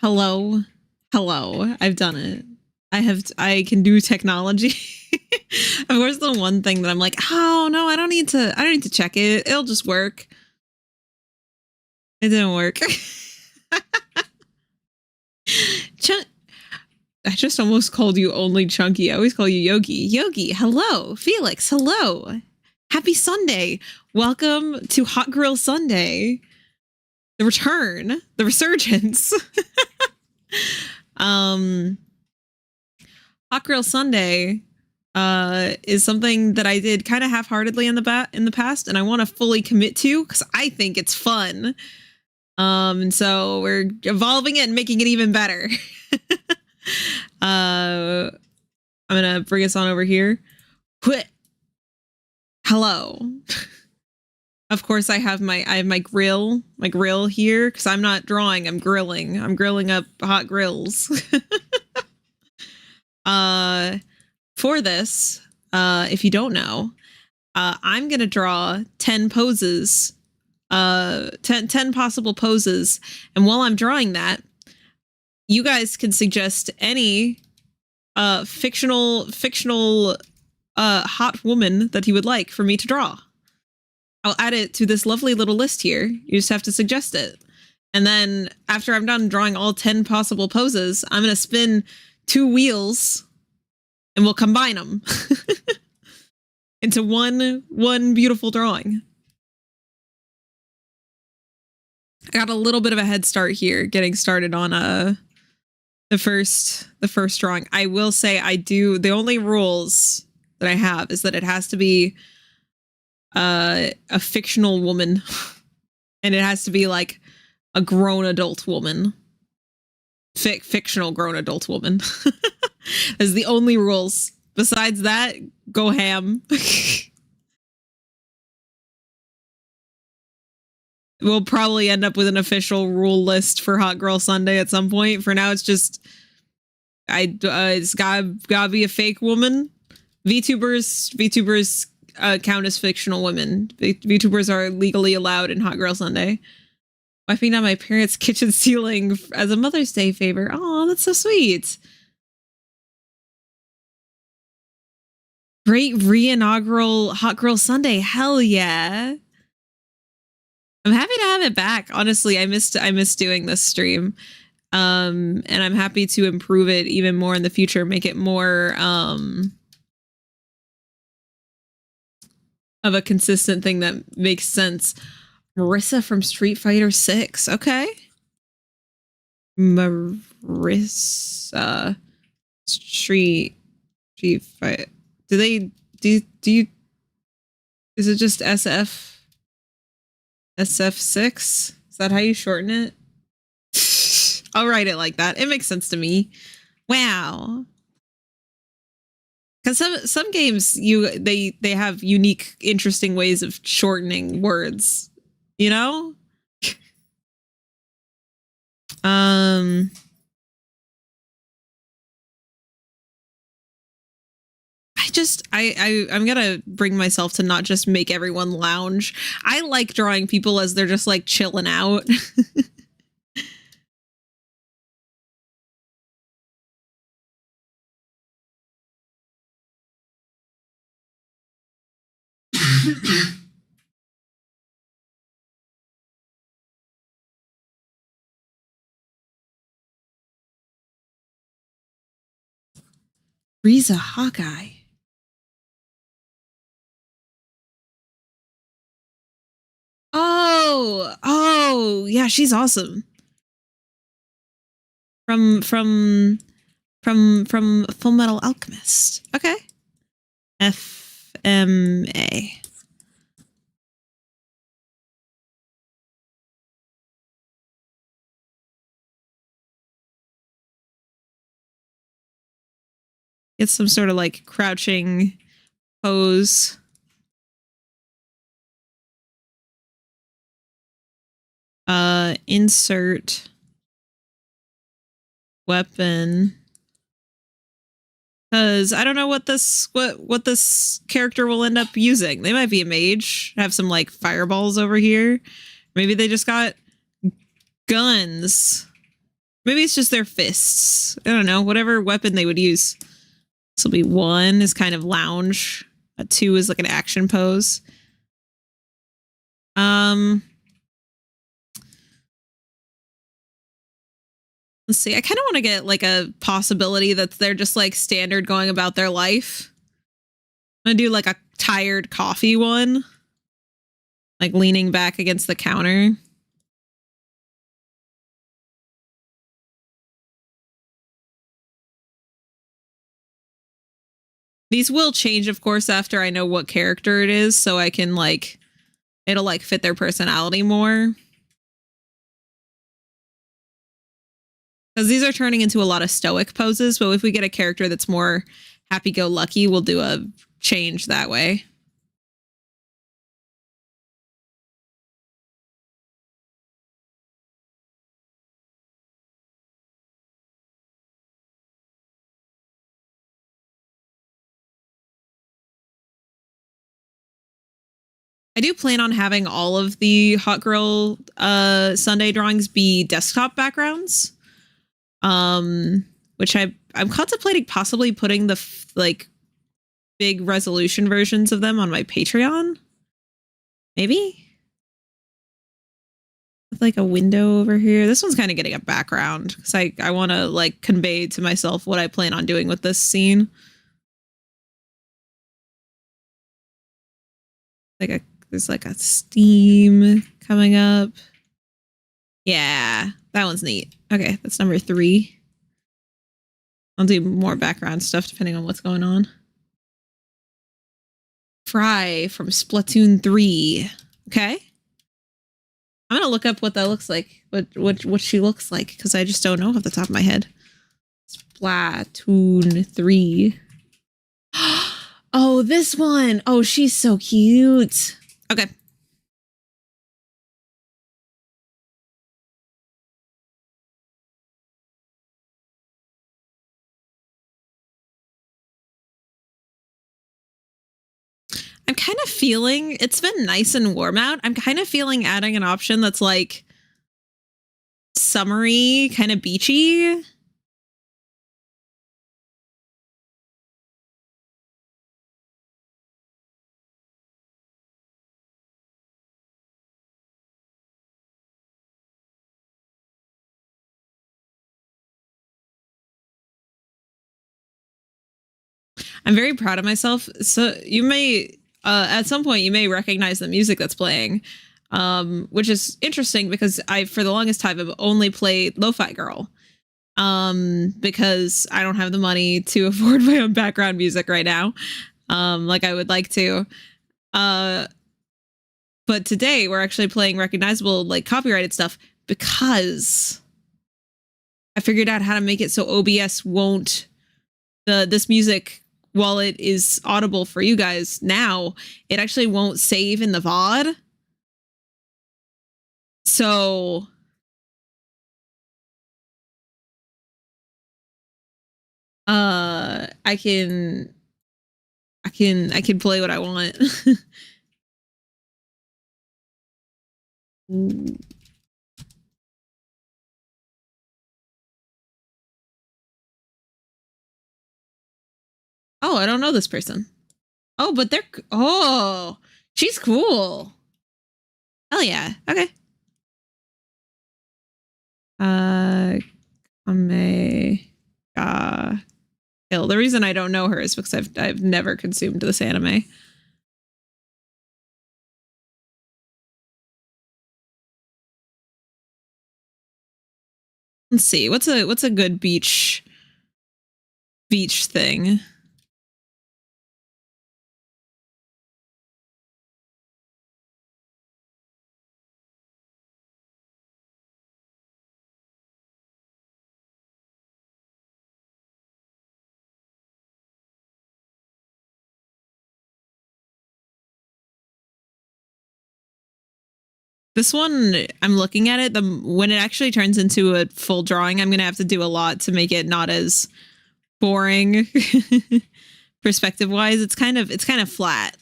Hello. Hello. I've done it. I can do technology. Of course, the one thing that I'm like, oh no, I don't need to check it. It'll just work. It didn't work. I just almost called you only Chunky. I always call you Yogi. Yogi, hello. Felix, hello. Happy Sunday. Welcome to Hot Grill Sunday. The return, the resurgence. Hot Grill Sunday is something that I did kind of half-heartedly in the past, and I want to fully commit to because I think it's fun. And so we're evolving it and making it even better. I'm gonna bring us on over here. Hello. Of course, I have my grill here because I'm not drawing. I'm grilling. I'm grilling up hot grills. For this, if you don't know, I'm gonna draw 10 poses, 10 possible poses, and while I'm drawing that, you guys can suggest any fictional hot woman that you would like for me to draw. I'll add it to this lovely little list here. You just have to suggest it. And then after I'm done drawing all 10 possible poses, I'm going to spin 2 wheels and we'll combine them into one beautiful drawing. I got a little bit of a head start here getting started on the first drawing. I will say the only rules that I have is that it has to be a fictional woman and it has to be like a grown adult woman. Fictional grown adult woman. Is the only rules. Besides that, go ham. We'll probably end up with an official rule list for Hot Girl Sunday at some point. For now, it's just it's gotta be a fake woman. VTubers count as fictional women. VTubers are legally allowed in Hot Girl Sunday. Wiping down my parents' kitchen ceiling as a Mother's Day favor. Oh, that's so sweet. Great re-inaugural Hot Girl Sunday. Hell yeah. I'm happy to have it back. Honestly, I missed doing this stream. And I'm happy to improve it even more in the future, make it more of a consistent thing that makes sense. Marissa from Street Fighter 6. Okay. Marissa Street Fighter. Do you is it just SF6? Is that how you shorten it? I'll write it like that. It makes sense to me. Wow. Because some games they have unique, interesting ways of shortening words. You know? I'm gonna bring myself to not just make everyone lounge. I like drawing people as they're just like chilling out. Riza Hawkeye. Oh, yeah, she's awesome. From Full Metal Alchemist. Okay. FMA. Get some sort of like crouching pose. Insert weapon. Because I don't know what this character will end up using. They might be a mage, have some like fireballs over here. Maybe they just got guns. Maybe it's just their fists. I don't know. Whatever weapon they would use. This will be 1 is kind of lounge. 2 is like an action pose. Let's see. I kind of want to get like a possibility that they're just like standard going about their life. I'm gonna do like a tired coffee one. Like leaning back against the counter. These will change, of course, after I know what character it is, so I can like, it'll like fit their personality more. Because these are turning into a lot of stoic poses, but if we get a character that's more happy-go-lucky, we'll do a change that way. I do plan on having all of the Hot Girl Sunday drawings be desktop backgrounds. Which I'm contemplating possibly putting the like big resolution versions of them on my Patreon. Maybe? With like a window over here. This one's kind of getting a background because I want to like convey to myself what I plan on doing with this scene. Like there's like a steam coming up. Yeah, that one's neat. Okay, that's number 3. I'll do more background stuff depending on what's going on. Fry from Splatoon 3. Okay. I'm gonna look up what that looks like. What she looks like, because I just don't know off the top of my head. Splatoon 3. Oh, this one. Oh, she's so cute. Okay. I'm kind of feeling, it's been nice and warm out. I'm kind of feeling adding an option that's like summery, kind of beachy. I'm very proud of myself. So you may, at some point, you may recognize the music that's playing, which is interesting because I, for the longest time, have only played Lo-Fi Girl, because I don't have the money to afford my own background music right now, like I would like to. But today we're actually playing recognizable, like copyrighted stuff because I figured out how to make it so OBS won't this music, while it is audible for you guys now, it actually won't save in the VOD. So I can play what I want. Oh, I don't know this person. Oh, but they're, oh, she's cool. Hell yeah. Okay. Hill. The reason I don't know her is because I've never consumed this anime. Let's see. What's a good beach thing? This one, I'm looking at it, when it actually turns into a full drawing, I'm going to have to do a lot to make it not as boring perspective-wise. It's kind of flat.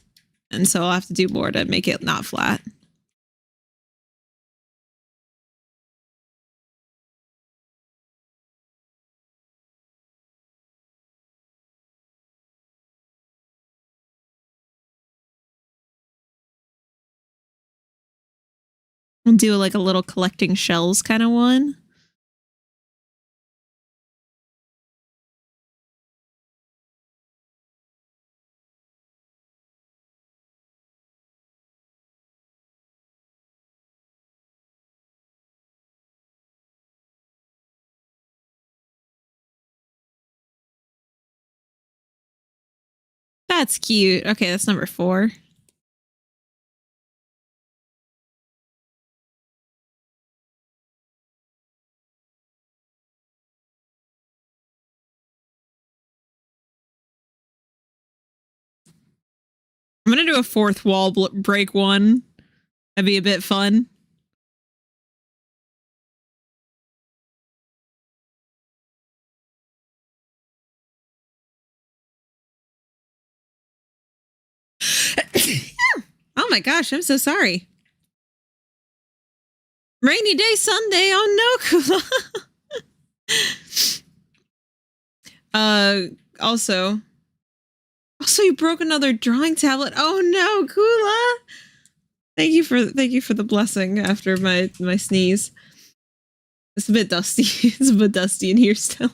And so I'll have to do more to make it not flat. We'll do like a little collecting shells kind of one. That's cute. Okay, that's number 4. I'm gonna do a 4th wall break one. That'd be a bit fun. Oh my gosh, I'm so sorry. Rainy day Sunday. Oh no, Kula. Also, you broke another drawing tablet. Oh no, Kula. Thank you for the blessing after my sneeze. It's a bit dusty. It's a bit dusty in here still.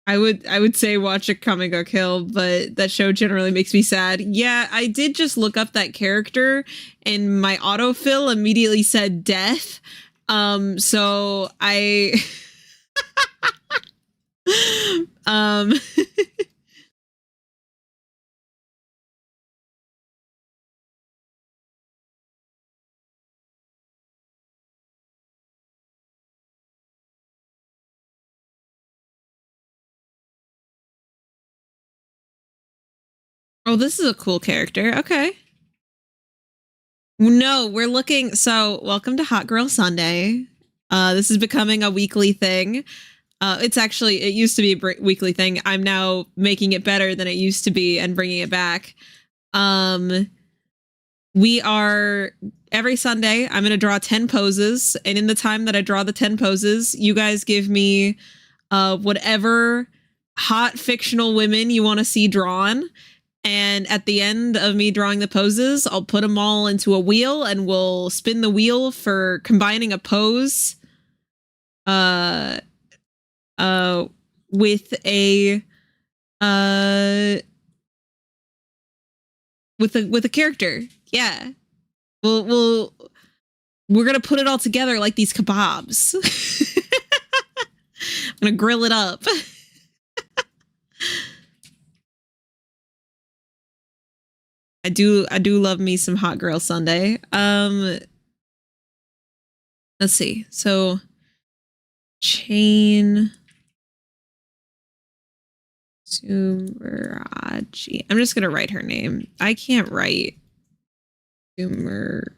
I would say watch a Kamiga Kill, but that show generally makes me sad. Yeah, I did just look up that character and my autofill immediately said death. So I Oh, this is a cool character. Okay. No, we're looking. So, welcome to Hot Girl Sunday. This is becoming a weekly thing. It used to be a weekly thing. I'm now making it better than it used to be and bringing it back. We are every Sunday. I'm going to draw 10 poses. And in the time that I draw the 10 poses, you guys give me whatever hot fictional women you want to see drawn. And at the end of me drawing the poses, I'll put them all into a wheel and we'll spin the wheel for combining a pose with a with a character. Yeah. We're going to put it all together like these kebabs. I'm going to grill it up. I do love me some Hot Girl Sunday. Let's see. So Chain Sumeraji. I'm just gonna write her name. I can't write Sumeraji.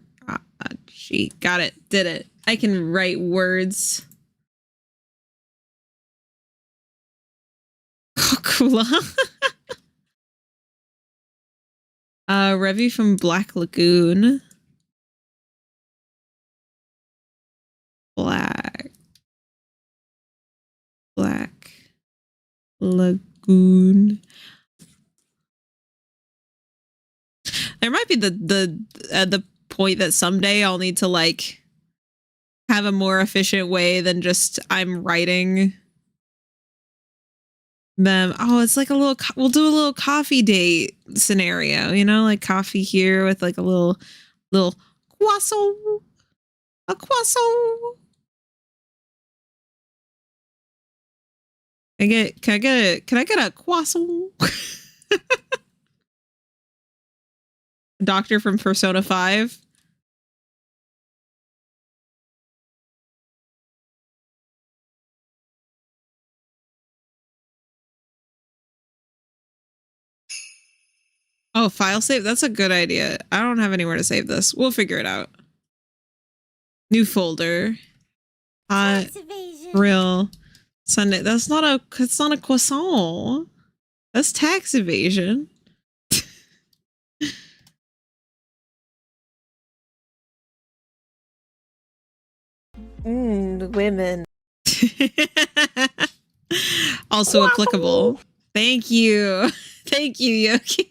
Got it. Did it. I can write words. Cool. Revy from Black Lagoon. Black Lagoon. There might be the point that someday I'll need to like have a more efficient way than just I'm writing them. Oh, it's like we'll do a little coffee date scenario, you know, like coffee here with like a little croissant. A croissant. Can I get a croissant? Doctor from Persona 5. Oh, file save? That's a good idea. I don't have anywhere to save this. We'll figure it out. New folder. Hot Grill Sunday. It's not a croissant. That's tax evasion. The women. Also applicable. Thank you. Thank you, Yoki.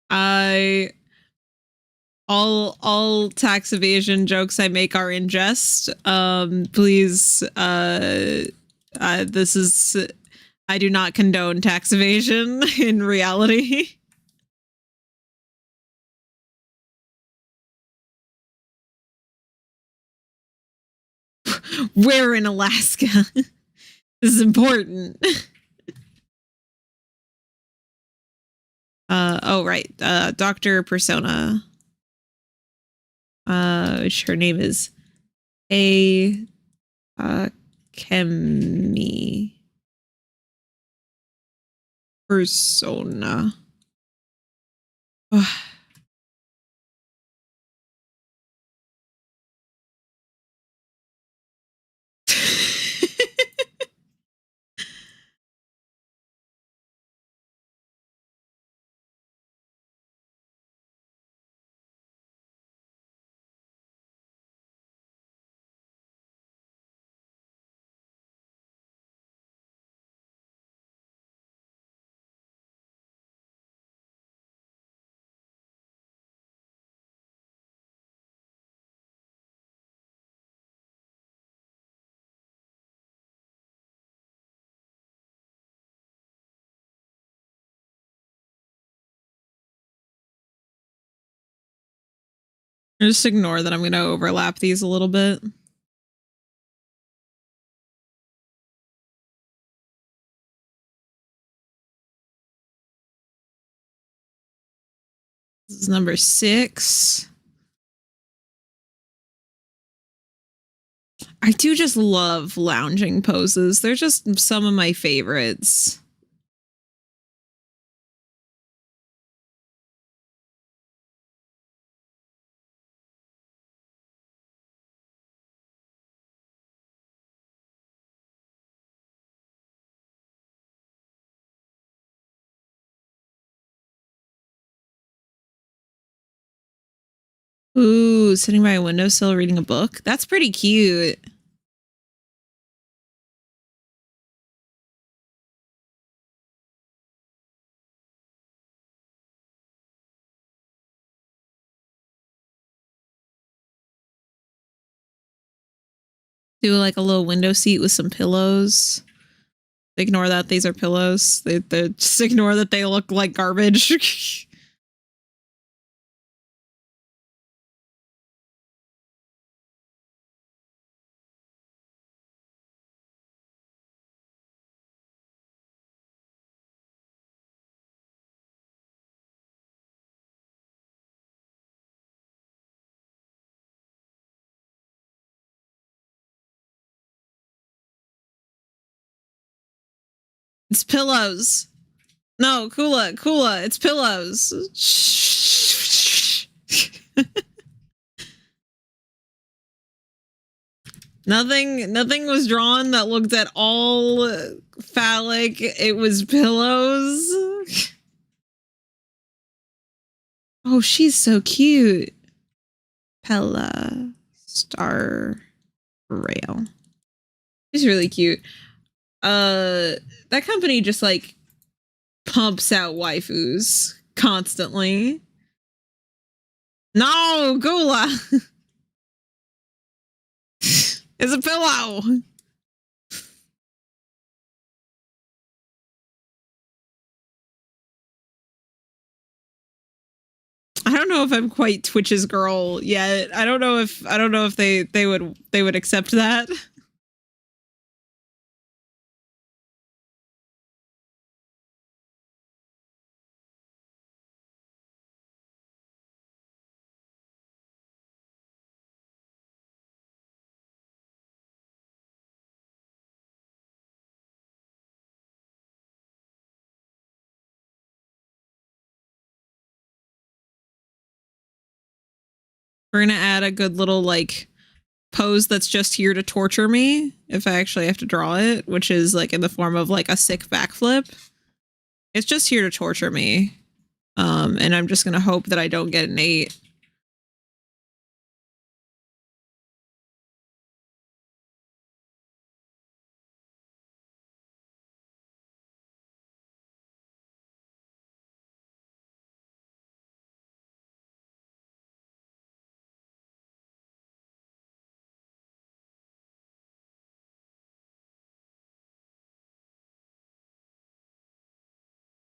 I all tax evasion jokes I make are in jest. Please, this is I do not condone tax evasion in reality. We're in Alaska. This is important. Oh right, Dr. Persona. Which her name is A Kemi Persona. Just ignore that I'm going to overlap these a little bit. This is number 6. I do just love lounging poses. They're just some of my favorites. Ooh, sitting by a windowsill reading a book. That's pretty cute. Do like a little window seat with some pillows. Ignore that these are pillows. They just ignore that they look like garbage. It's pillows. No, Kula, it's pillows. Nothing was drawn that looked at all phallic. It was pillows. Oh, she's so cute. Pella Star Rail. She's really cute. That company just like pumps out waifus constantly. No, Gula. It's a pillow. I don't know if I'm quite Twitch's girl yet. I don't know if they would accept that. We're gonna add a good little like pose that's just here to torture me if I actually have to draw it, which is like in the form of like a sick backflip. It's just here to torture me. And I'm just gonna hope that I don't get an 8.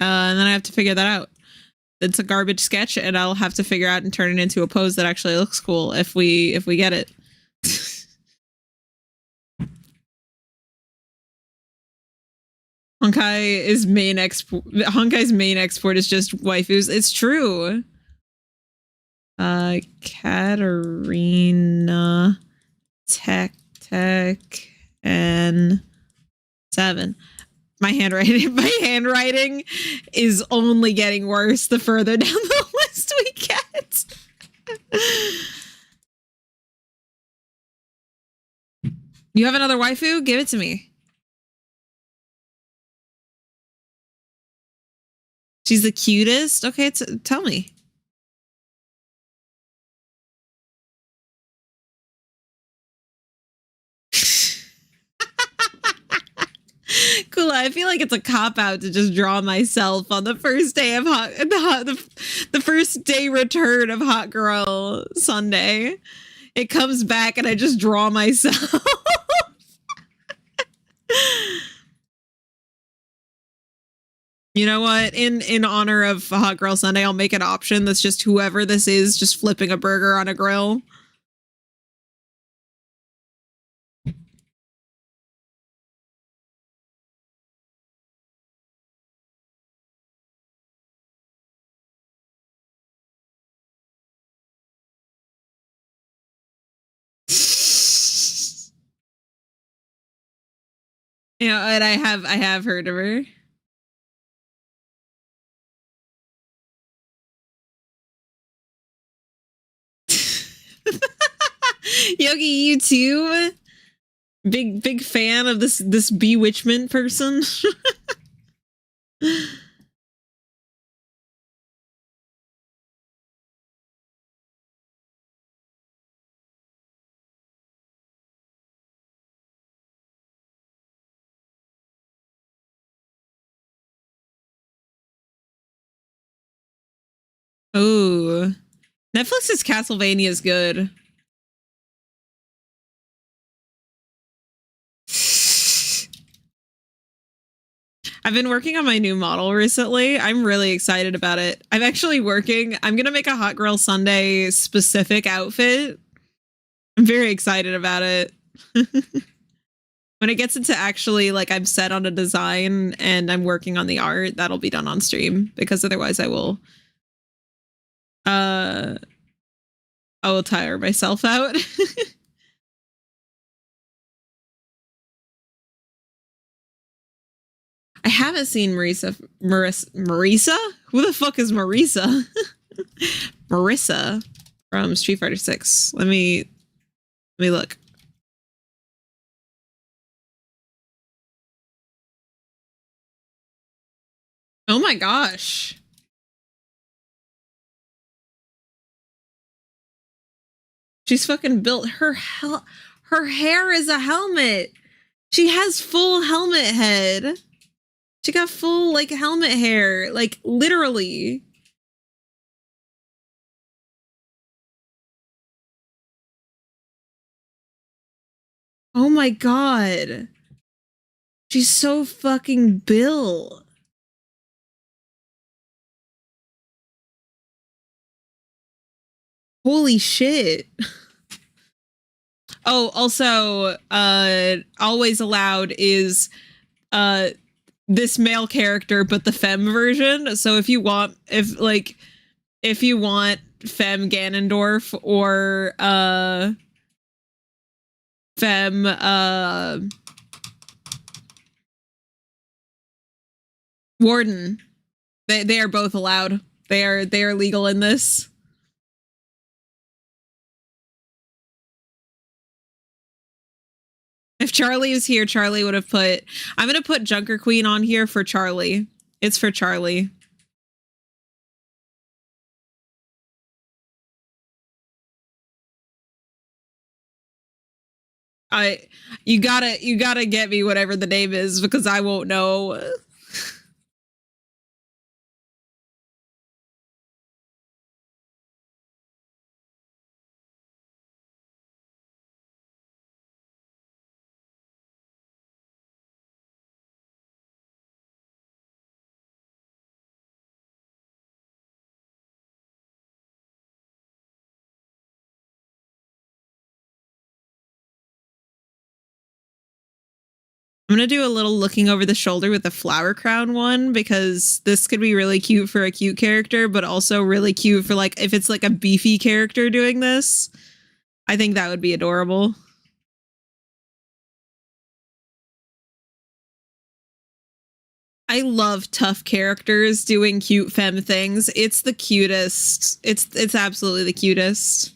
And then I have to figure that out. It's a garbage sketch, and I'll have to figure out and turn it into a pose that actually looks cool if we get it. Honkai's main export is just waifus. It's true. Katarina Tech and 7. My handwriting is only getting worse the further down the list we get. You have another waifu? Give it to me. She's the cutest? Okay, tell me. Cool. I feel like it's a cop-out to just draw myself on the first day of the first day return of Hot Girl Sunday. It comes back and I just draw myself. You know what? In honor of Hot Girl Sunday, I'll make an option that's just whoever this is just flipping a burger on a grill. You know, and I have heard of her. Yogi, you too? Big fan of this bewitchment person. Oh, Netflix's Castlevania is good. I've been working on my new model recently. I'm really excited about it. I'm gonna make a Hot Girl Sunday specific outfit. I'm very excited about it. When it gets into actually, like, I'm set on a design and I'm working on the art, that'll be done on stream, because otherwise I will tire myself out. I haven't seen Marisa. Who the fuck is Marisa? Marissa from Street Fighter 6. Let me look. Oh my gosh. She's fucking built her hair is a helmet. She has full helmet head. She got full, like, helmet hair, like, literally. Oh my god. She's so fucking built. Holy shit. Oh, also, always allowed is this male character, but the femme version. So if you want femme Ganondorf or femme Warden, they are both allowed. They are legal in this. If Charlie is here, Charlie would have put... I'm going to put Junker Queen on here for Charlie. It's for Charlie. You gotta get me whatever the name is because I won't know. I'm gonna do a little looking over the shoulder with the flower crown one because this could be really cute for a cute character, but also really cute for like if it's like a beefy character doing this. I think that would be adorable. I love tough characters doing cute femme things. It's the cutest. It's absolutely the cutest.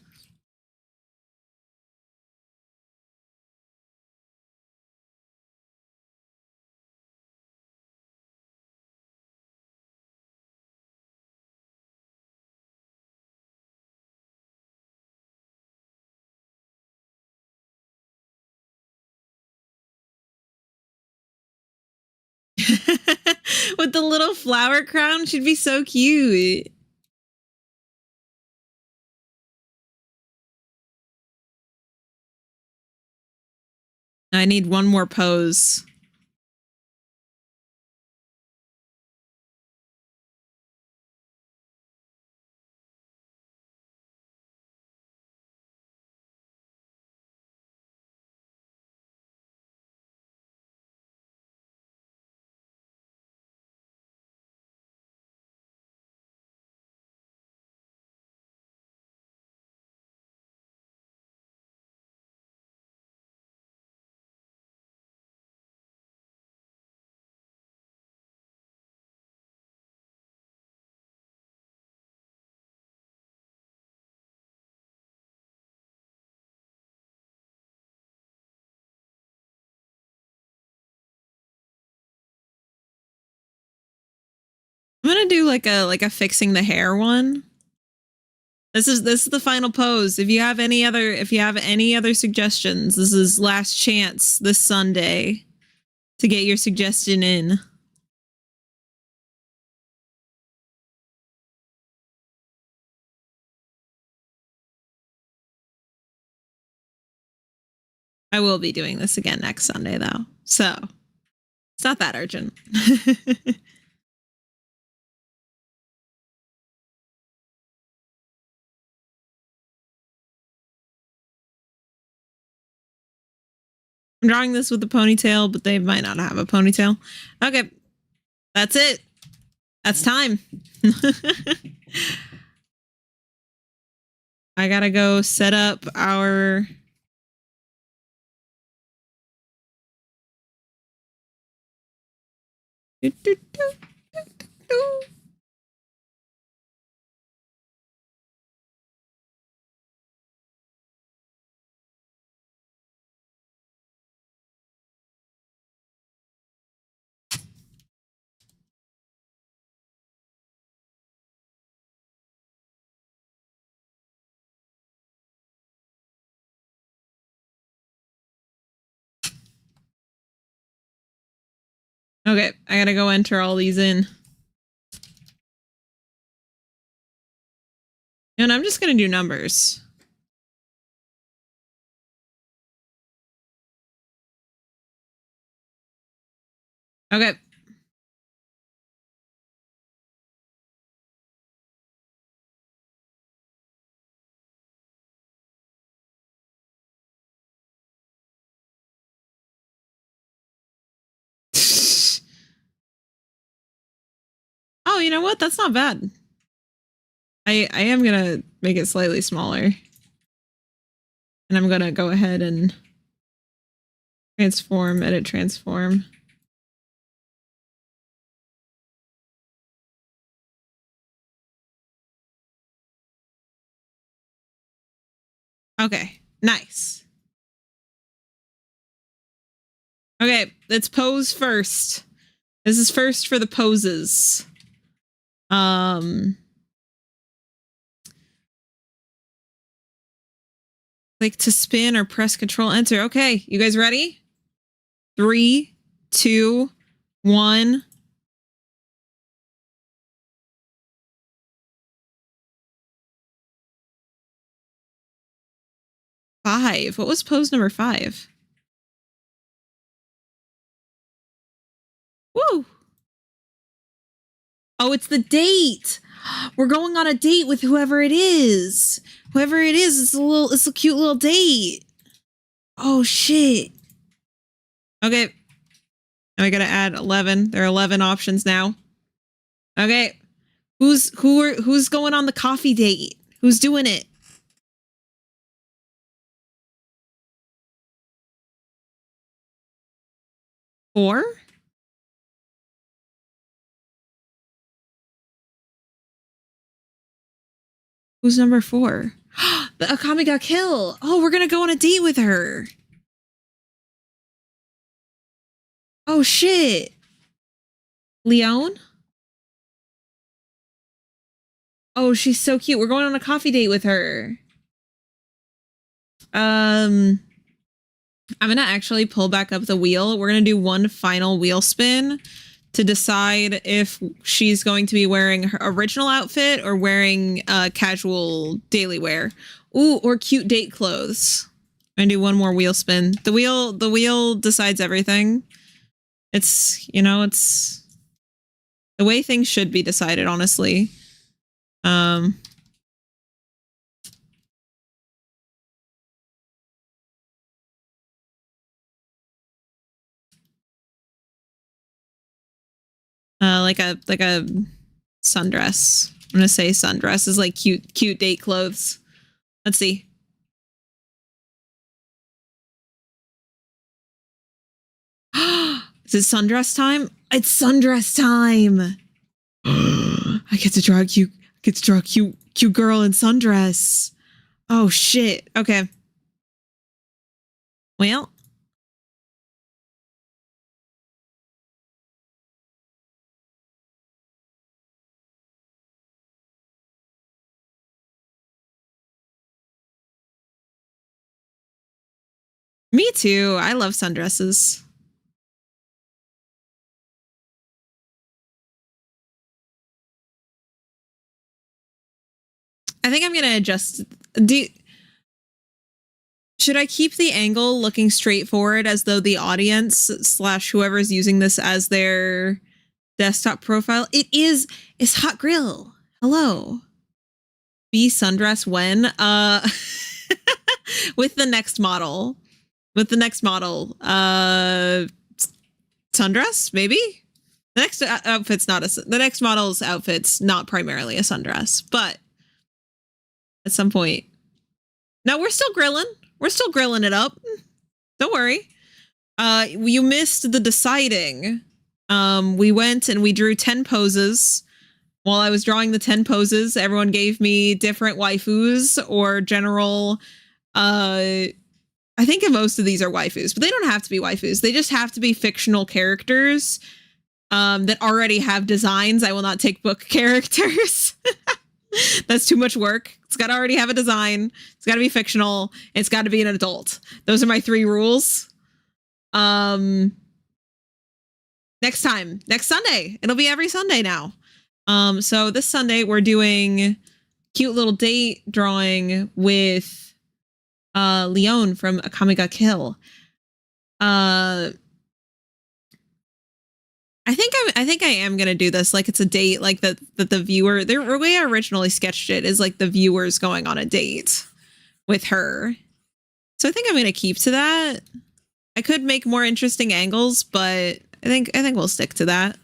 With the little flower crown, she'd be so cute. I need one more pose. I'm gonna do like a fixing the hair one. This is the final pose. If you have any other suggestions, this is last chance this Sunday to get your suggestion in. I will be doing this again next Sunday though. So it's not that urgent. I'm drawing this with a ponytail, but they might not have a ponytail. Okay. That's it. That's time. I gotta go set up our... Okay, I gotta go enter all these in. And I'm just gonna do numbers. Okay. Oh, you know what? That's not bad. I am gonna make it slightly smaller. And I'm gonna go ahead and transform, edit transform. Okay, nice. Okay, let's pose first. This is first for the poses. Click to spin or press Control Enter. Okay, you guys ready? 3, 2, 1. Five. What was pose number 5? Woo! Oh, it's the date. We're going on a date with whoever it is. Whoever it is, it's a cute little date. Oh shit. Okay. Now I gotta add 11. There are 11 options now. Okay. Who's going on the coffee date? Who's doing it? Four? Who's number 4? The Akame ga Kill. Oh, we're gonna go on a date with her. Oh shit. Leon? Oh, she's so cute. We're going on a coffee date with her. I'm gonna actually pull back up the wheel. We're gonna do one final wheel spin to decide if she's going to be wearing her original outfit or wearing casual daily wear. Ooh, or cute date clothes. I'm gonna do one more wheel spin. The wheel decides everything. It's, you know, it's the way things should be decided, honestly. Like a sundress. I'm gonna say sundress is like cute date clothes. Let's see. Is it sundress time? It's sundress time. I get to draw a cute girl in sundress. Oh shit. Okay. Well. Me too. I love sundresses. I think I'm gonna adjust. Should I keep the angle looking straight forward as though the audience / whoever's using this as their desktop profile? It's Hot Grill. Hello. Be sundress when? With the next model. Sundress, maybe? The next outfit's not the next model's outfit's not primarily a sundress, but at some point. No, we're still grilling. We're still grilling it up. Don't worry. You missed the deciding. We went and we drew 10 poses. While I was drawing the 10 poses, everyone gave me different waifus or general. I think most of these are waifus, but they don't have to be waifus. They just have to be fictional characters that already have designs. I will not take book characters. That's too much work. It's got to already have a design. It's got to be fictional. It's got to be an adult. Those are my 3 rules. Next Sunday. It'll be every Sunday now. So this Sunday we're doing cute little date drawing with Leon from Akame ga Kill. I think I am gonna do this like it's a date, like that the viewer. The way I originally sketched it is like the viewers going on a date with her. So I think I'm gonna keep to that. I could make more interesting angles, but I think we'll stick to that.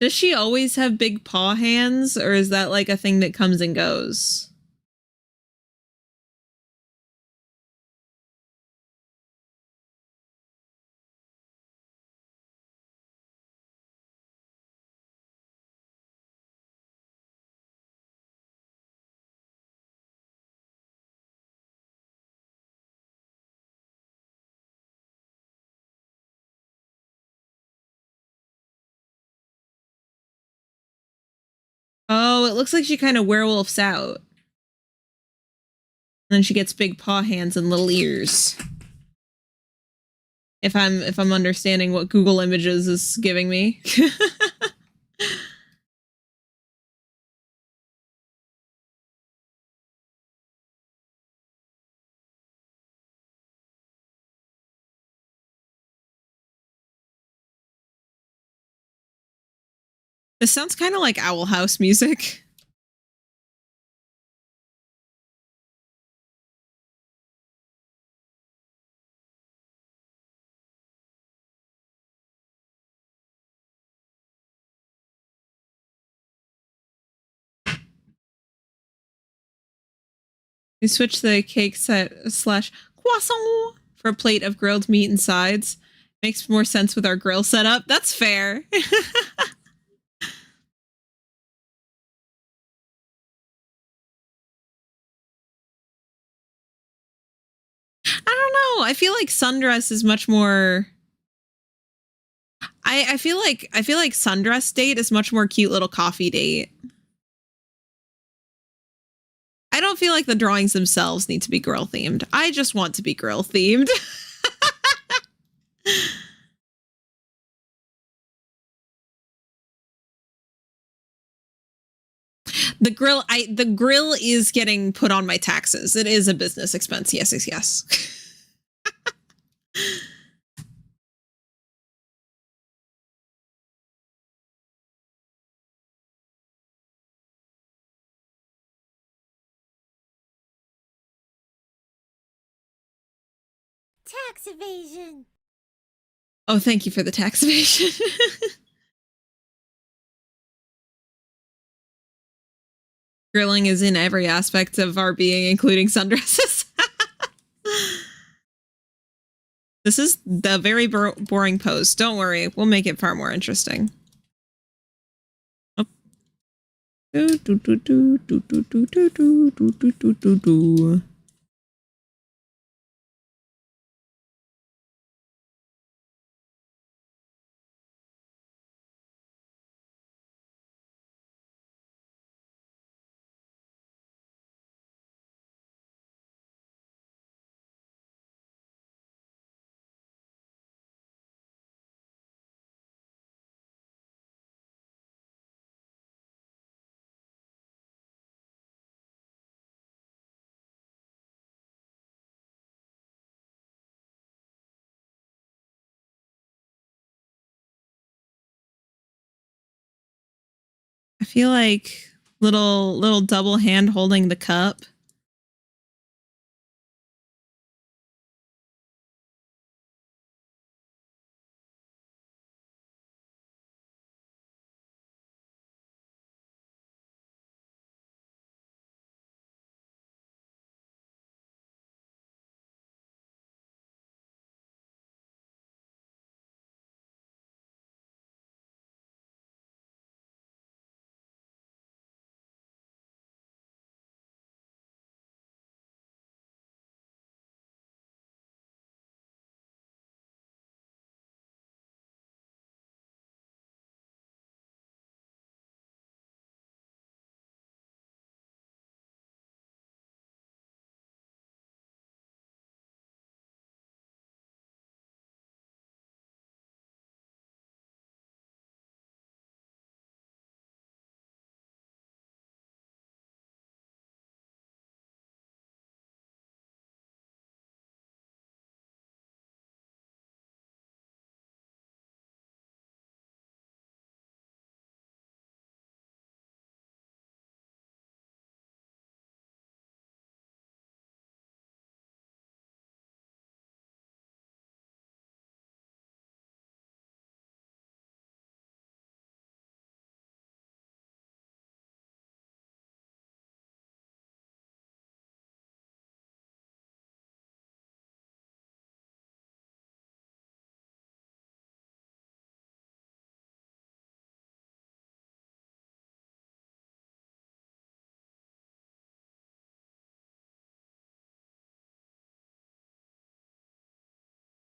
Does she always have big paw hands, or is that like a thing that comes and goes? Oh, it looks like she kind of werewolves out. And then she gets big paw hands and little ears. If I'm understanding what Google Images is giving me. This sounds kind of like Owl House music. We switch the cake set slash croissant for a plate of grilled meat and sides. Makes more sense with our grill setup. That's fair. I don't know. I feel like sundress is much more. I feel like sundress date is much more cute little coffee date. I don't feel like the drawings themselves need to be girl themed. I just want to be girl themed. The grill is getting put on my taxes. It is a business expense. Yes, yes, yes. Tax evasion. Oh, thank you for the tax evasion. Grilling is in every aspect of our being, including sundresses. This is the very boring pose. Don't worry, we'll make it far more interesting. Oh. I feel like little double hand holding the cup.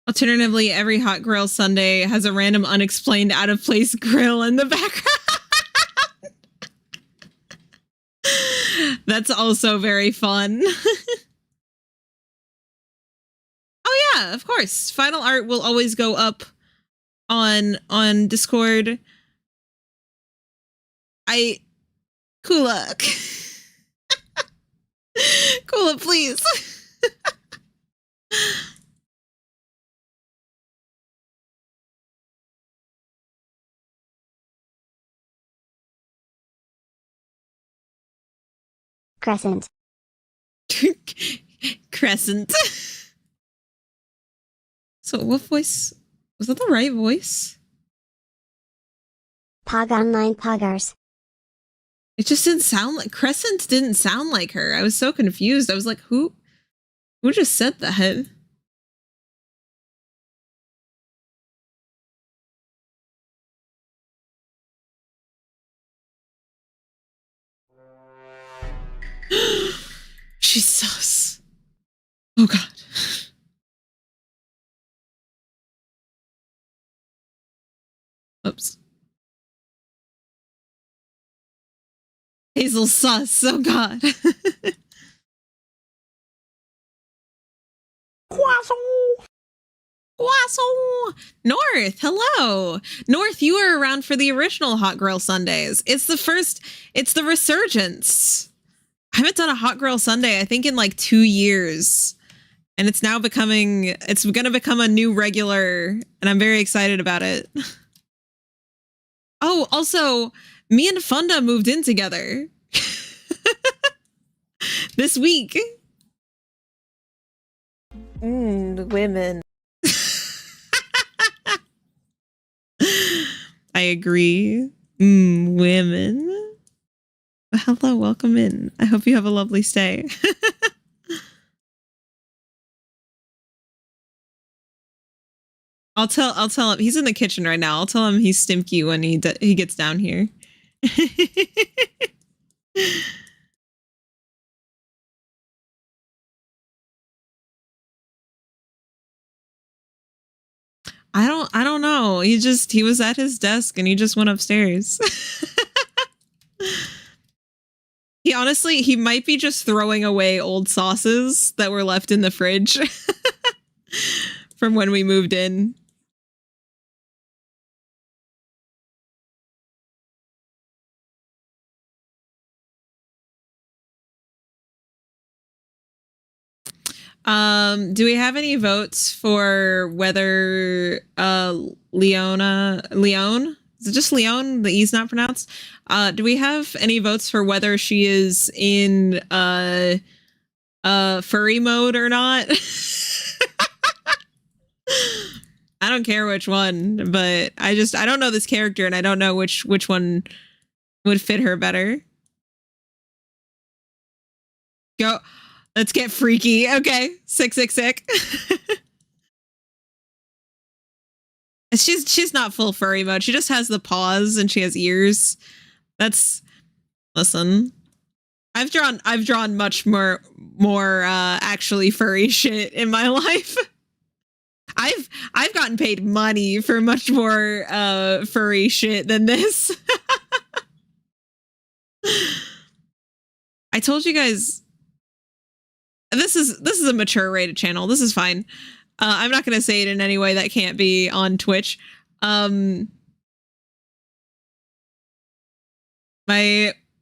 Alternatively, every hot grill Sunday has a random unexplained out of place grill in the background. That's also very fun. Oh yeah, of course. Final art will always go up on Discord. Kula. Kula, please. Crescent. Crescent. So what voice? Was that the right voice? Pog Online Poggers. It just didn't sound like Crescent didn't sound like her. I was so confused. I was like, who just said that? She's sus. Oh god. Oops. Hazel sus. Oh god. North, hello. North, you were around for the original Hot Girl Sundays. It's the resurgence. I haven't done a Hot Girl Sunday, I think, in like 2 years. And it's going to become a new regular, and I'm very excited about it. Oh, also, me and Funda moved in together. This week. Women. I agree. Women. Hello, welcome in. I hope you have a lovely stay. I'll tell him he's in the kitchen right now. I'll tell him he's Stimky when he gets down here. I don't know. He was at his desk and he just went upstairs. He might be just throwing away old sauces that were left in the fridge from when we moved in. Do we have any votes for whether Leon? Is it just Leon? The E's not pronounced. Do we have any votes for whether she is in furry mode or not? I don't care which one, but I don't know this character and I don't know which one would fit her better. Go. Let's get freaky. Okay. Sick. She's not full furry mode. She just has the paws and she has ears. Listen. I've drawn much more actually furry shit in my life. I've gotten paid money for much more furry shit than this. I told you guys this is a mature rated channel. This is fine. I'm not going to say it in any way that can't be on Twitch. My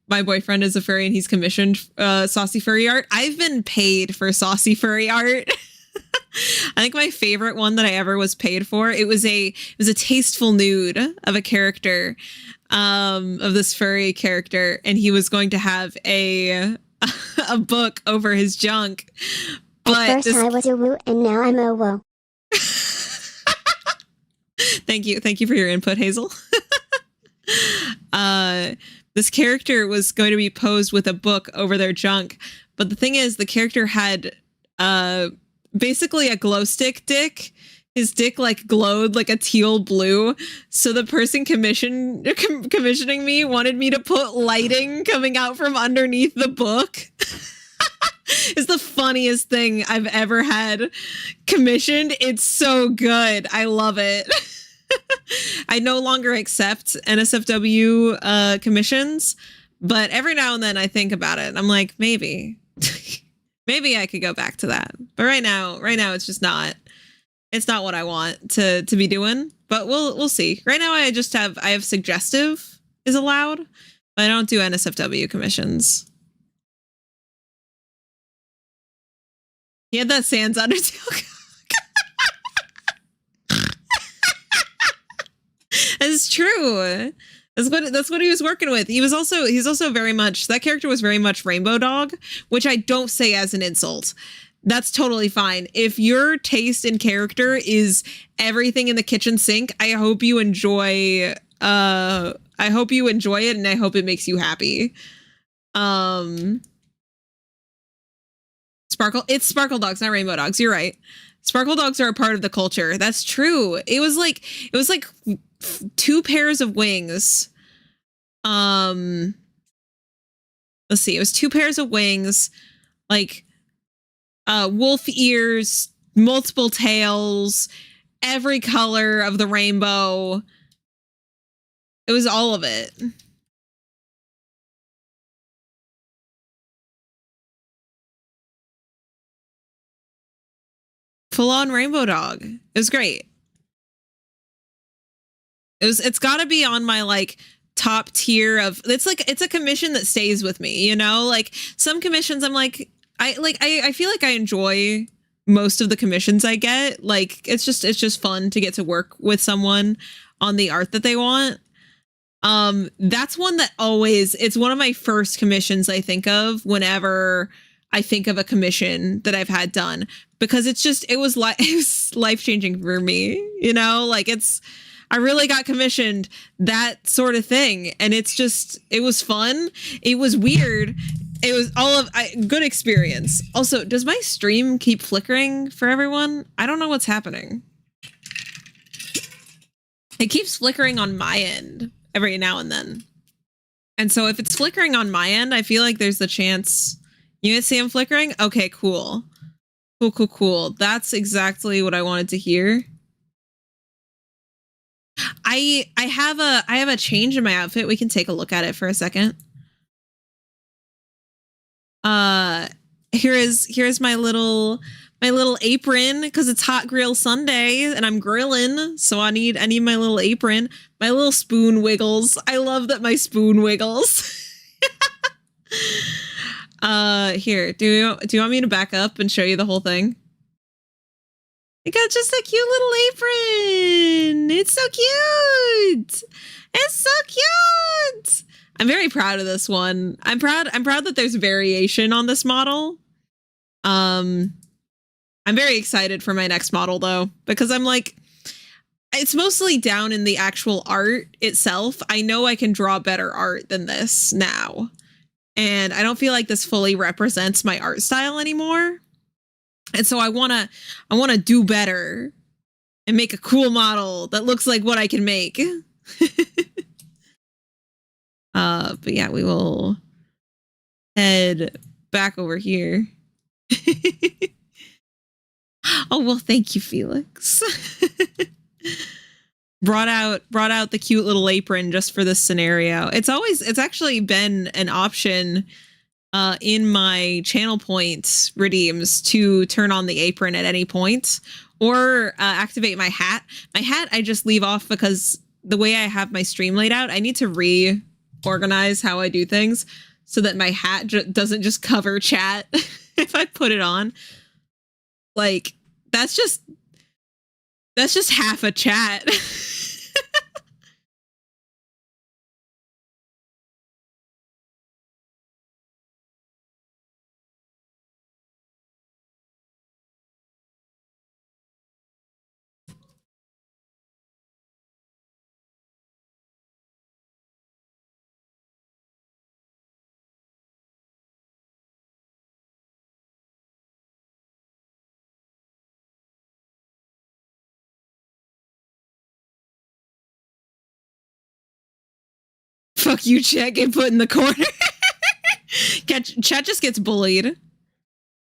boyfriend is a furry and he's commissioned saucy furry art. I've been paid for saucy furry art. I think my favorite one that I ever was paid for, it was a tasteful nude of a character, of this furry character, and he was going to have a book over his junk. But at first I was a woo and now I'm a whoa. Thank you for your input, Hazel. This character was going to be posed with a book over their junk, but the thing is, the character had basically a glow stick dick. His dick like glowed like a teal blue. So the person commissioning me wanted me to put lighting coming out from underneath the book. It's the funniest thing I've ever had commissioned. It's so good. I love it. I no longer accept NSFW commissions, But every now and then I think about it and I'm like, maybe, maybe I could go back to that. But right now it's just not, it's not what I want to be doing, but we'll see. Right now I have suggestive is allowed, but I don't do NSFW commissions. He had that Sans Undertale. That's true. That's what he was working with. He's also very much, that character was very much Rainbow Dog, which I don't say as an insult. That's totally fine. If your taste in character is everything in the kitchen sink, I hope you enjoy it and I hope it makes you happy. It's Sparkle Dogs, not Rainbow Dogs. You're right. Sparkle Dogs are a part of the culture. That's true. It was like 2 pairs of wings. Let's see. It was 2 pairs of wings, like wolf ears, multiple tails, every color of the rainbow. It was all of it. Full on Rainbow Dog. It was great. It's got to be on my like top tier of, it's a commission that stays with me, you know? Like some commissions I'm like I feel like I enjoy most of the commissions I get. Like it's just fun to get to work with someone on the art that they want. That's one that it's one of my first commissions I think of whenever I think of a commission that I've had done, because it was life-changing for me, you know? Like I really got commissioned that sort of thing, and it was fun. It was weird. It was good experience. Also, does my stream keep flickering for everyone? I don't know what's happening. It keeps flickering on my end every now and then. And so if it's flickering on my end, I feel like there's the chance you guys see I'm flickering. Okay, cool. Cool. That's exactly what I wanted to hear. I have a change in my outfit. We can take a look at it for a second. Here's my little apron, because it's Hot Grill Sunday and I'm grilling, so I need my little apron. My little spoon wiggles. I love that my spoon wiggles. Here, do you want me to back up and show you the whole thing? I got just a cute little apron. It's so cute. It's so cute. I'm very proud of this one. I'm proud that there's variation on this model. I'm very excited for my next model though, because I'm like, it's mostly down in the actual art itself. I know I can draw better art than this now. And I don't feel like this fully represents my art style anymore. And so I want to do better and make a cool model that looks like what I can make. But yeah, we will head back over here. Oh, well, thank you, Felix. brought out the cute little apron just for this scenario. It's actually been an option in my channel point redeems to turn on the apron at any point, or activate my hat. My hat I just leave off because the way I have my stream laid out, I need to reorganize how I do things so that my hat doesn't just cover chat if I put it on. Like that's just half a chat. Fuck you, Chet. Get put in the corner. Chet just gets bullied.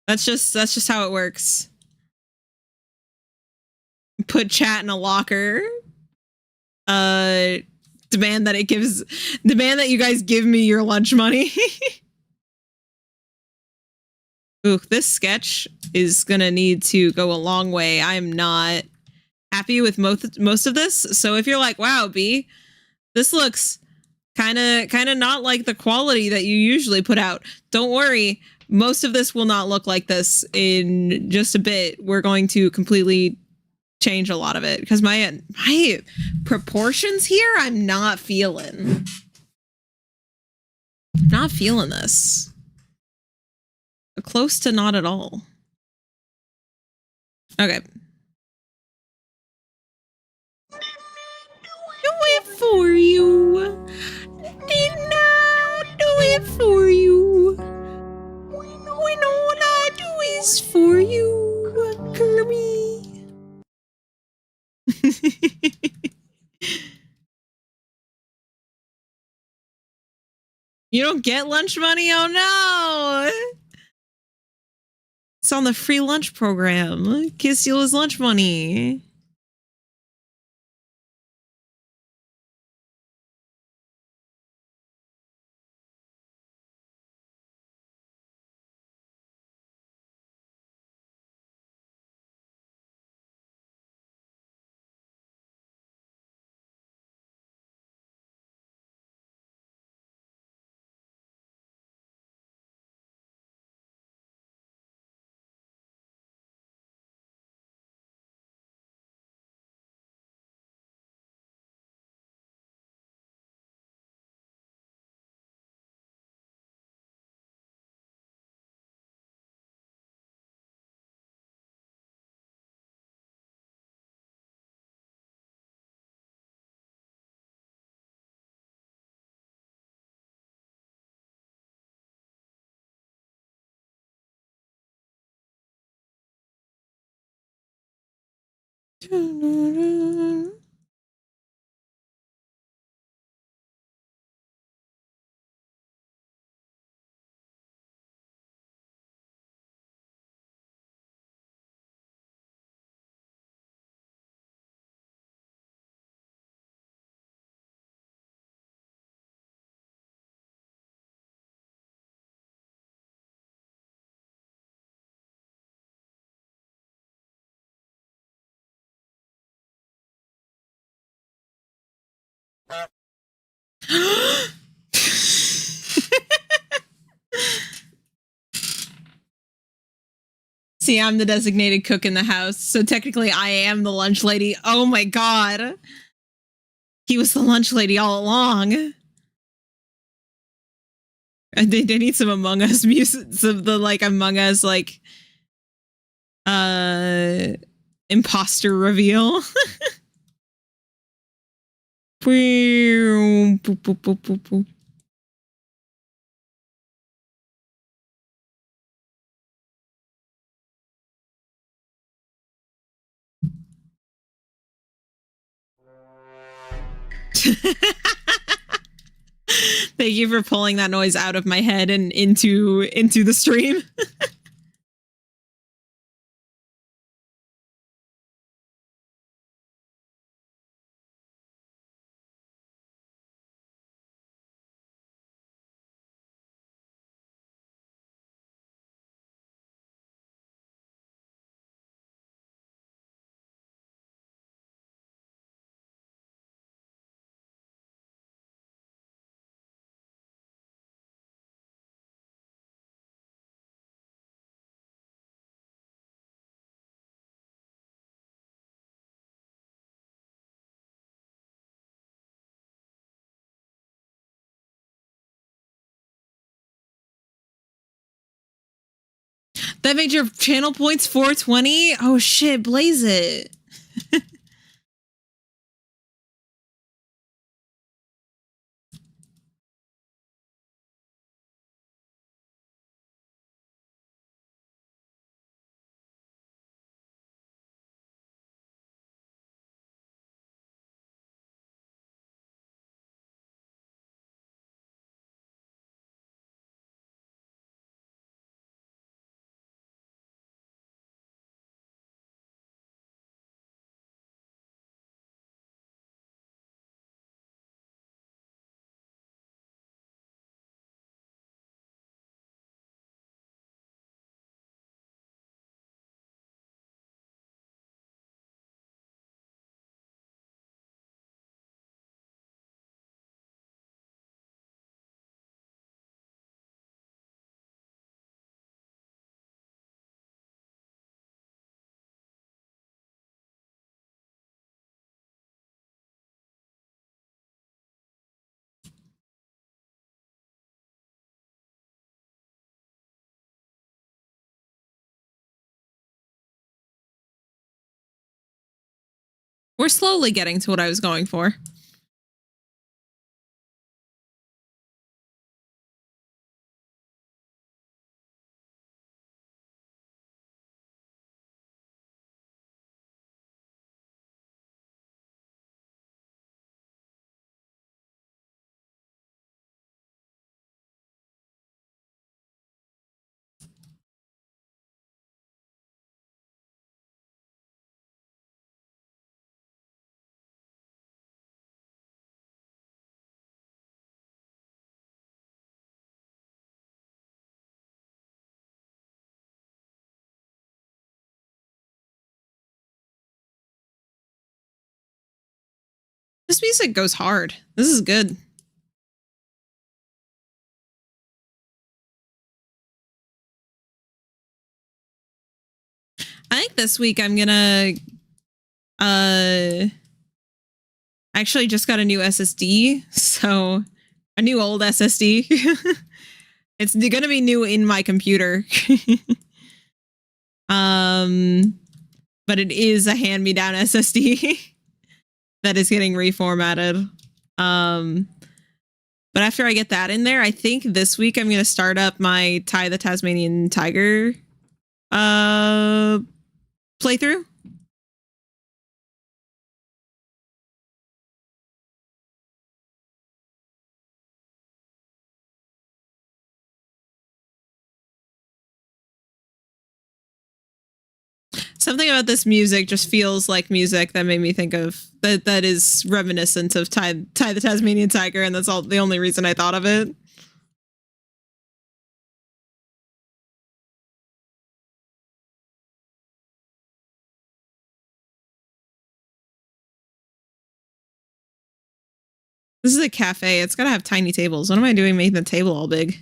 That's just how it works. Put chat in a locker. Demand that you guys give me your lunch money. Ooh, this sketch is gonna need to go a long way. I am not happy with most of this. So if you're like, wow, B, this looks kind of not like the quality that you usually put out, don't worry. Most of this will not look like this in just a bit. We're going to completely change a lot of it because my proportions here, I'm not feeling. Not feeling this. Close to not at all. Okay. Do it for you. Now do it for you. When all I do is for you, Kirby. You don't get lunch money? Oh no! It's on the free lunch program. Can't steal his lunch money. See, I'm the designated cook in the house, so technically I am the lunch lady. Oh my god. He was the lunch lady all along. And they need some Among Us music, some of the like Among Us like imposter reveal. Thank you for pulling that noise out of my head and into the stream. That made your channel points 420? Oh shit, blaze it. We're slowly getting to what I was going for. This music goes hard. This is good. I think this week I'm gonna actually just got a new SSD, so a new old SSD. It's gonna be new in my computer. But it is a hand-me-down SSD that is getting reformatted. But after I get that in there, I think this week I'm gonna start up my Ty the Tasmanian Tiger playthrough. Something about this music just feels like music that made me think of that is reminiscent of Ty the Tasmanian Tiger, and that's the only reason I thought of it. This is a cafe. It's gotta have tiny tables. What am I doing making the table all big?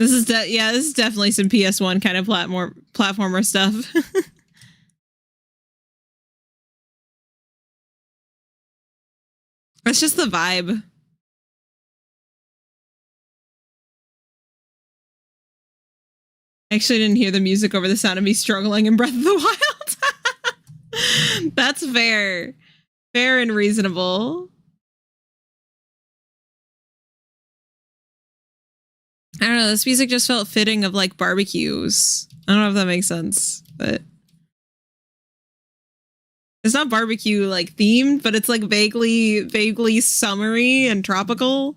This is this is definitely some PS1 kind of platformer stuff. It's just the vibe. I actually didn't hear the music over the sound of me struggling in Breath of the Wild. That's fair. Fair and reasonable. I don't know, this music just felt fitting of like barbecues. I don't know if that makes sense, but it's not barbecue like themed, but it's like vaguely summery and tropical.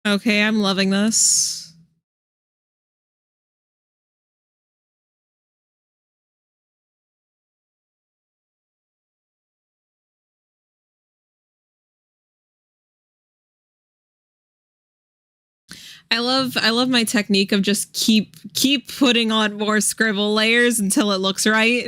Okay, I'm loving this. I love my technique of just keep putting on more scribble layers until it looks right.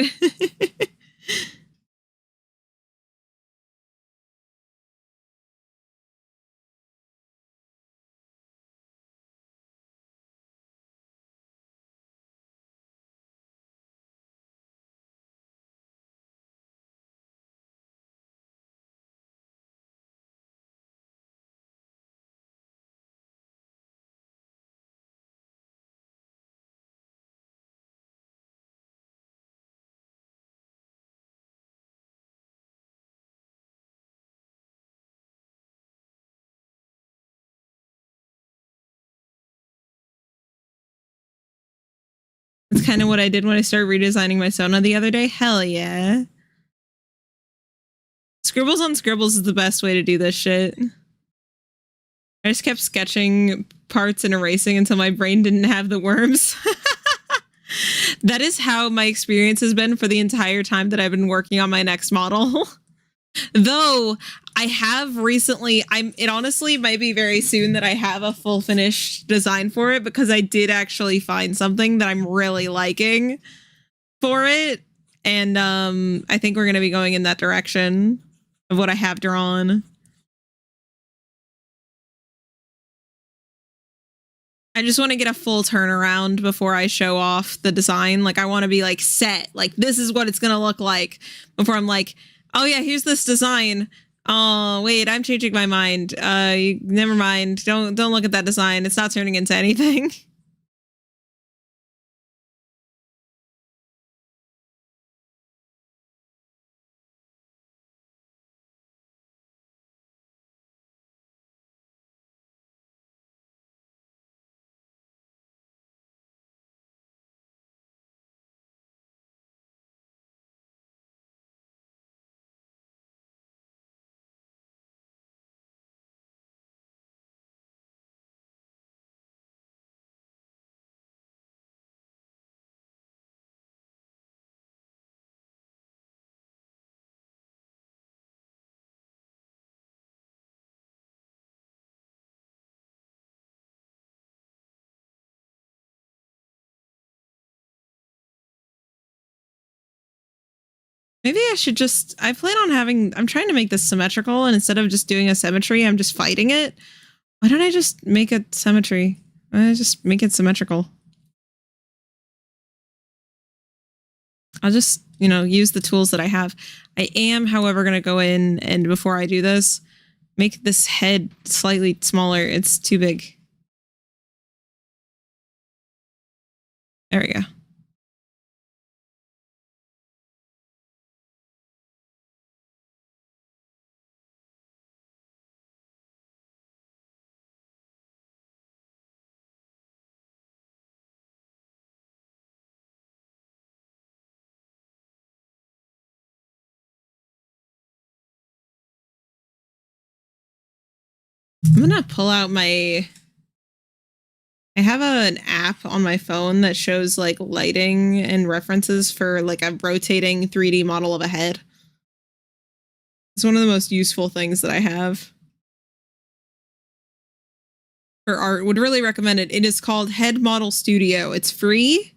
That's kind of what I did when I started redesigning my Sona the other day. Hell yeah. Scribbles on scribbles is the best way to do this shit. I just kept sketching parts and erasing until my brain didn't have the worms. That is how my experience has been for the entire time that I've been working on my next model. Though I have recently, it honestly might be very soon that I have a full finished design for it, because I did actually find something that I'm really liking for it. And I think we're going to be going in that direction of what I have drawn. I just want to get a full turnaround before I show off the design. Like, I want to be like set, like this is what it's going to look like before I'm like, oh yeah, here's this design. Oh wait, I'm changing my mind. Never mind. Don't look at that design. It's not turning into anything. Maybe I should just, I plan on I'm trying to make this symmetrical, and instead of just doing a symmetry, I'm just fighting it. Why don't I just make it symmetry? Why don't I just make it symmetrical? I'll just, use the tools that I have. I am, however, going to go in and before I do this, make this head slightly smaller. It's too big. There we go. I'm going to pull out I have an app on my phone that shows like lighting and references for like a rotating 3D model of a head. It's one of the most useful things that I have for art. Would really recommend it. It is called Head Model Studio. It's free.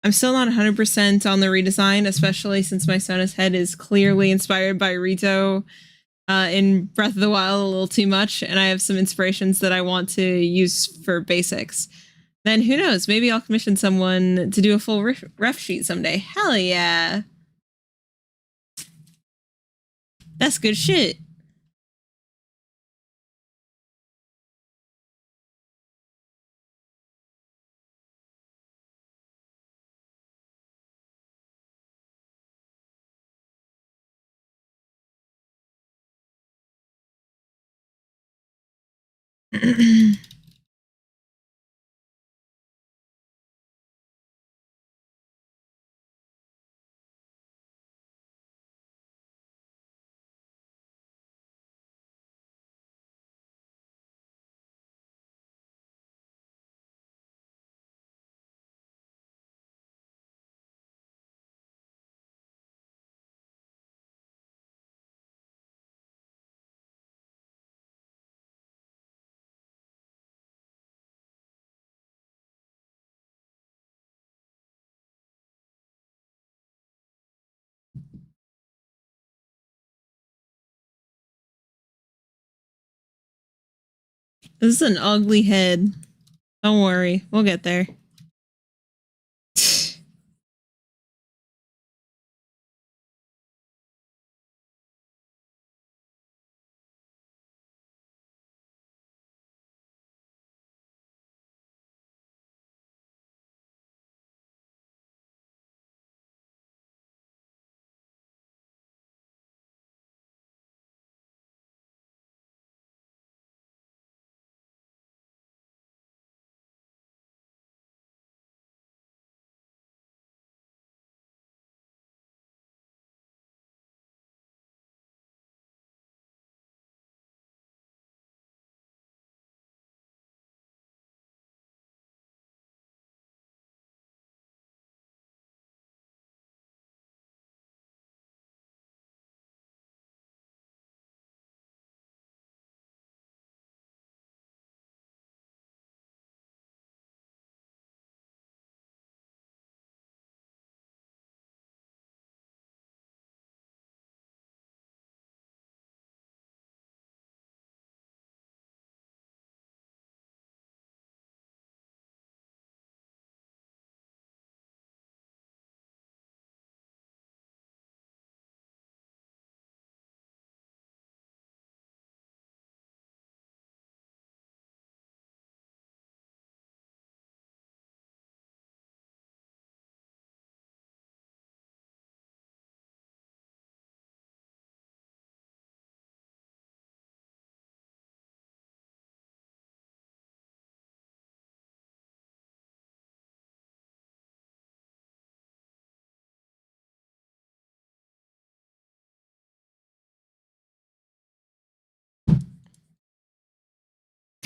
I'm still not 100% on the redesign, especially since my Sona's head is clearly inspired by Rito in Breath of the Wild a little too much, and I have some inspirations that I want to use for basics. Then who knows? Maybe I'll commission someone to do a full ref sheet someday. Hell yeah. That's good shit. This is an ugly head. Don't worry, we'll get there.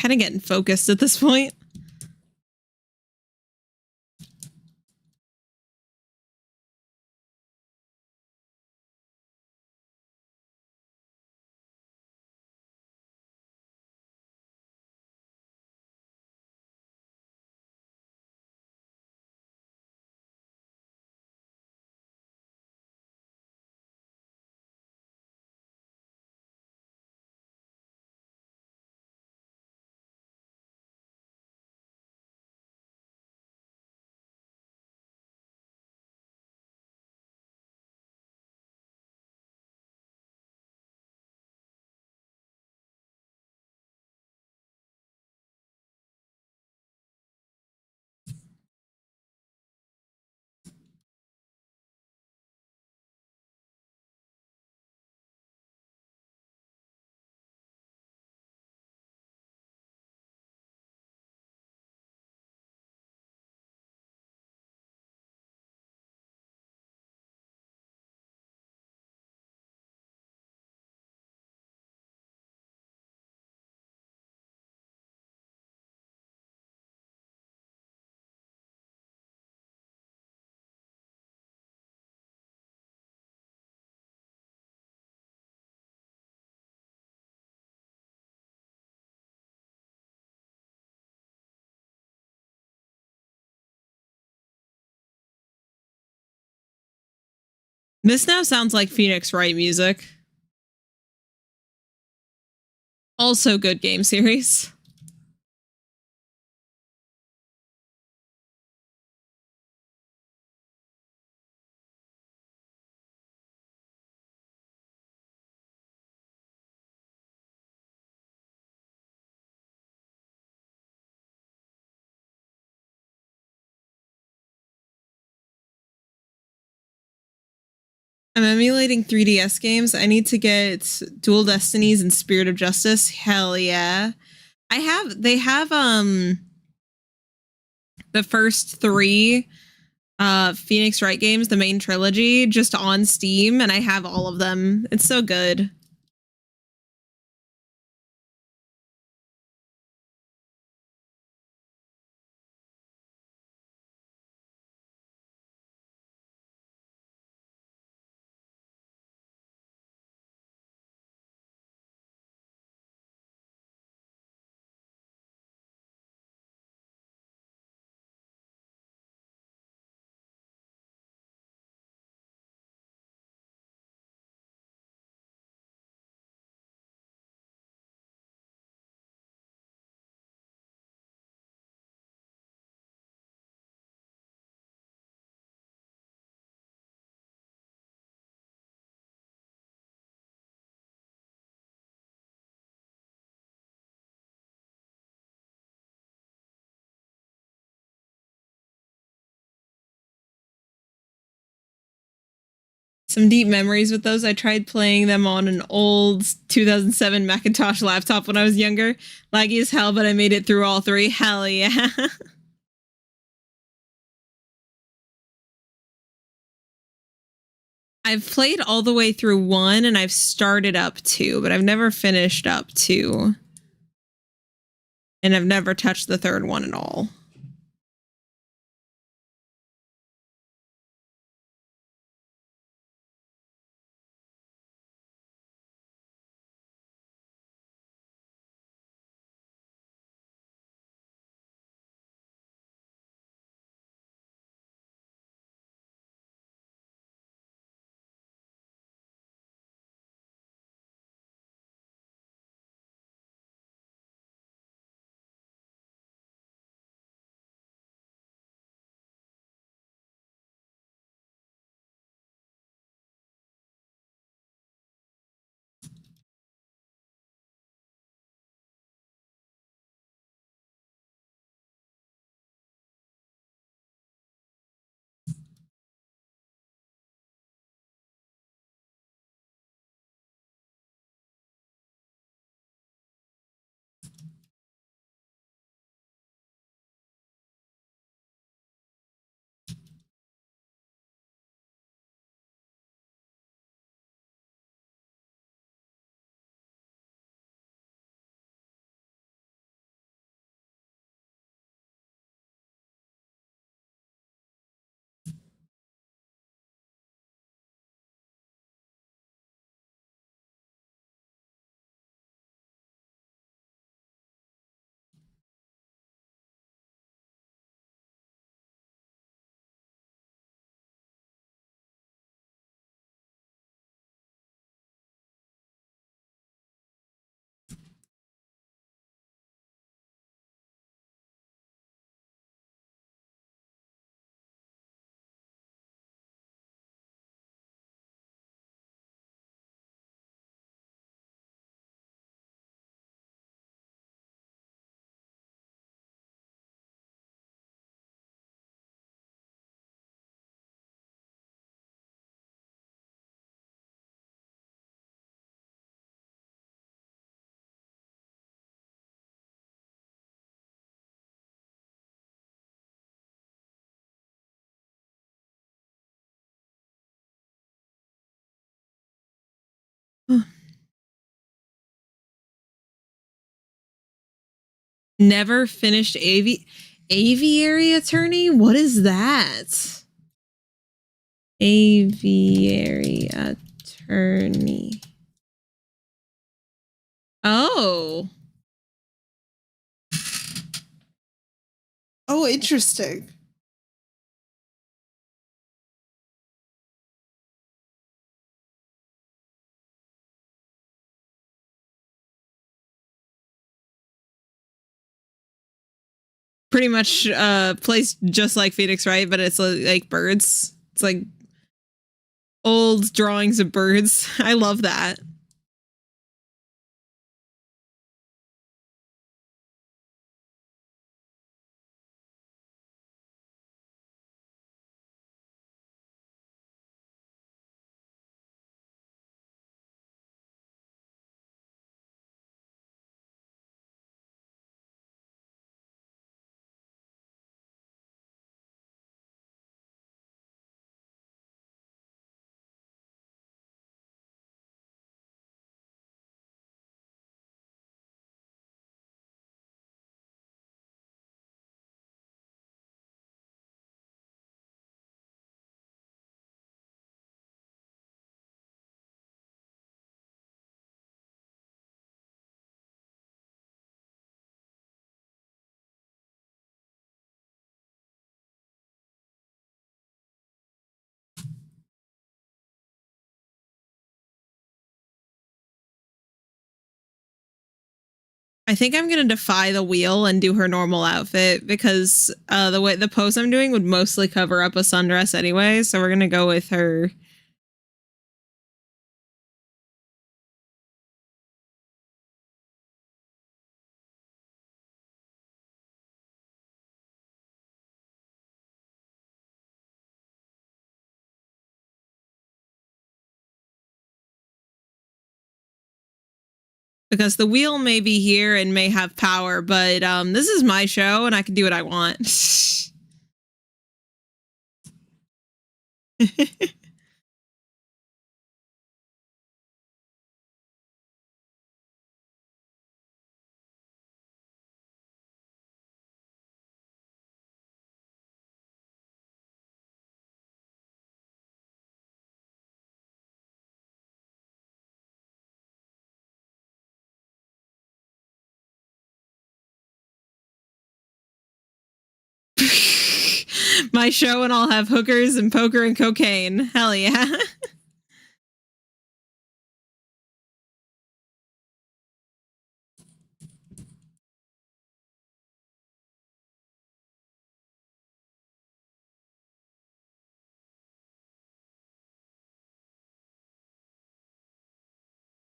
Kind of getting focused at this point. This now sounds like Phoenix Wright music. Also good game series. I'm emulating 3DS games. I need to get Dual Destinies and Spirit of Justice. Hell yeah. They have the first 3 Phoenix Wright games, the main trilogy, just on Steam, and I have all of them. It's so good. Some deep memories with those. I tried playing them on an old 2007 Macintosh laptop when I was younger. Laggy as hell, but I made it through all 3. Hell yeah. I've played all the way through 1 and I've started up 2, but I've never finished up 2. And I've never touched the 3rd one at all. Never finished aviary attorney? What is that? Aviary attorney. Oh. Oh, interesting. Pretty much plays just like Phoenix Wright, but it's like birds. It's like old drawings of birds. I love that. I think I'm gonna defy the wheel and do her normal outfit because the pose I'm doing would mostly cover up a sundress anyway. So we're gonna go with her. Because the wheel may be here and may have power, but this is my show and I can do what I want. My show and I'll have hookers and poker and cocaine. Hell yeah.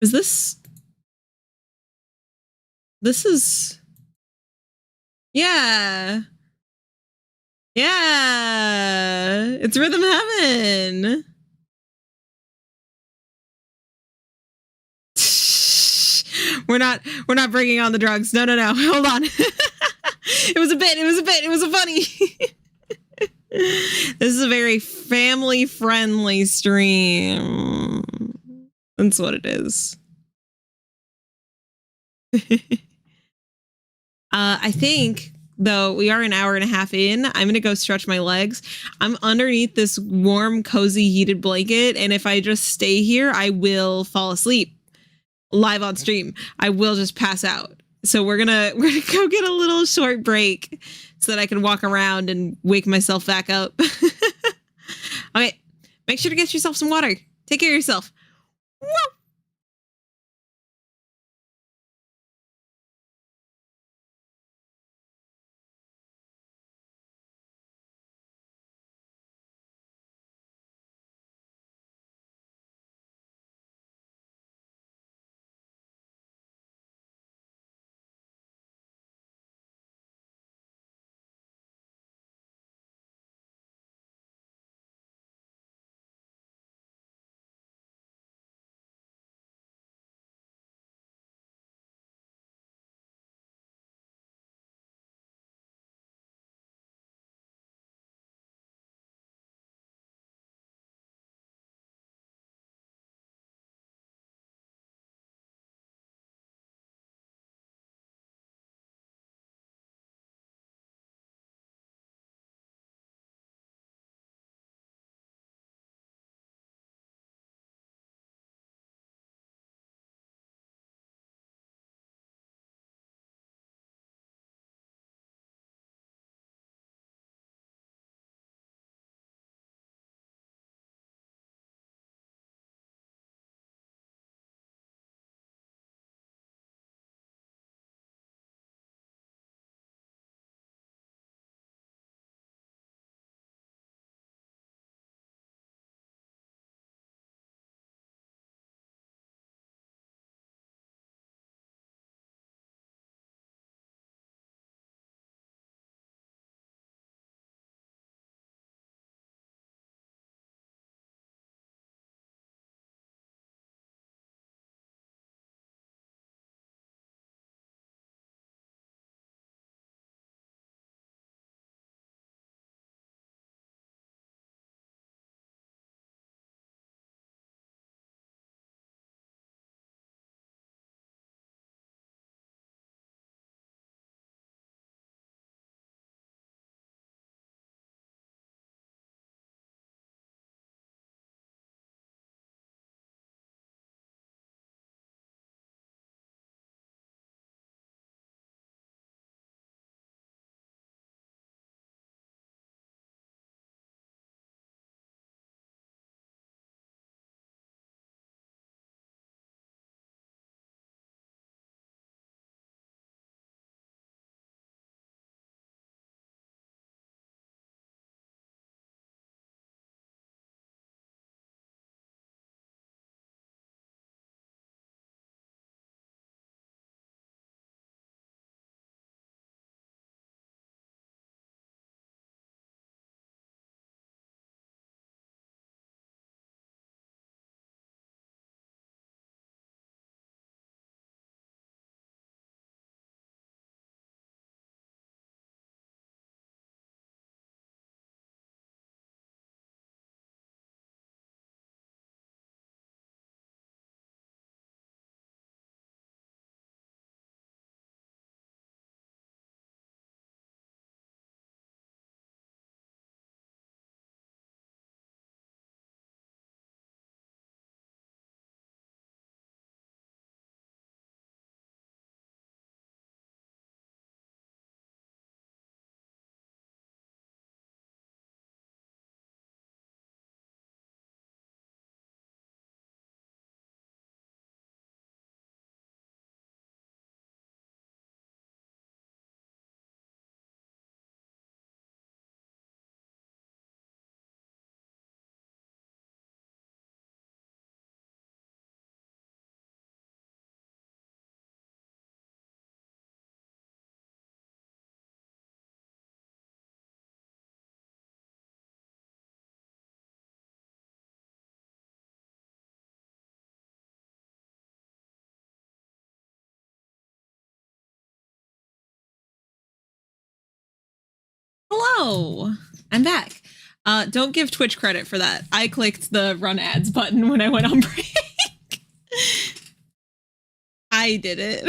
Is this... This is... Yeah. Yeah. It's Rhythm Heaven. We're not bringing on the drugs. No. Hold on. It was a bit. It was a funny. This is a very family friendly stream. That's what it is. I think, though, we are an hour and a half in. I'm going to go stretch my legs. I'm underneath this warm, cozy, heated blanket. And if I just stay here, I will fall asleep live on stream. I will just pass out. So we're gonna go get a little short break so that I can walk around and wake myself back up. Okay, make sure to get yourself some water. Take care of yourself. Woo! Hello, I'm back. Don't give Twitch credit for that. I clicked the run ads button when I went on break. I did it.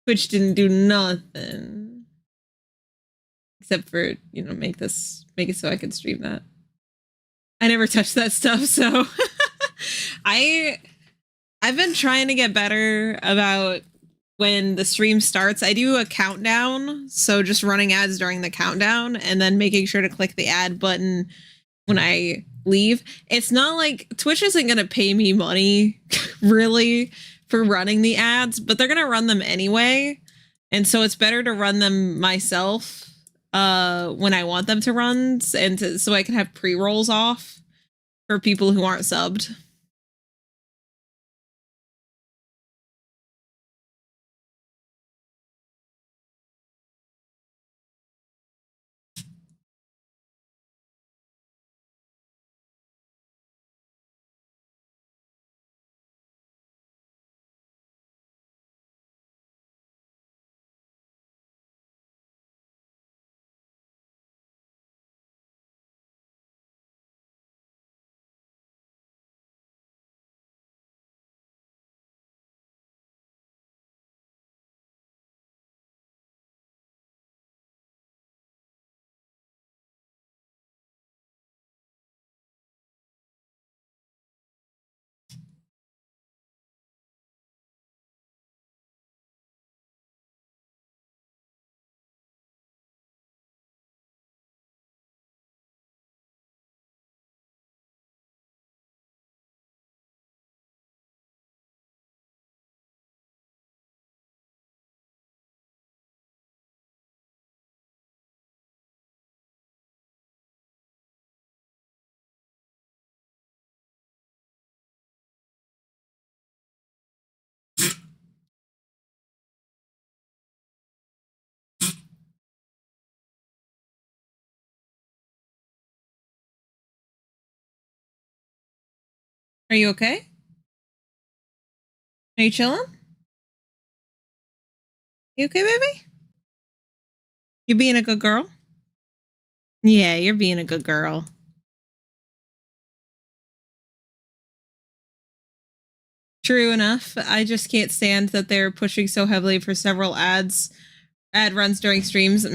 Twitch didn't do nothing except for, you know, make it so I could stream that. I never touched that stuff, so I've been trying to get better about when the stream starts. I do a countdown, so just running ads during the countdown and then making sure to click the ad button when I leave. It's not like Twitch isn't going to pay me money really for running the ads, but they're going to run them anyway. And so it's better to run them myself when I want them to run, and so I can have pre-rolls off for people who aren't subbed. Are you okay? Are you chilling? You okay, baby? You being a good girl? Yeah, you're being a good girl. True enough. I just can't stand that they're pushing so heavily for several ad runs during streams.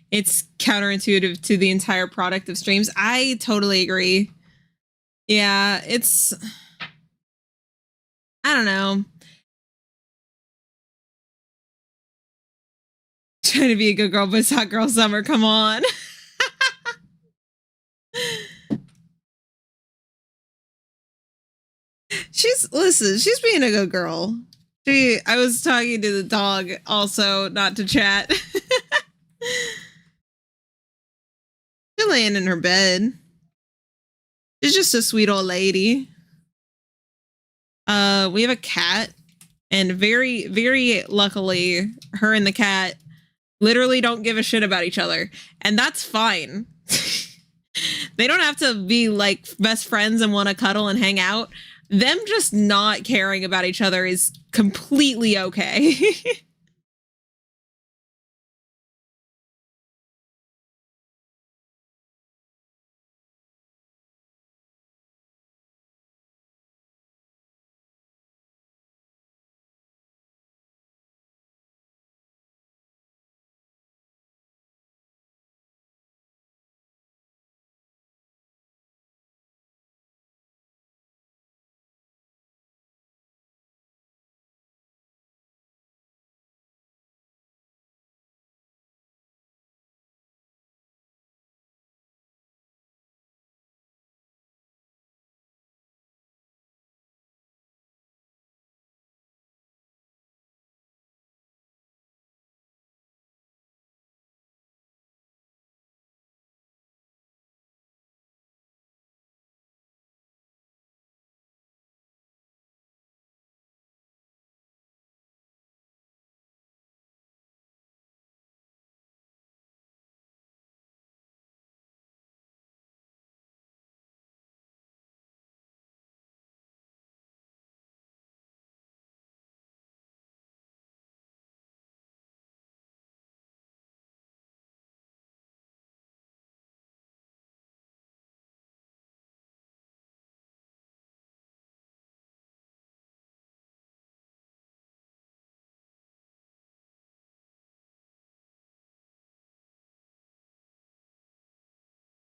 It's counterintuitive to the entire product of streams. I totally agree. Yeah, it's, I don't know. Trying to be a good girl, but it's hot girl summer. Come on. She's being a good girl. I was talking to the dog also, not to chat. She's laying in her bed. She's just a sweet old lady. We have a cat, and very, very luckily, her and the cat literally don't give a shit about each other, and that's fine. They don't have to be like best friends and want to cuddle and hang out. Them just not caring about each other is completely okay.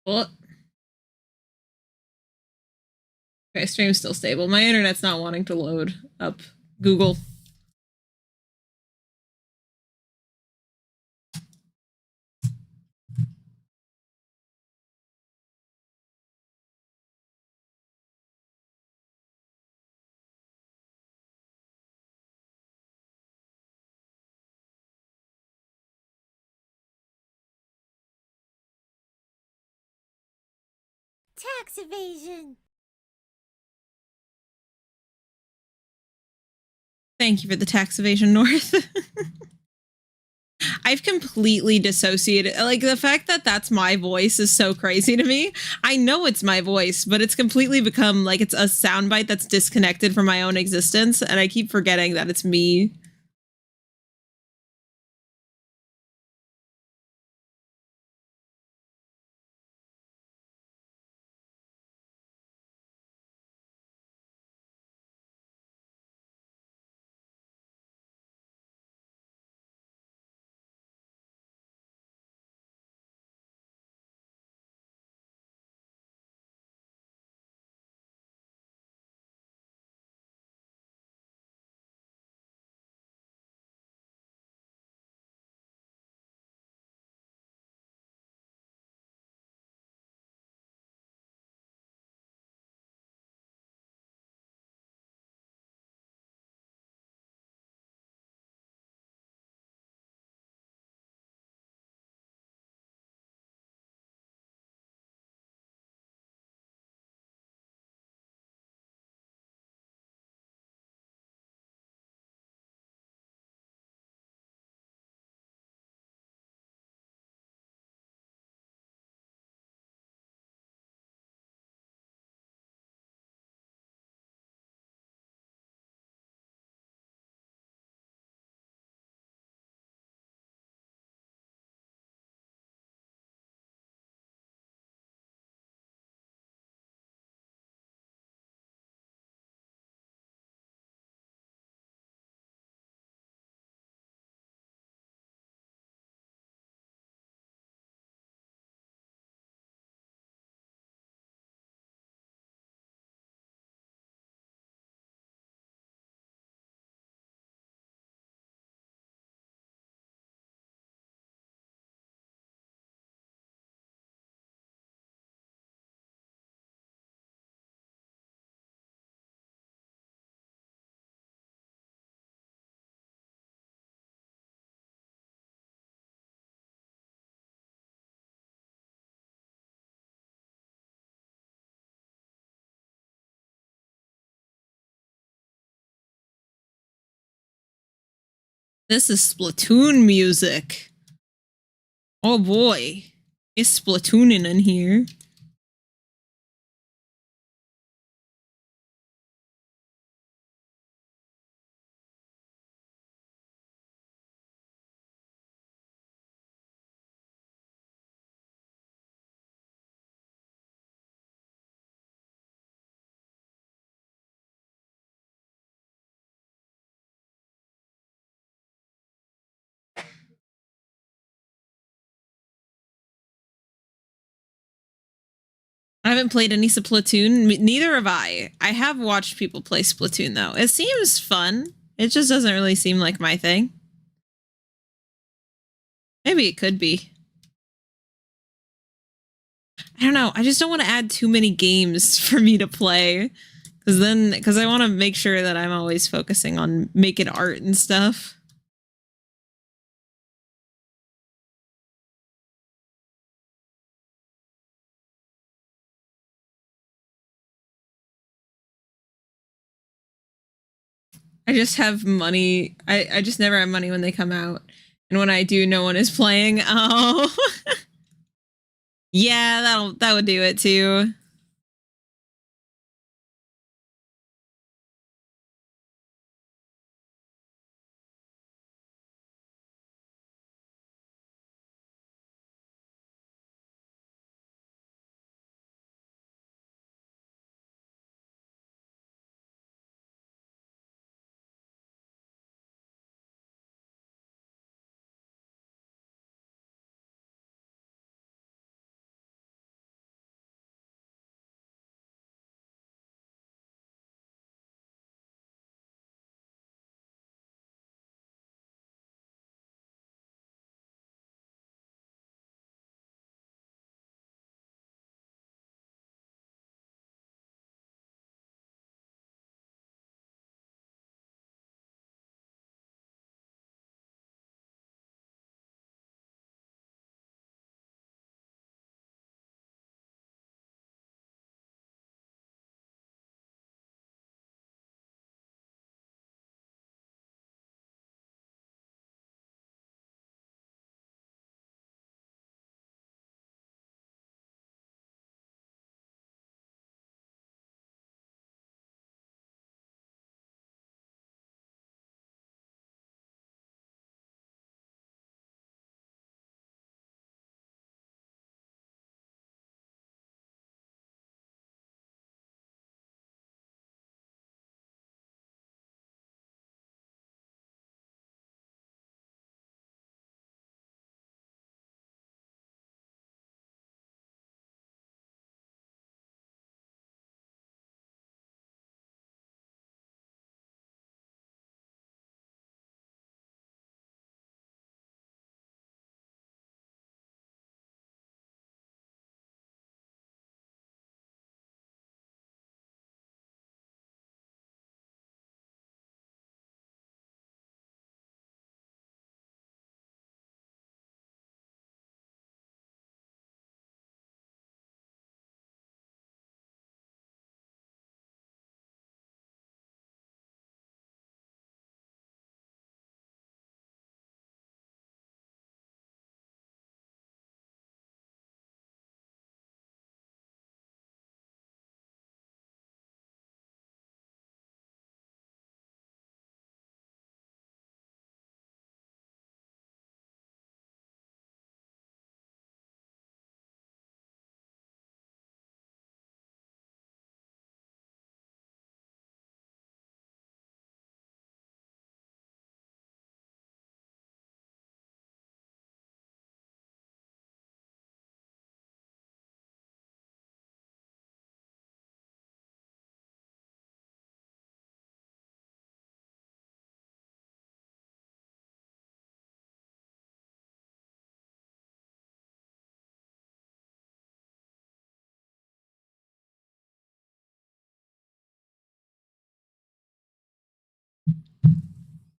What? Okay, stream's still stable. My internet's not wanting to load up Google. Tax evasion. Thank you for the tax evasion, North. I've completely dissociated. Like, the fact that that's my voice is so crazy to me. I know it's my voice, but it's completely become like it's a soundbite that's disconnected from my own existence, and I keep forgetting that it's me. This is Splatoon music. Oh boy. It's Splatooning in here. I haven't played any Splatoon. Neither have I. I have watched people play Splatoon, though. It seems fun. It just doesn't really seem like my thing. Maybe it could be. I don't know. I just don't want to add too many games for me to play. Because I want to make sure that I'm always focusing on making art and stuff. I just have money. I just never have money when they come out. And when I do, no one is playing. Oh. Yeah, that would do it too.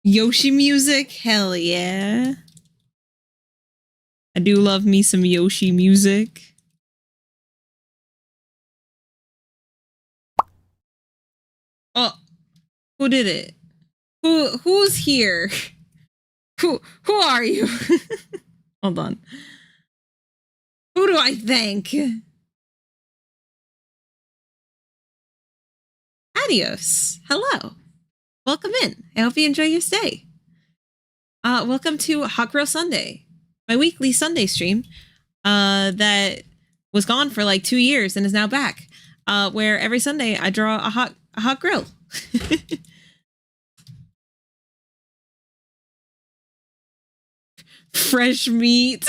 Yoshi music? Hell yeah. I do love me some Yoshi music. Oh, who did it? Who's here? Who are you? Hold on. Who do I thank? Adios. Hello. Welcome in. I hope you enjoy your stay. Welcome to Hot Girl Sunday, my weekly Sunday stream that was gone for like 2 years and is now back, where every Sunday I draw a hot grill. Fresh meat.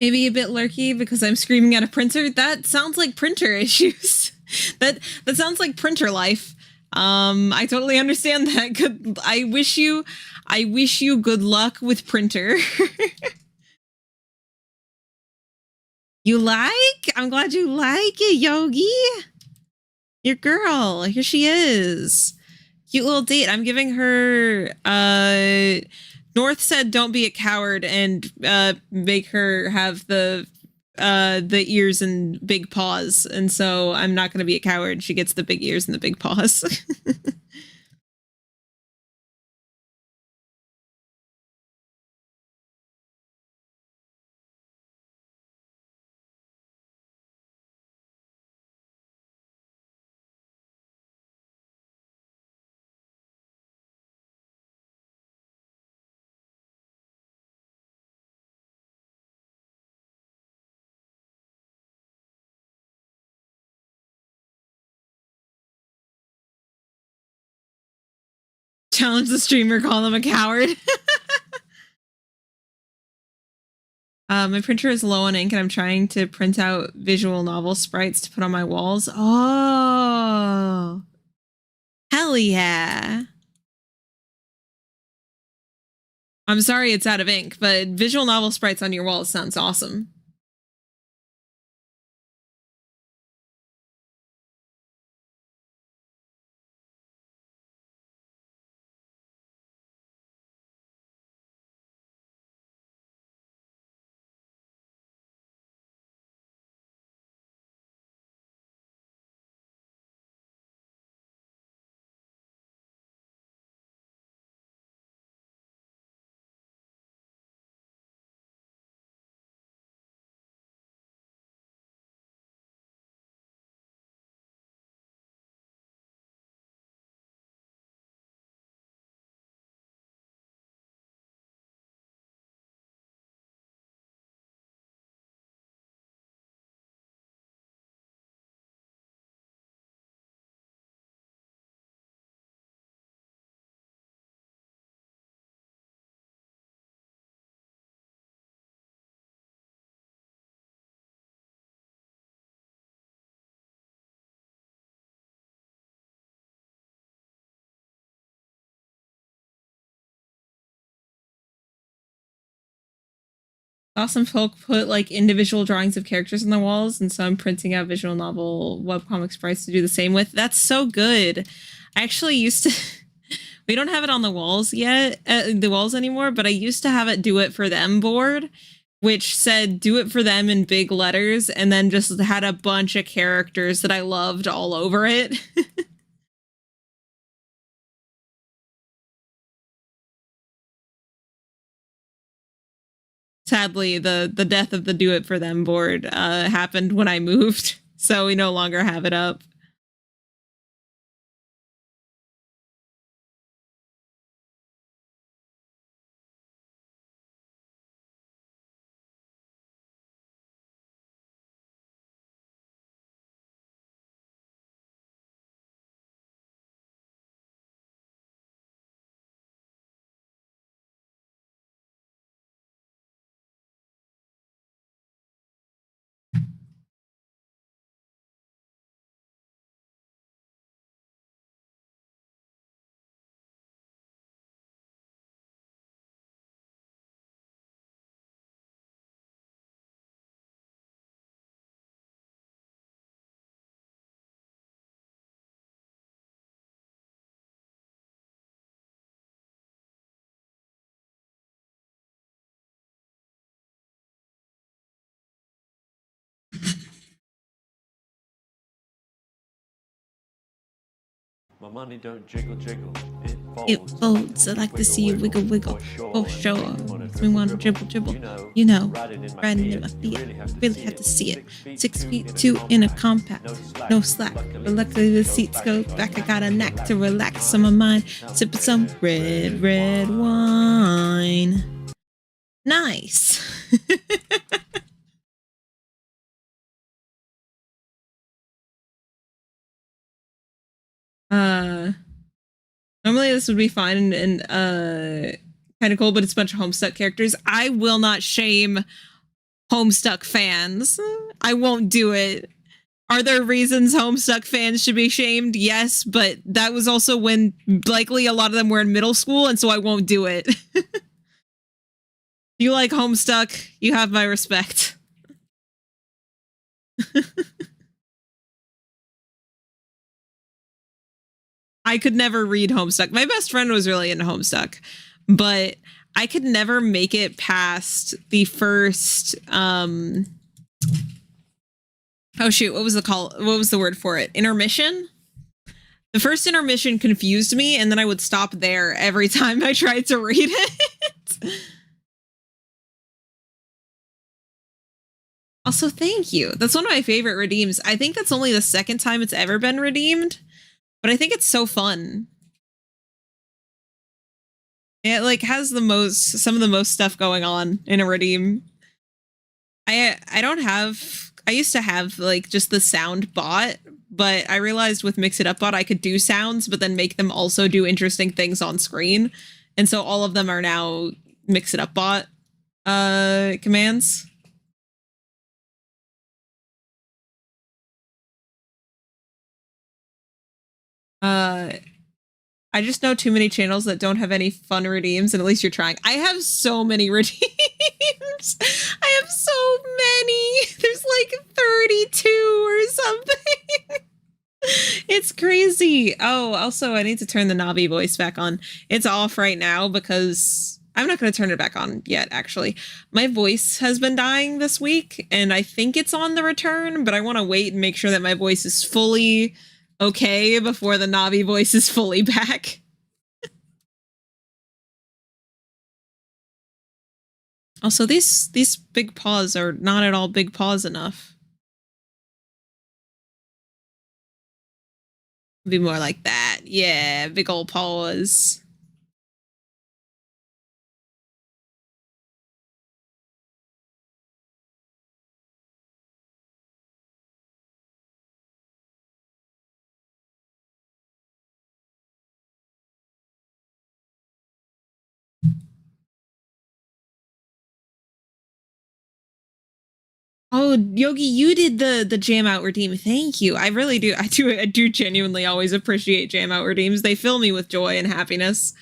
Maybe a bit lurky because I'm screaming at a printer. That sounds like printer issues. that sounds like printer life. I totally understand that. Good. I wish you good luck with printer. You like? I'm glad you like it, Yogi. Your girl. Here she is. Cute little date. I'm giving her North said don't be a coward and make her have the ears and big paws. And so I'm not going to be a coward. She gets the big ears and the big paws. Challenge the streamer, call them a coward. My printer is low on ink and I'm trying to print out visual novel sprites to put on my walls. Oh. Hell yeah. I'm sorry it's out of ink, but visual novel sprites on your walls sounds awesome. Saw some folk put like individual drawings of characters on the walls, and so I'm printing out visual novel webcomic sprites to do the same with. That's so good. I actually used to. We don't have it on the walls yet, the walls anymore, but I used to have it do it for them board, which said do it for them in big letters, and then just had a bunch of characters that I loved all over it. Sadly, the death of the do it for them board happened when I moved, so we no longer have it up. My money don't jiggle jiggle, It folds. I like to see you wiggle wiggle. For sure. Makes me want to dribble dribble. You know, riding in my feet. Really have to see it. 6'2" in a compact. No slack. But luckily the seats go back. I got a knack to relax some of mine. Sipping some red wine. Nice. Normally this would be fine and kind of cool, but it's a bunch of Homestuck characters. I will not shame Homestuck fans. I won't do it. Are there reasons Homestuck fans should be shamed? Yes, but that was also when likely a lot of them were in middle school, and so I won't do it. If you like Homestuck, you have my respect. I could never read Homestuck. My best friend was really into Homestuck, but I could never make it past the first oh shoot, what was the word for it? Intermission? The first intermission confused me, and then I would stop there every time I tried to read it. Also, thank you. That's one of my favorite redeems. I think that's only the second time it's ever been redeemed. But I think it's so fun. It like has some of the most stuff going on in a redeem. I used to have like just the sound bot, but I realized with Mix It Up bot I could do sounds, but then make them also do interesting things on screen. And so all of them are now Mix It Up bot commands. I just know too many channels that don't have any fun redeems, and at least you're trying. I have so many redeems. I have so many. There's like 32 or something. It's crazy. Oh, also, I need to turn the Navi voice back on. It's off right now because I'm not going to turn it back on yet, actually. My voice has been dying this week, and I think it's on the return, but I want to wait and make sure that my voice is fully okay before the Navi voice is fully back. Also, these big paws are not at all big paws enough. Be more like that. Yeah, big old paws. Oh, Yogi, you did the jam out redeem. Thank you. I really do. I do genuinely always appreciate jam out redeems. They fill me with joy and happiness.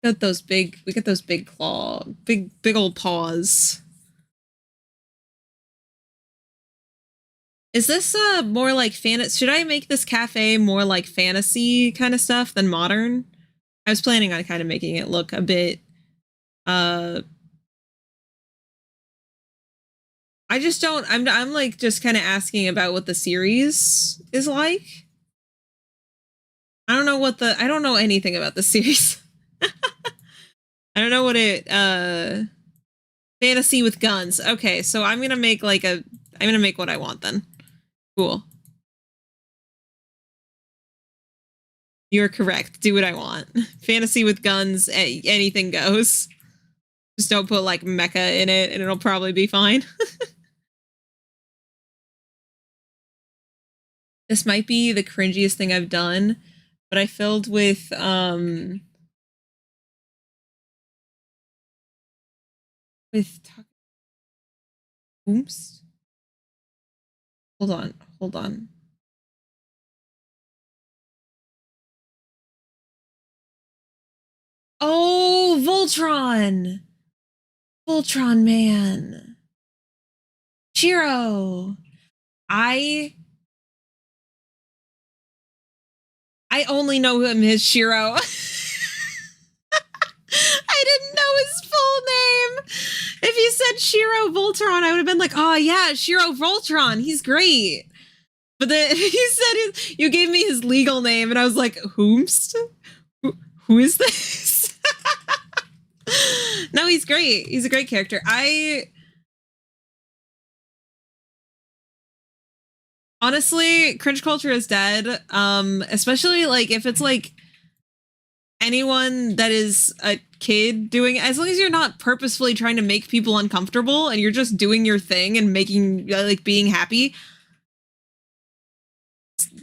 Got those big, we got those big big old paws. Is this more like fantasy? Should I make this cafe more like fantasy kind of stuff than modern? I was planning on kind of making it look a bit I just don't I'm like just kind of asking about what the series is like. I don't know anything about the series. I don't know what it fantasy with guns. Okay, so I'm gonna make what I want then. Cool. You're correct. Do what I want. Fantasy with guns, anything goes. Just don't put like mecha in it and it'll probably be fine. This might be the cringiest thing I've done, but I filled with oops. Hold on. Oh, Voltron man. Shiro. I only know him as Shiro. I didn't know his full name. If you said Shiro Voltron, I would have been like, oh yeah, Shiro Voltron. He's great. But then you gave me his legal name, and I was like, whomst? Who is this? No, he's great. He's a great character. Honestly, cringe culture is dead. Especially like if it's like anyone that is a kid doing, as long as you're not purposefully trying to make people uncomfortable and you're just doing your thing and making like being happy.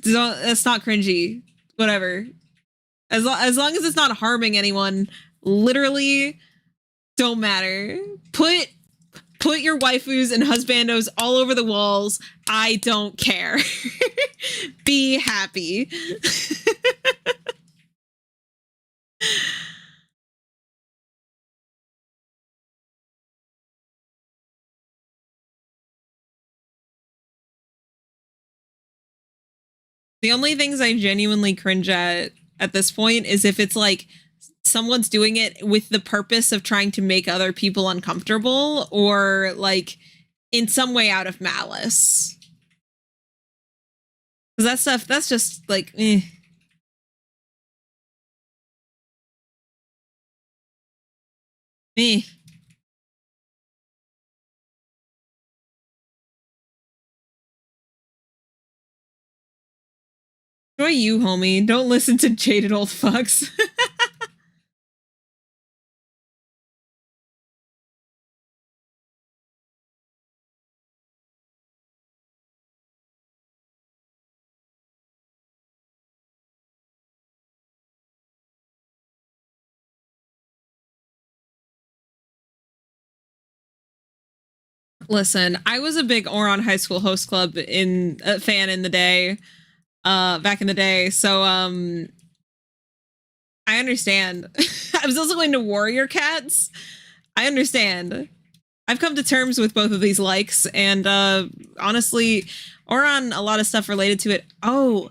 That's not cringy. Whatever. As long as it's not harming anyone, literally don't matter. Put your waifus and husbandos all over the walls. I don't care. Be happy. The only things I genuinely cringe at this point is if it's like someone's doing it with the purpose of trying to make other people uncomfortable or like in some way out of malice. Because that stuff, that's just like, eh. Me. Enjoy you, homie. Don't listen to jaded old fucks. Listen, I was a big Ouran High School Host Club fan in the day, back in the day. So I understand. I was also into Warrior Cats. I understand. I've come to terms with both of these likes, and honestly, Ouran, a lot of stuff related to it. Oh,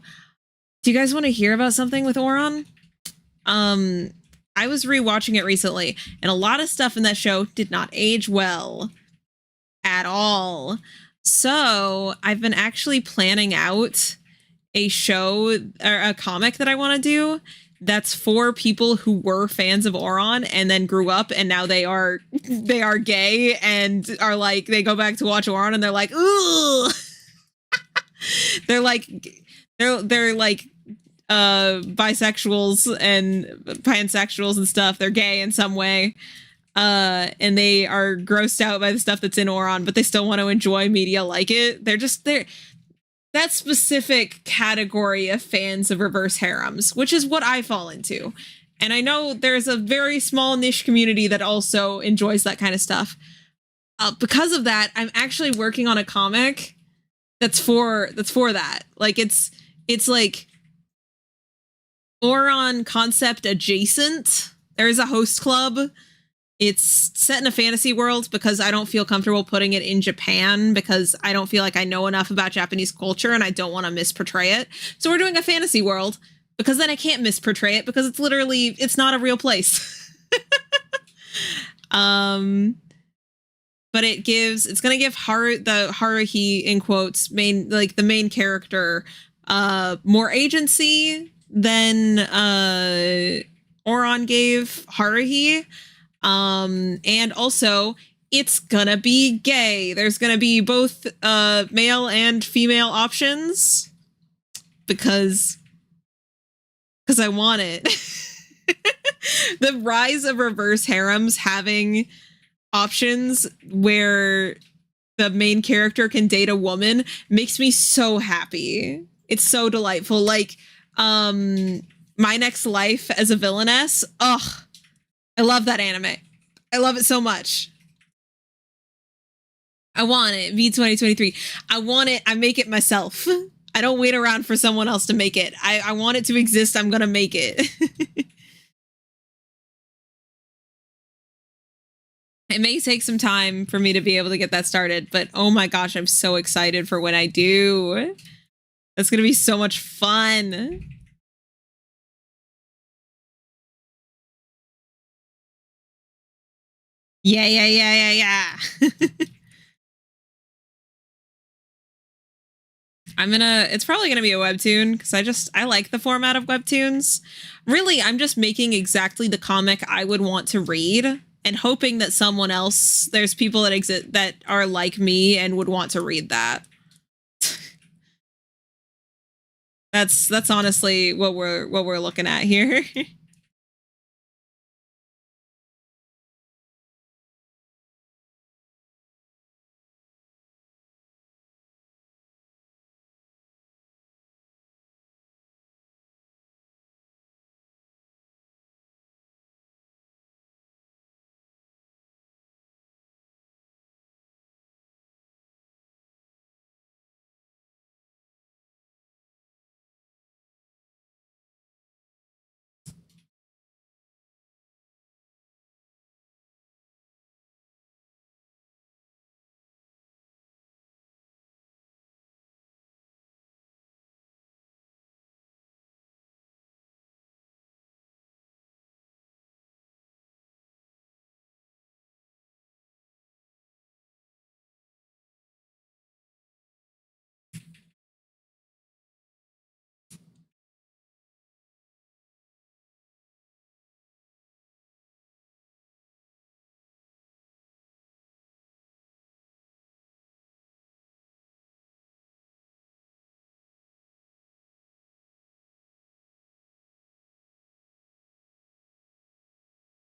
do you guys want to hear about something with Ouran? I was rewatching it recently, and a lot of stuff in that show did not age well at all. So I've been actually planning out a show or a comic that I want to do that's for people who were fans of Ouran and then grew up and now they are gay and are like, they go back to watch Ouran and they're like, ooh. they're like bisexuals and pansexuals and stuff. They're gay in some way. And they are grossed out by the stuff that's in Ouran, but they still want to enjoy media like it. They're that specific category of fans of reverse harems, which is what I fall into. And I know there's a very small niche community that also enjoys that kind of stuff. Because of that, I'm actually working on a comic that's for that. Like it's like Ouran concept adjacent. There is a host club. It's set in a fantasy world because I don't feel comfortable putting it in Japan because I don't feel like I know enough about Japanese culture and I don't want to misportray it. So we're doing a fantasy world because then I can't misportray it because it's not a real place. But it's going to give the Haruhi, in quotes, the main character, more agency than Oron gave Haruhi. And also it's gonna be gay. There's gonna be both male and female options because I want it. The rise of reverse harems having options where the main character can date a woman makes me so happy. It's so delightful. Like My Next Life as a Villainess. Ugh. I love that anime. I love it so much. I want it. V2023. I want it. I make it myself. I don't wait around for someone else to make it. I want it to exist. I'm going to make it. It may take some time for me to be able to get that started, but oh my gosh, I'm so excited for when I do. That's going to be so much fun. Yeah. It's probably gonna be a webtoon because I like the format of webtoons. Really, I'm just making exactly the comic I would want to read and hoping that there's people that exist that are like me and would want to read that. That's honestly what we're looking at here.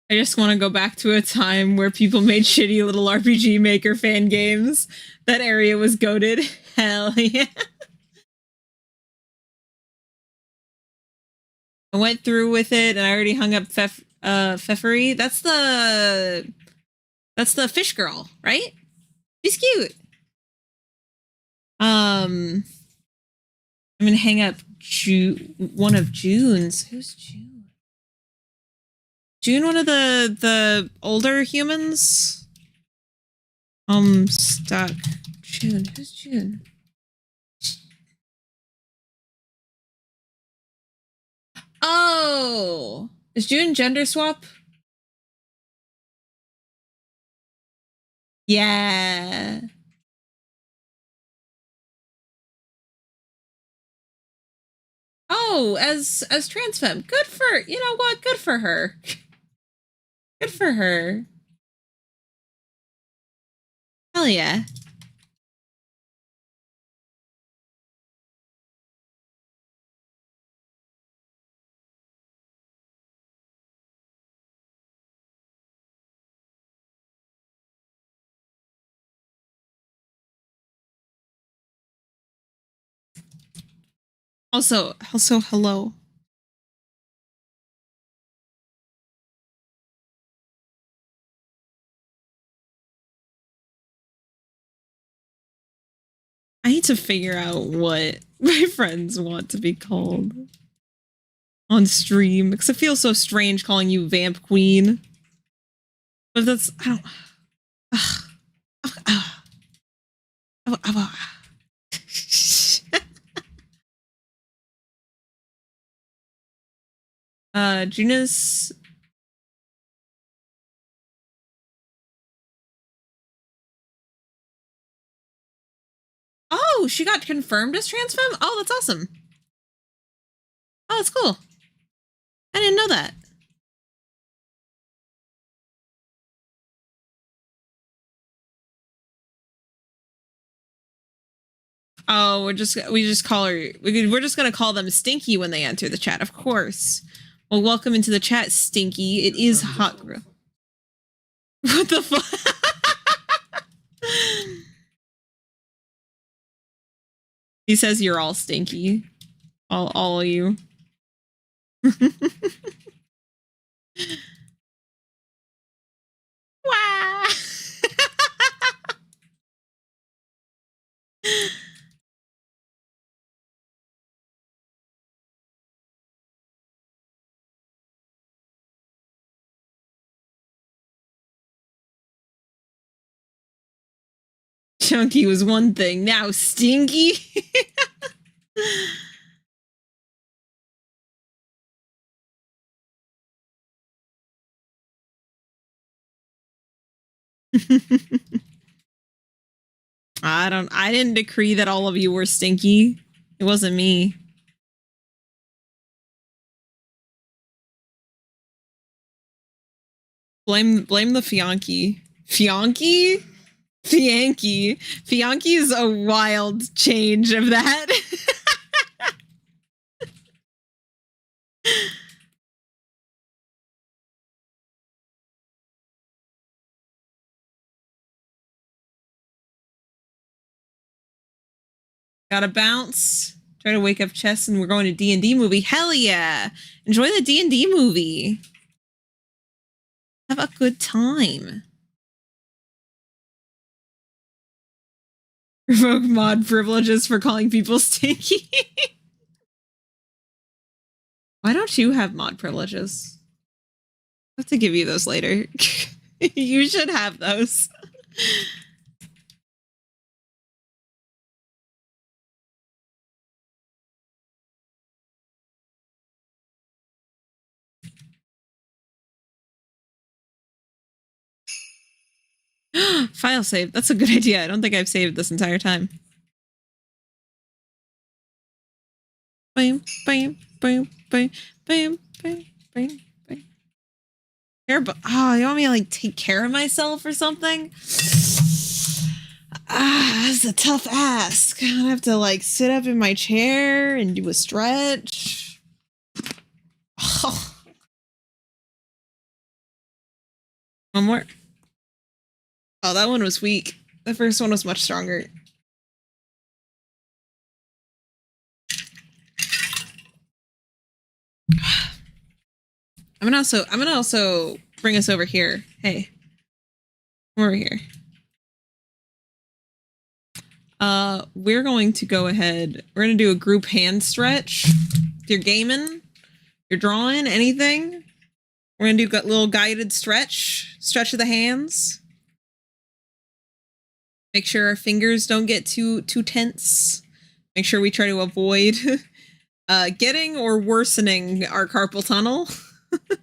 I just want to go back to a time where people made shitty little RPG Maker fan games. That area was goated. Hell yeah. I went through with it and I already hung up Pfeffery. That's the fish girl, right? She's cute. I'm gonna hang up one of June's. Who's June? June, one of the older humans? Stuck. June. Who's June? Oh! Is June gender swap? Yeah. Oh, as trans femme. Good for, you know what? Good for her. Good for her. Hell yeah. Also, hello. I need to figure out what my friends want to be called. on stream because it feels so strange calling you Vamp Queen. But that's I don't. Gina's. Oh, she got confirmed as trans femme? Oh, that's awesome. Oh, that's cool. I didn't know that. Oh, we just call her. We're just gonna call them Stinky when they enter the chat, of course. Well, welcome into the chat, Stinky. It is Hot Girl. What the fuck? He says you're all stinky, all of you. Wow. Chunky was one thing, now Stinky. I didn't decree that all of you were stinky. It wasn't me. Blame the Fianchi. Fianchi? Fianchi. Fianchi is a wild change of that. Gotta bounce. Try to wake up Chess, and we're going to D&D movie. Hell yeah! Enjoy the D&D movie. Have a good time. Revoke mod privileges for calling people stinky. Why don't you have mod privileges? I have to give you those later. You should have those. File save. That's a good idea. I don't think I've saved this entire time. Bam, bam, bam, bam, bam, bam, bam, bam. Oh, you want me to like take care of myself or something? That's a tough ask. I have to like sit up in my chair and do a stretch. Oh. One more. Oh, that one was weak. The first one was much stronger. I'm gonna also bring us over here. Hey. Come over here. We're going to go ahead. We're gonna do a group hand stretch. If you're gaming, you're drawing, anything. We're gonna do a little guided stretch of the hands. Make sure our fingers don't get too tense. Make sure we try to avoid getting or worsening our carpal tunnel. It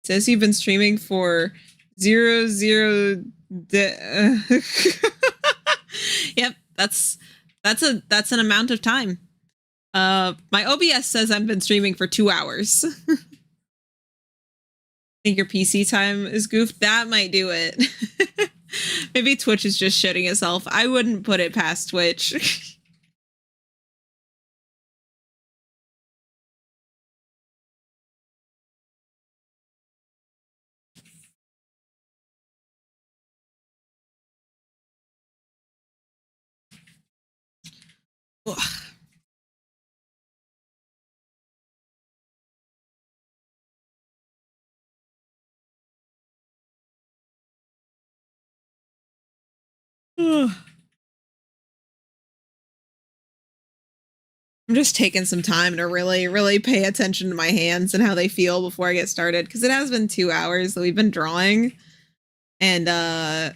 says you've been streaming for 0. Yep, that's an amount of time. My OBS says I've been streaming for 2 hours. Think your PC time is goofed? That might do it. Maybe Twitch is just shitting itself. I wouldn't put it past Twitch. I'm just taking some time to really, really pay attention to my hands and how they feel before I get started, because it has been 2 hours that we've been drawing, and I'm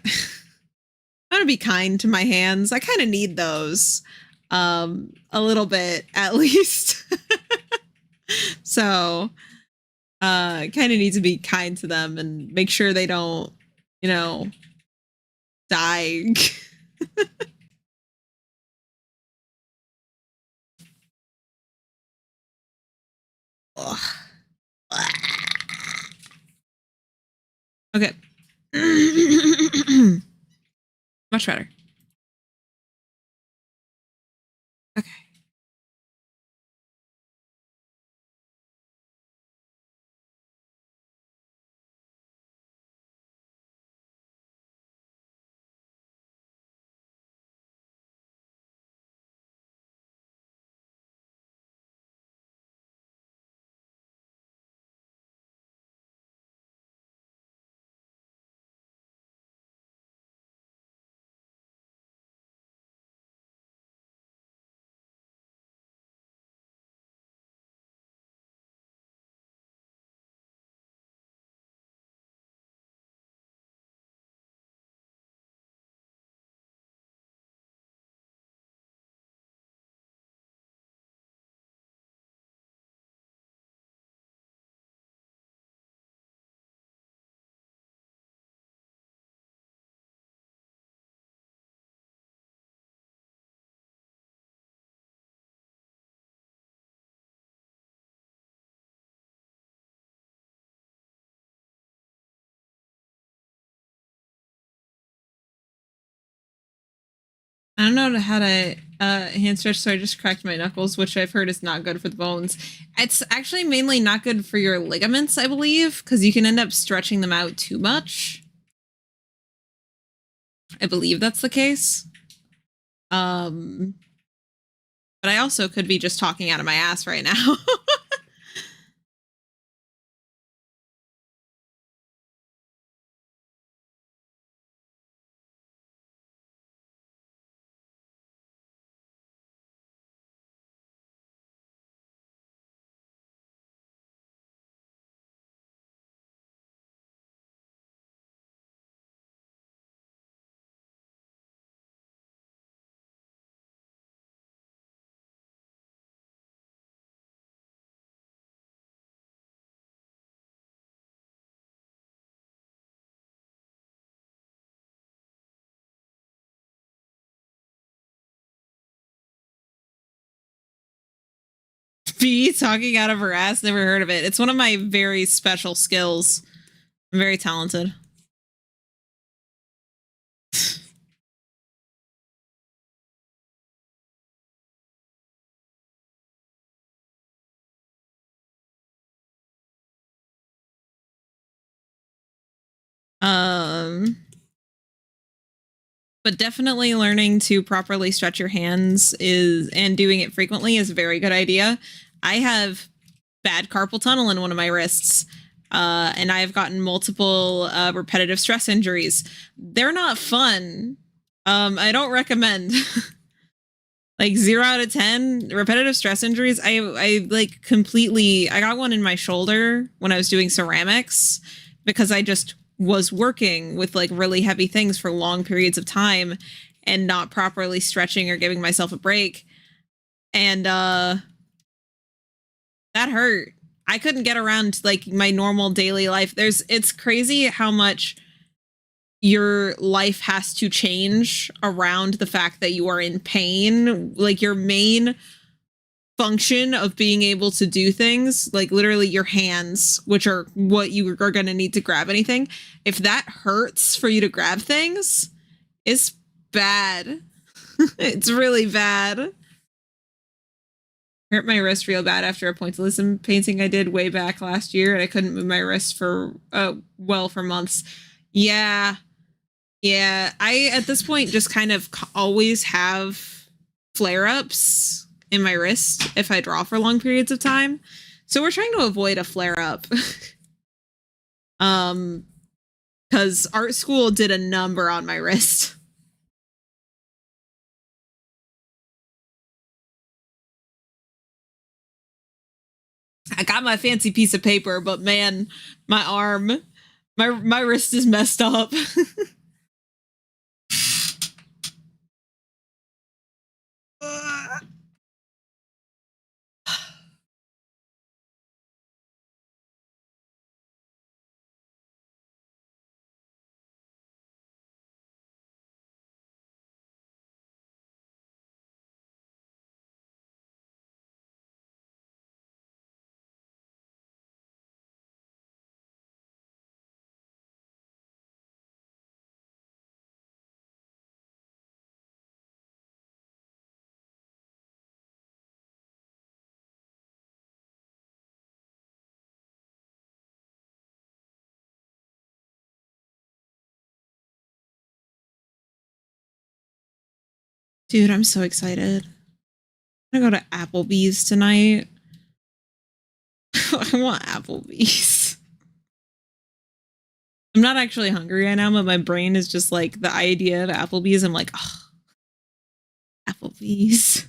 gonna be kind to my hands. I kind of need those, a little bit at least. So, kind of need to be kind to them and make sure they don't, die. Okay. Much better. Okay. I don't know how to hand stretch, so I just cracked my knuckles, which I've heard is not good for the bones. It's actually mainly not good for your ligaments, I believe, because you can end up stretching them out too much. I believe that's the case. But I also could be just talking out of my ass right now. Bee talking out of her ass, never heard of it. It's one of my very special skills. I'm very talented. But definitely learning to properly stretch your hands and doing it frequently is a very good idea. I have bad carpal tunnel in one of my wrists, and I've gotten multiple repetitive stress injuries. They're not fun. I don't recommend. Like 0 out of 10 repetitive stress injuries. I like completely. I got one in my shoulder when I was doing ceramics because I just was working with like really heavy things for long periods of time and not properly stretching or giving myself a break. And that hurt. I couldn't get around like my normal daily life. It's crazy how much your life has to change around the fact that you are in pain. Like your main function of being able to do things, like literally your hands, which are what you are going to need to grab anything, if that hurts for you to grab things, it's bad. It's really bad. Hurt my wrist real bad after a pointillism painting I did way back last year, and I couldn't move my wrist for for months. Yeah, I at this point just kind of always have flare-ups in my wrist if I draw for long periods of time. So we're trying to avoid a flare-up. Because art school did a number on my wrist. I got my fancy piece of paper, but man, my arm, my wrist is messed up. Dude, I'm so excited. I'm gonna go to Applebee's tonight. I want Applebee's. I'm not actually hungry right now, but my brain is just like the idea of Applebee's. I'm like, oh, Applebee's.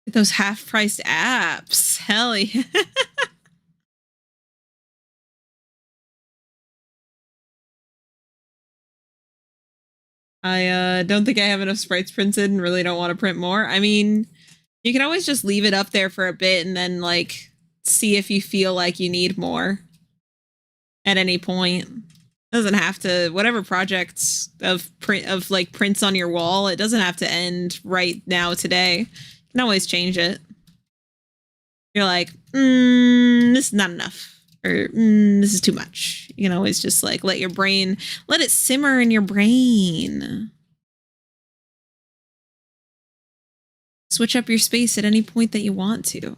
Those half-priced apps. Hell yeah. I don't think I have enough sprites printed and really don't want to print more. I mean, you can always just leave it up there for a bit and then like see if you feel like you need more at any point. It doesn't have to, whatever projects of print of like prints on your wall, it doesn't have to end right now today. You can always change it. You're like, this is not enough, or this is too much. You can always just like let it simmer in your brain. Switch up your space at any point that you want to.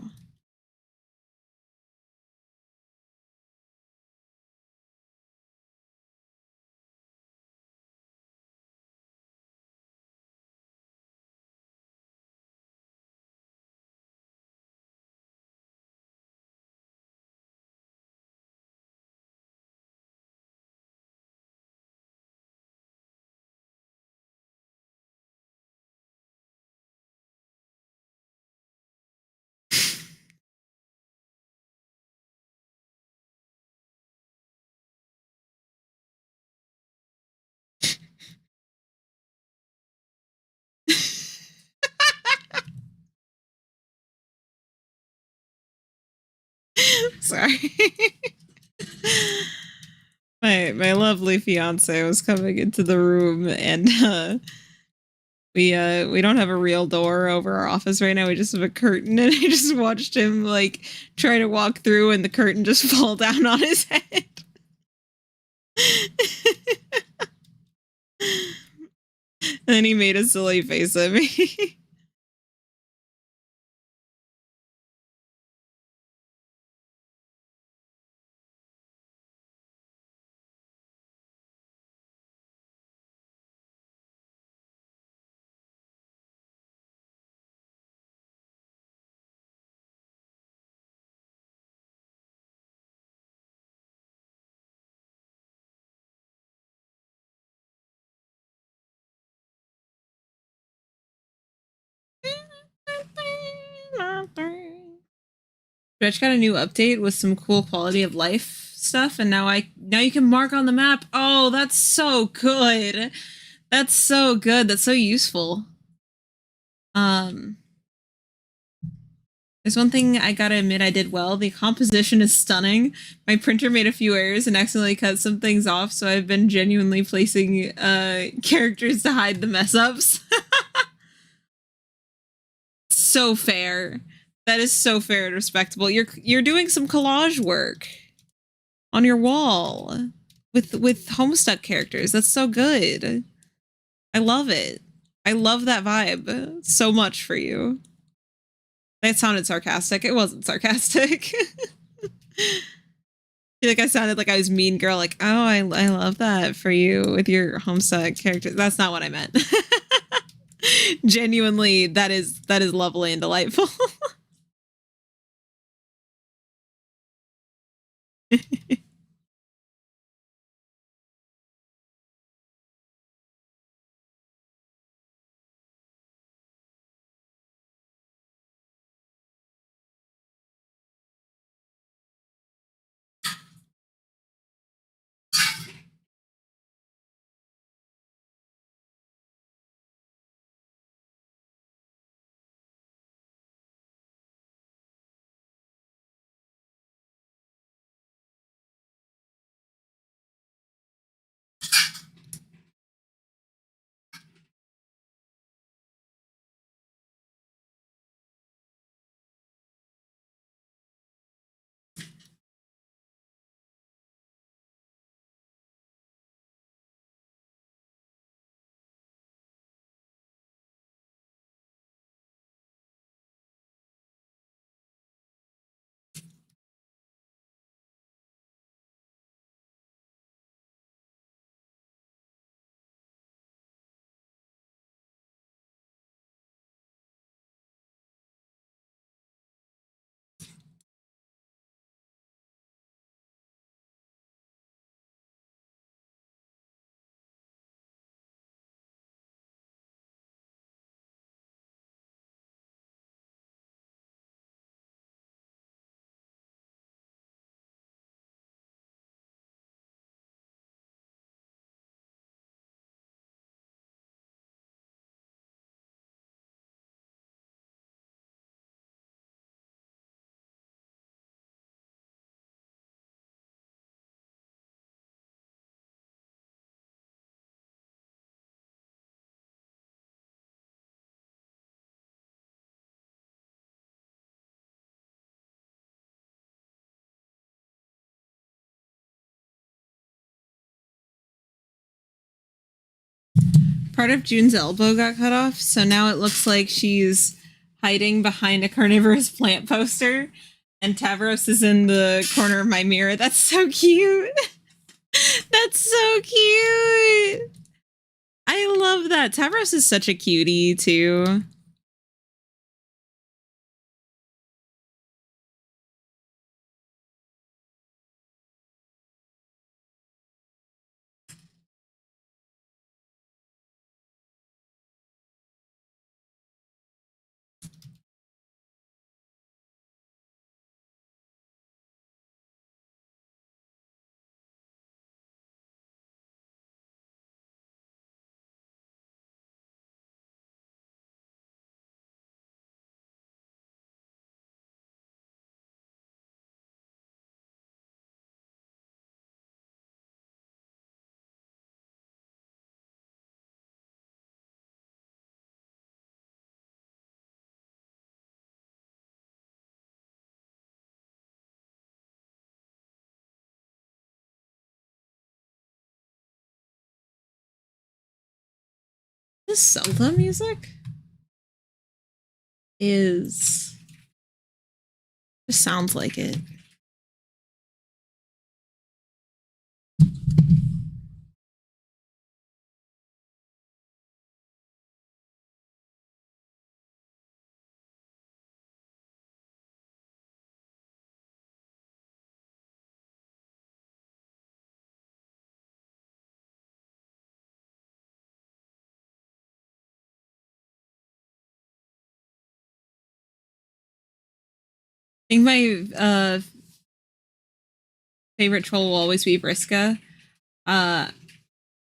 Sorry. My lovely fiance was coming into the room, and we don't have a real door over our office right now. We just have a curtain, and I just watched him like try to walk through and the curtain just fall down on his head. And then he made a silly face at me. Stretch got a new update with some cool quality of life stuff, and now you can mark on the map. Oh, that's so good. That's so good. That's so useful. There's one thing I gotta admit I did well. The composition is stunning. My printer made a few errors and accidentally cut some things off, so I've been genuinely placing characters to hide the mess ups. So fair. That is so fair and respectable. You're doing some collage work on your wall with Homestuck characters. That's so good. I love it. I love that vibe so much for you. That sounded sarcastic. It wasn't sarcastic. I feel like I sounded like I was mean girl, like, oh, I love that for you with your Homestuck character. That's not what I meant. Genuinely, that is lovely and delightful. part of June's elbow got cut off, so now it looks like she's hiding behind a carnivorous plant poster, and Tavros is in the corner of my mirror. That's so cute. That's so cute. I love that. Tavros is such a cutie, too. This Zelda music is... Just sounds like it. I think my favorite troll will always be Vriska.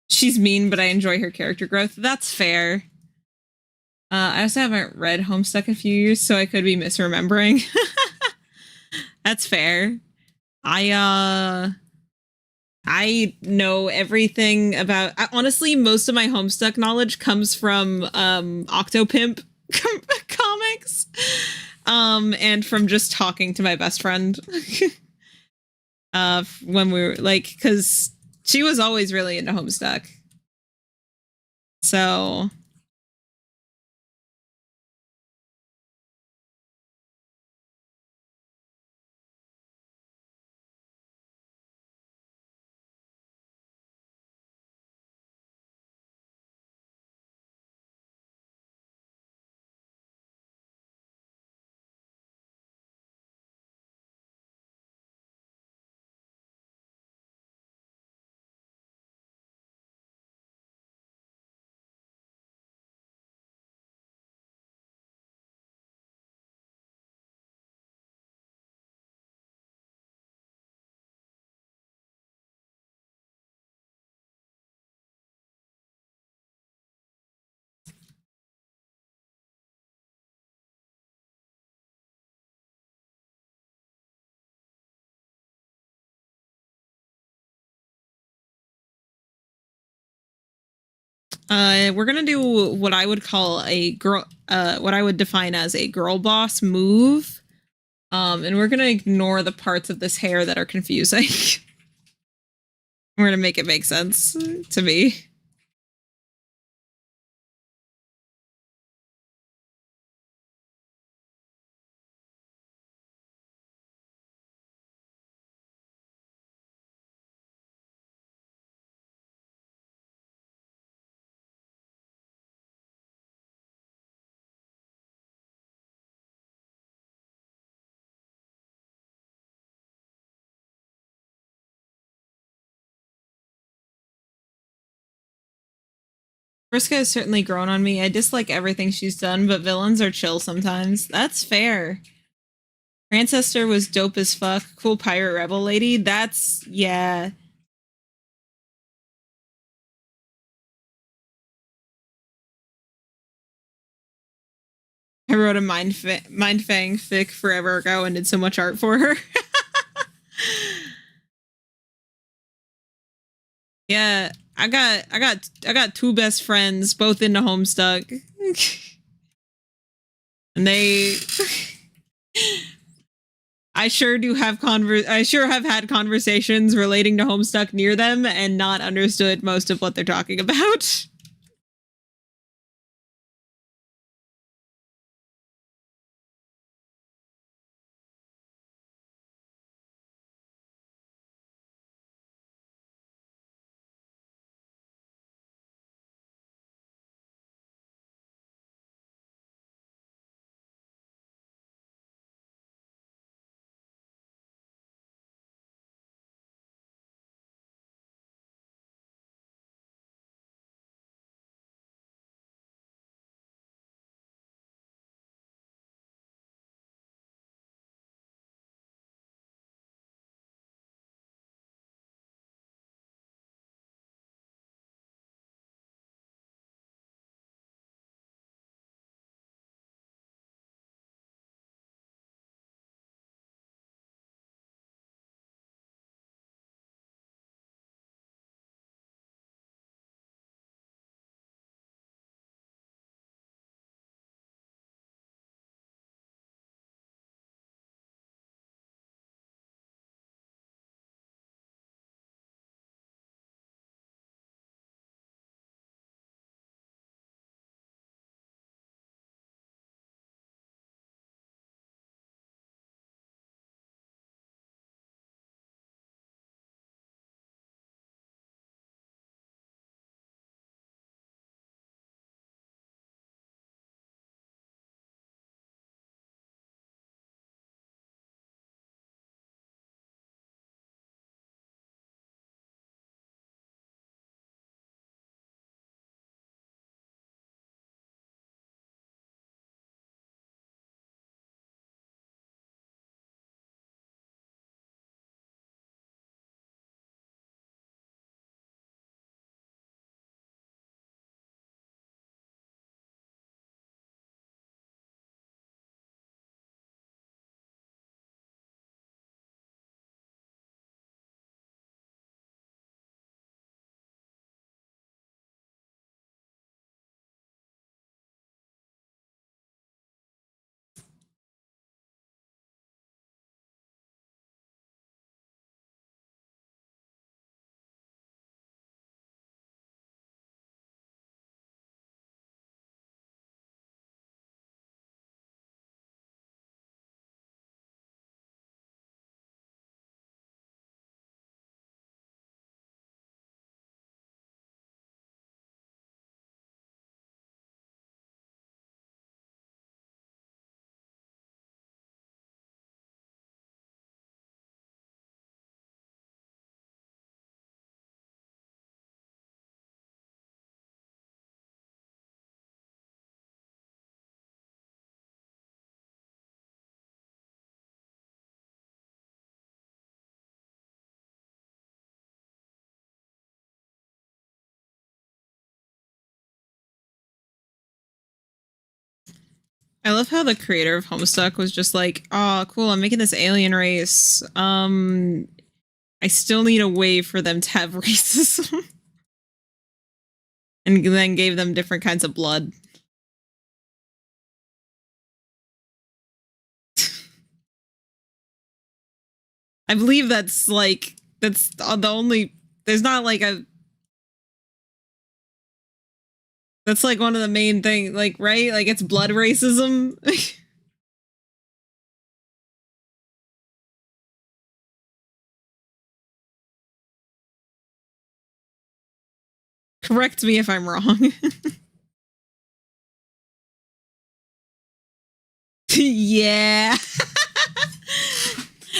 She's mean, but I enjoy her character growth. That's fair. I also haven't read Homestuck in a few years, so I could be misremembering. That's fair. I know everything about... honestly, most of my Homestuck knowledge comes from Octopimp comics. And from just talking to my best friend. When we were, like, because she was always really into Homestuck. So... we're gonna do what I would call a girl, what I would define as a girl boss move. And we're gonna ignore the parts of this hair that are confusing. We're gonna make it make sense to me. Vriska has certainly grown on me. I dislike everything she's done, but villains are chill sometimes. That's fair. Her ancestor was dope as fuck. Cool pirate rebel lady. That's... yeah. I wrote a Mindfang fic forever ago and did so much art for her. Yeah, I got two best friends, both into Homestuck. And they... I sure have had conversations relating to Homestuck near them and not understood most of what they're talking about. I love how the creator of Homestuck was just like, oh, cool, I'm making this alien race. I still need a way for them to have racism. And then gave them different kinds of blood. I believe that's like, that's the only, there's not like a, that's like one of the main things, like, right? Like it's blood racism. Correct me if I'm wrong. Yeah.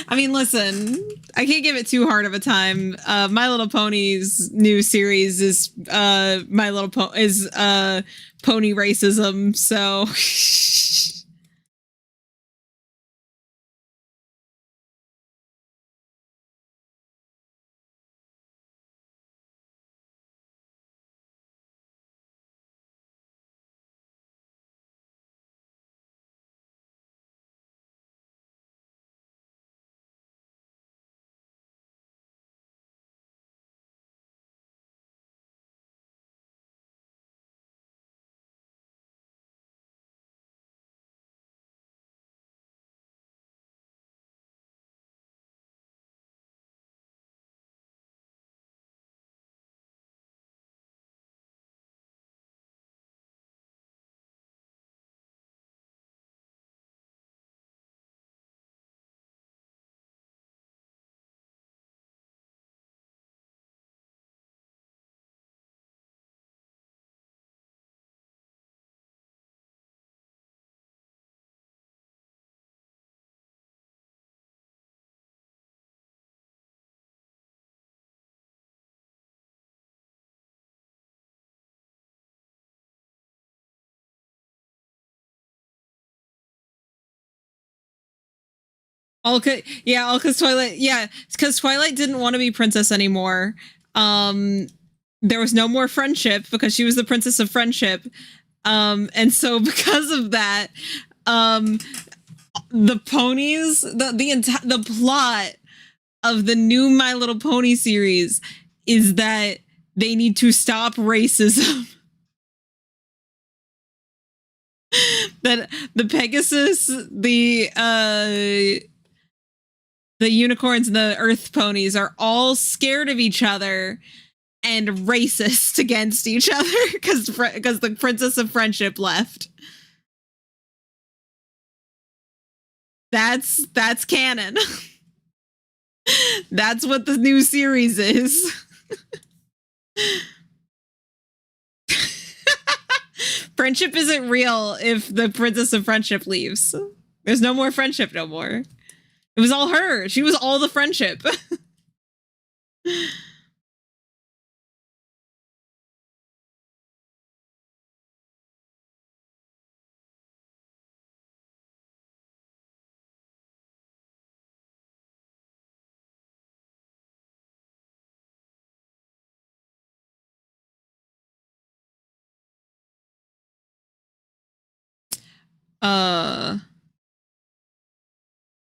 I mean, listen, I can't give it too hard of a time. My Little Pony's new series is pony racism, so all because Twilight, because Twilight didn't want to be princess anymore. There was no more friendship because she was the princess of friendship. And so because of that, the ponies, the plot of the new My Little Pony series is that they need to stop racism. That the Pegasus, the unicorns and the earth ponies are all scared of each other and racist against each other because the princess of friendship left. That's canon. That's what the new series is. Friendship isn't real if the princess of friendship leaves. There's no more friendship no more. It was all her. She was all the friendship.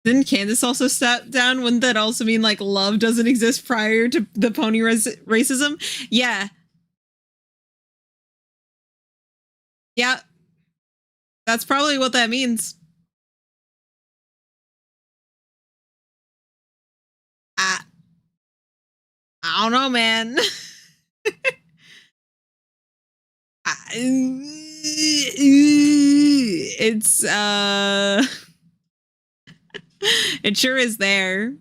Didn't Candace also step down? Wouldn't that also mean like love doesn't exist prior to the pony racism? Yeah. Yeah. That's probably what that means. I don't know, man. It's it sure is there.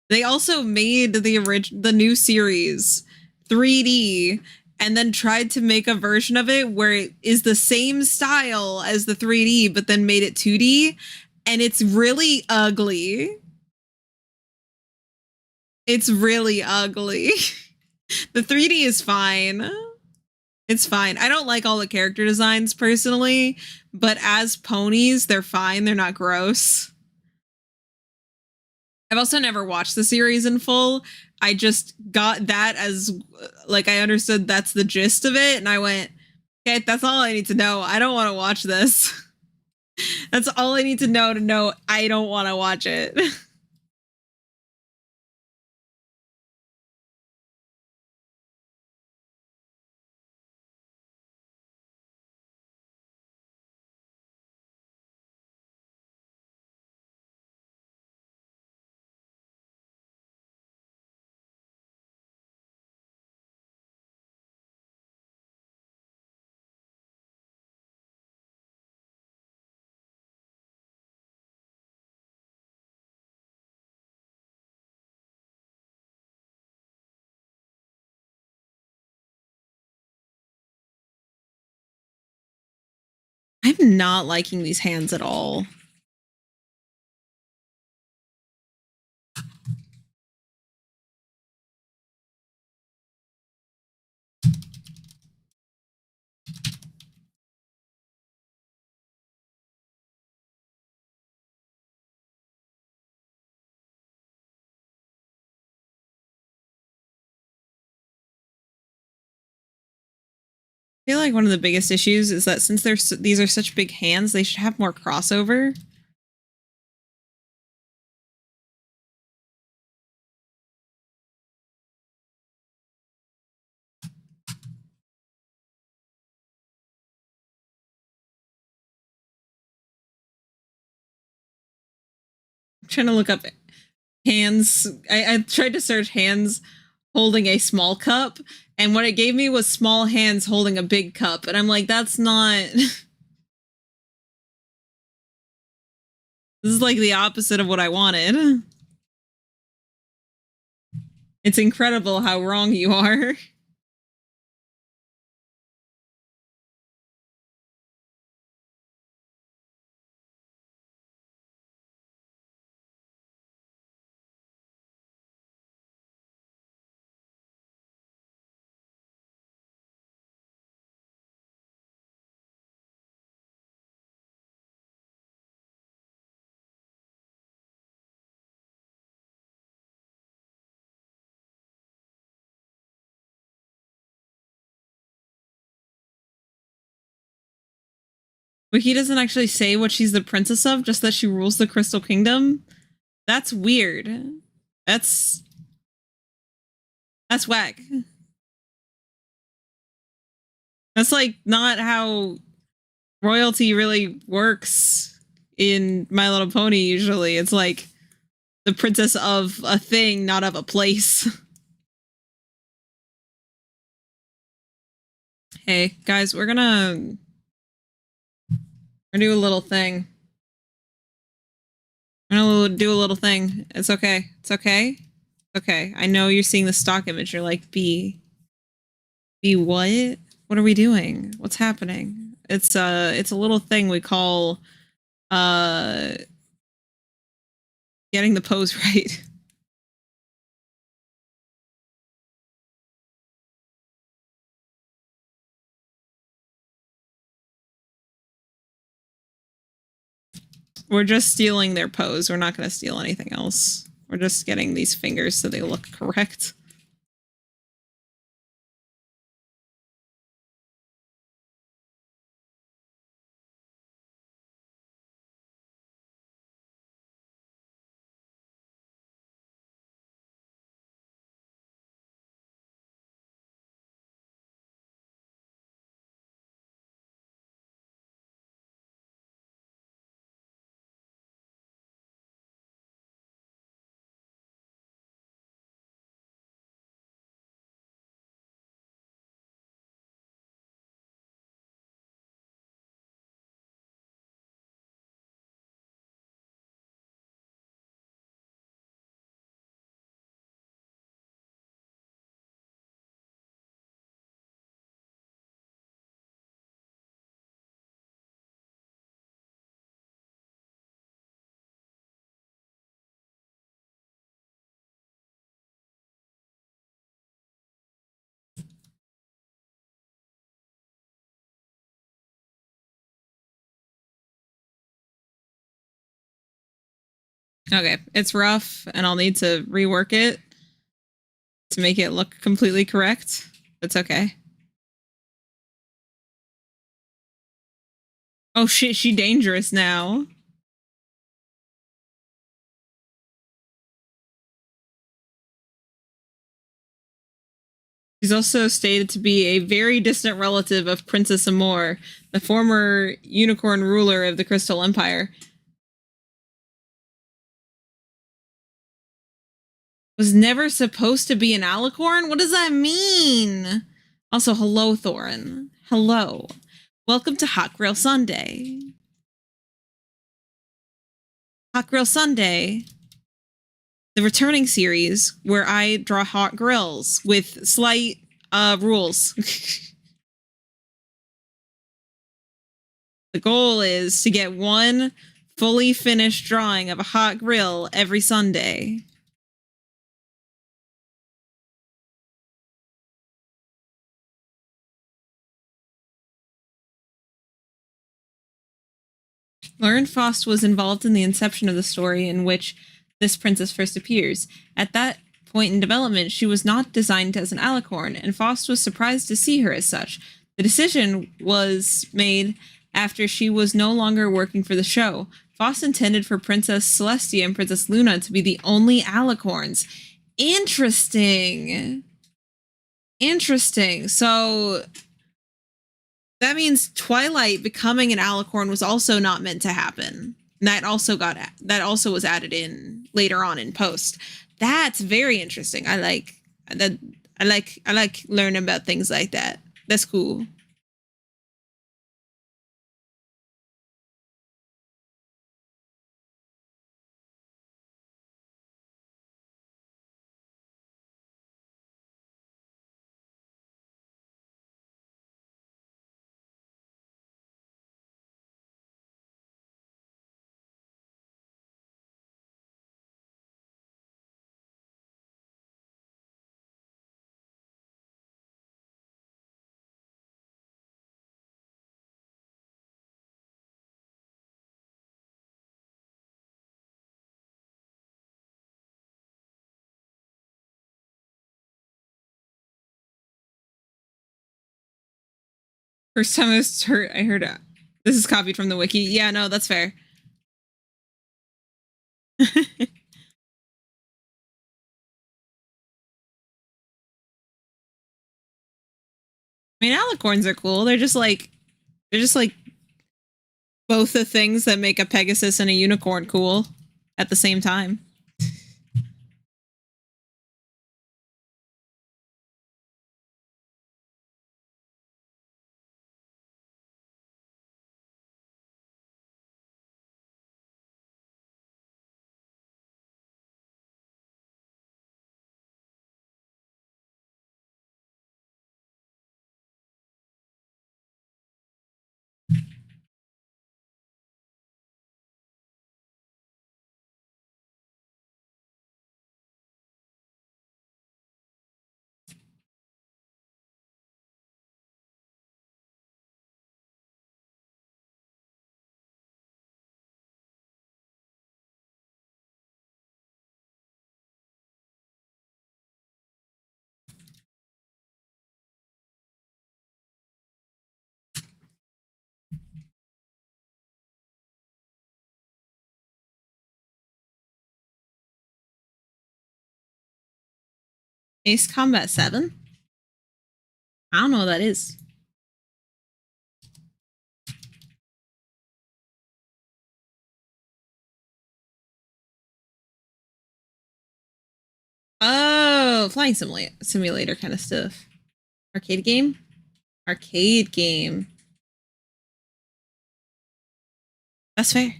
They also made the new series 3D and then tried to make a version of it where it is the same style as the 3D but then made it 2D, and it's really ugly. It's really ugly. The 3D is fine. It's fine. I don't like all the character designs personally, but as ponies, they're fine. They're not gross. I've also never watched the series in full. I just got that as like I understood that's the gist of it, and I went, okay, that's all I need to know. I don't want to watch this. That's all I need to know I don't want to watch it. I'm not liking these hands at all. I feel like one of the biggest issues is that since these are such big hands, they should have more crossover. I'm trying to look up hands. I tried to search hands holding a small cup, and what it gave me was small hands holding a big cup, and I'm like, that's not. This is like the opposite of what I wanted. It's incredible how wrong you are. But he doesn't actually say what she's the princess of, just that she rules the Crystal Kingdom. That's weird. That's whack. That's like not how royalty really works in My Little Pony usually. It's like the princess of a thing, not of a place. Hey, guys, we're gonna do a little thing. We're gonna do a little thing. It's okay. It's okay. Okay. I know you're seeing the stock image. You're like, B what? What are we doing? What's happening? It's a little thing we call getting the pose right. We're just stealing their pose. We're not going to steal anything else. We're just getting these fingers so they look correct. Okay, it's rough, and I'll need to rework it to make it look completely correct. That's okay. Oh shit, she dangerous now. She's also stated to be a very distant relative of Princess Amor, the former unicorn ruler of the Crystal Empire. Was never supposed to be an alicorn? What does that mean? Also, hello, Thorin. Hello. Welcome to Hot Grill Sunday. Hot Grill Sunday, the returning series where I draw hot grills with slight rules. The goal is to get one fully finished drawing of a hot grill every Sunday. Lauren Faust was involved in the inception of the story in which this princess first appears. At that point in development, she was not designed as an alicorn, and Faust was surprised to see her as such. The decision was made after she was no longer working for the show. Faust intended for Princess Celestia and Princess Luna to be the only alicorns. Interesting. Interesting. So that means Twilight becoming an alicorn was also not meant to happen. And that also was added in later on in post. That's very interesting. I like that. I like learning about things like that. That's cool. First time I heard it. This is copied from the wiki. Yeah, no, that's fair. I mean, alicorns are cool. They're just like both the things that make a Pegasus and a unicorn cool at the same time. Ace Combat 7? I don't know what that is. Oh, flying simulator kind of stuff. Arcade game? Arcade game. That's fair.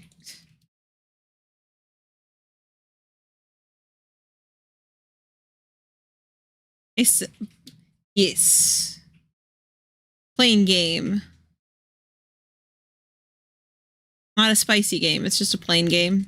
It's, yes. Plain game. Not a spicy game. It's just a plain game.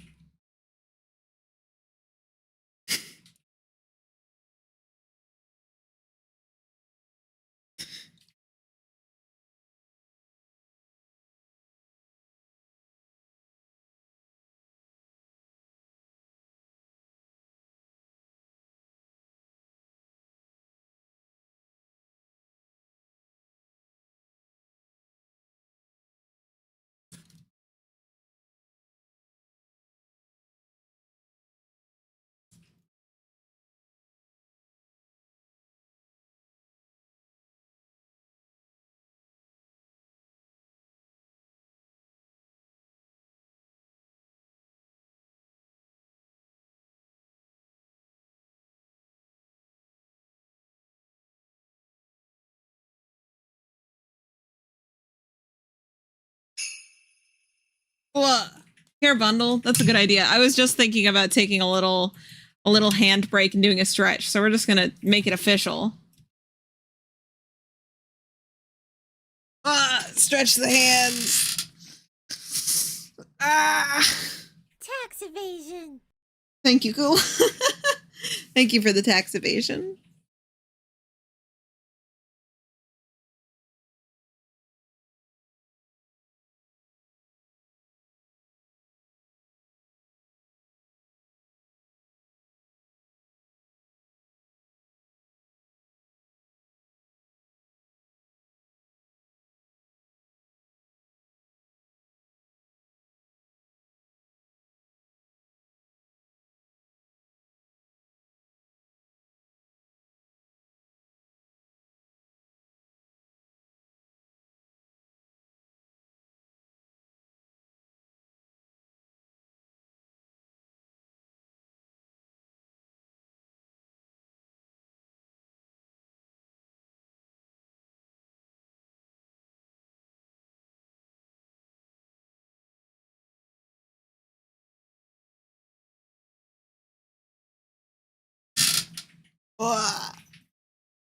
Hair bundle. That's a good idea. I was just thinking about taking a little hand break and doing a stretch. So we're just gonna make it official. Stretch the hands. Tax evasion. Thank you, cool. Thank you for the tax evasion.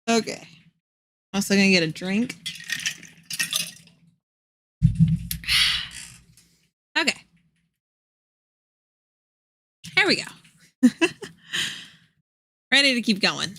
Okay. Also gonna get a drink. Okay. There we go. Ready to keep going.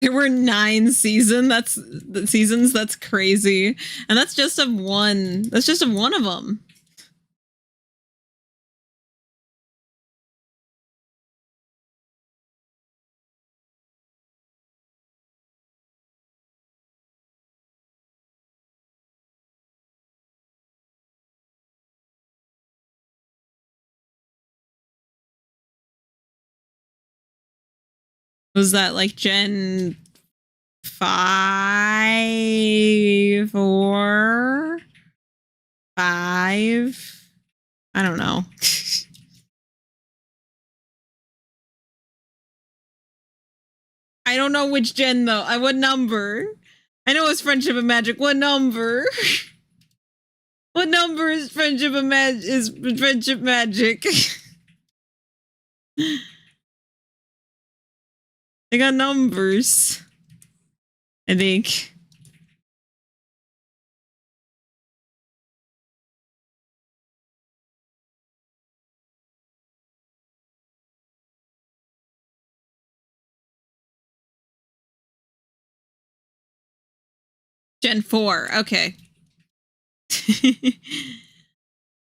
There were 9 seasons. That's crazy. And that's just of one. That's just of one of them. Was that like Gen 5 or 5? I don't know. I don't know which gen though. What number? I know it's Friendship and Magic. What number? What number is Friendship and Friendship Magic? They got numbers. I think. Gen 4. Okay.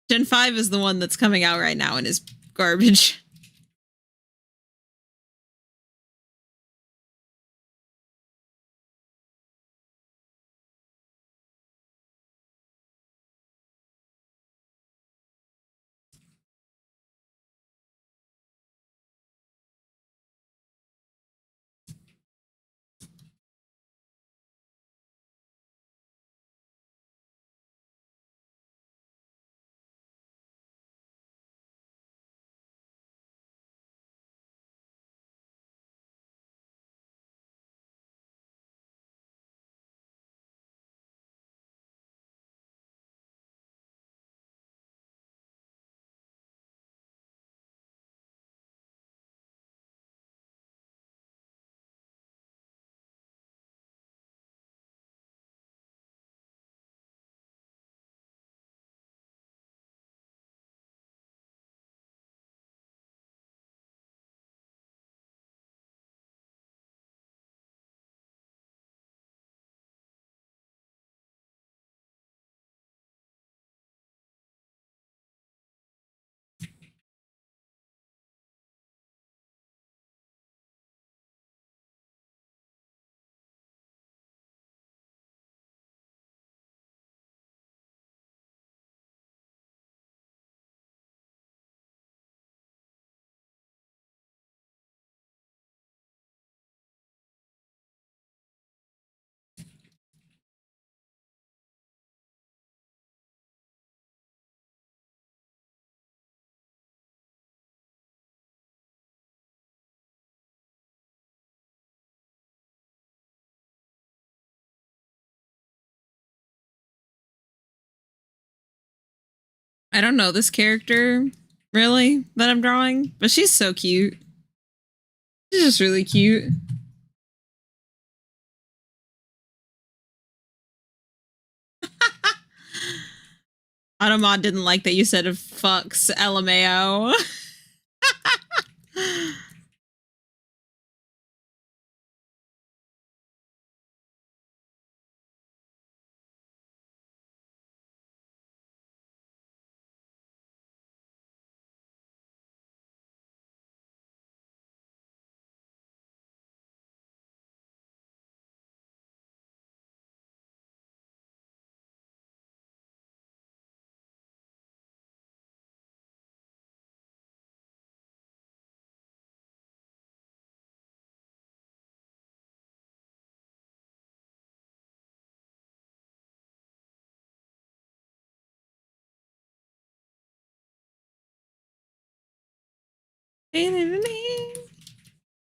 Gen 5 is the one that's coming out right now and is garbage. I don't know this character really that I'm drawing, but she's so cute. She's just really cute. Automod didn't like that you said fucks LMAO.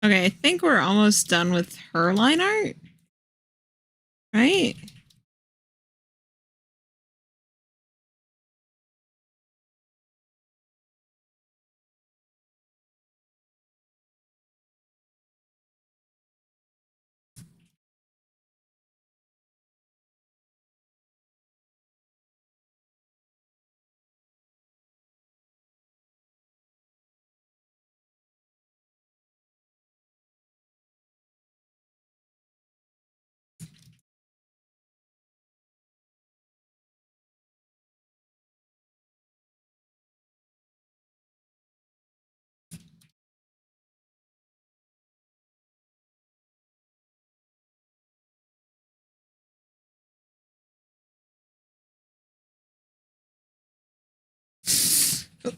Okay, I think we're almost done with her line art. Right?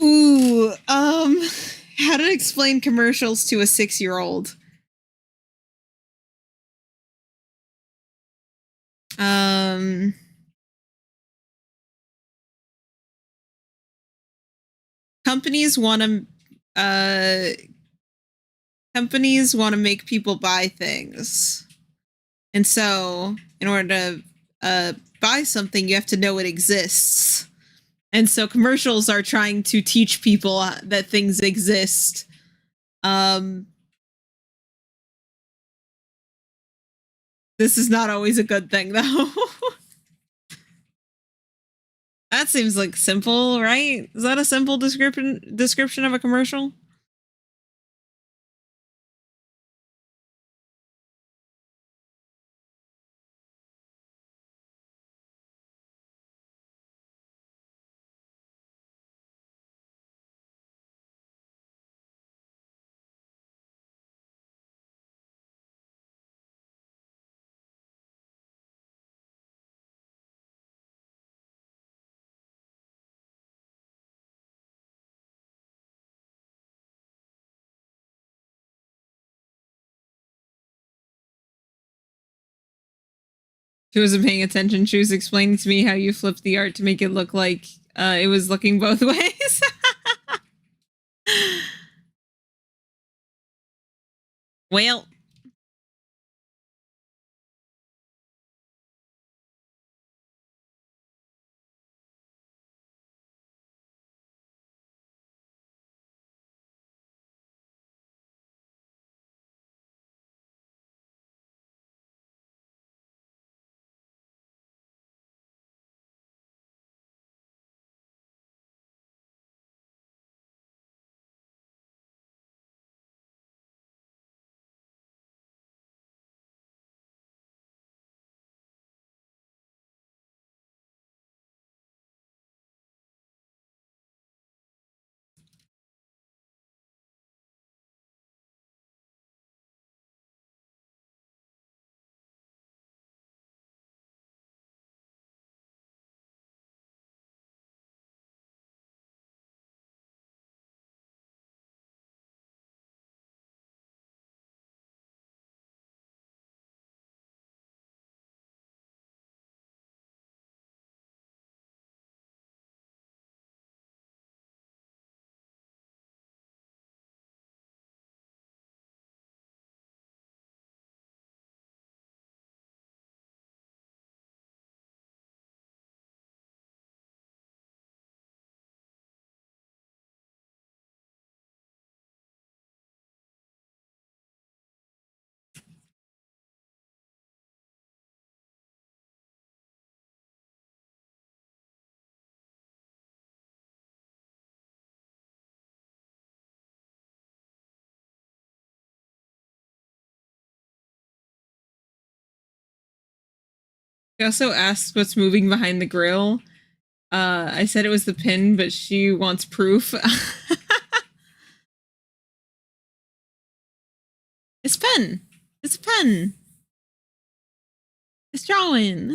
Ooh, how to explain commercials to a 6-year-old. Companies want to make people buy things. And so, in order to buy something, you have to know it exists. And so commercials are trying to teach people that things exist. This is not always a good thing, though. That seems like simple, right? Is that a simple description of a commercial? She wasn't paying attention. She was explaining to me how you flipped the art to make it look like it was looking both ways. Well, She also asked what's moving behind the grill. I said it was the pin, but she wants proof. It's pen. It's a pen. It's drawing.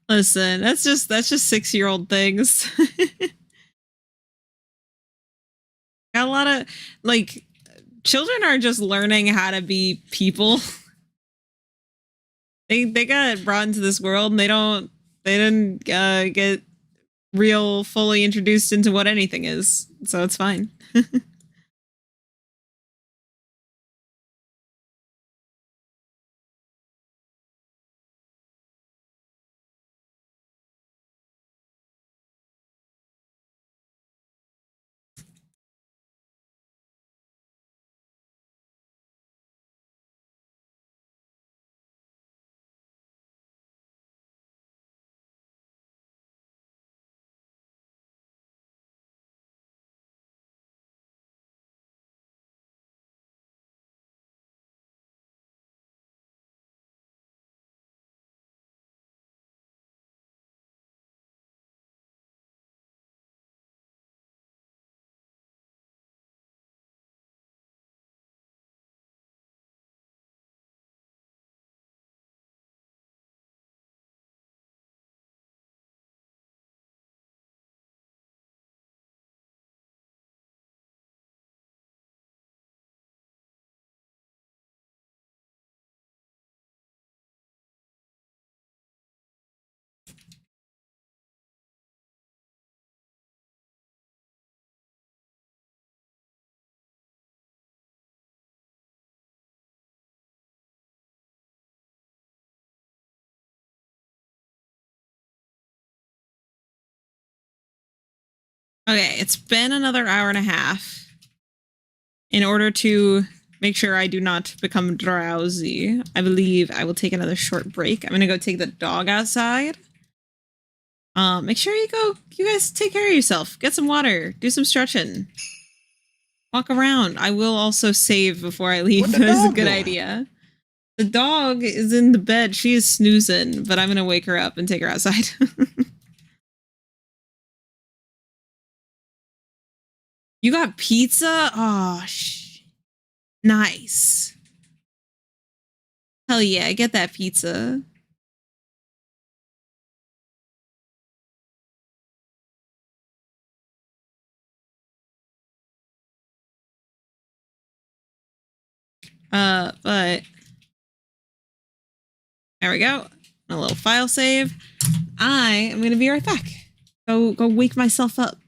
Listen, that's just 6-year-old things. Got a lot of like children are just learning how to be people. They got brought into this world and they didn't get real fully introduced into what anything is. So it's fine. Okay, it's been another hour and a half. In order to make sure I do not become drowsy, I believe I will take another short break. I'm gonna go take the dog outside. Make sure you guys take care of yourself. Get some water. Do some stretching. Walk around. I will also save before I leave. That's a good idea. The dog is in the bed. She is snoozing, but I'm gonna wake her up and take her outside. You got pizza? Oh, nice. Hell yeah, get that pizza. But there we go. A little file save. I am gonna be right back. Go wake myself up.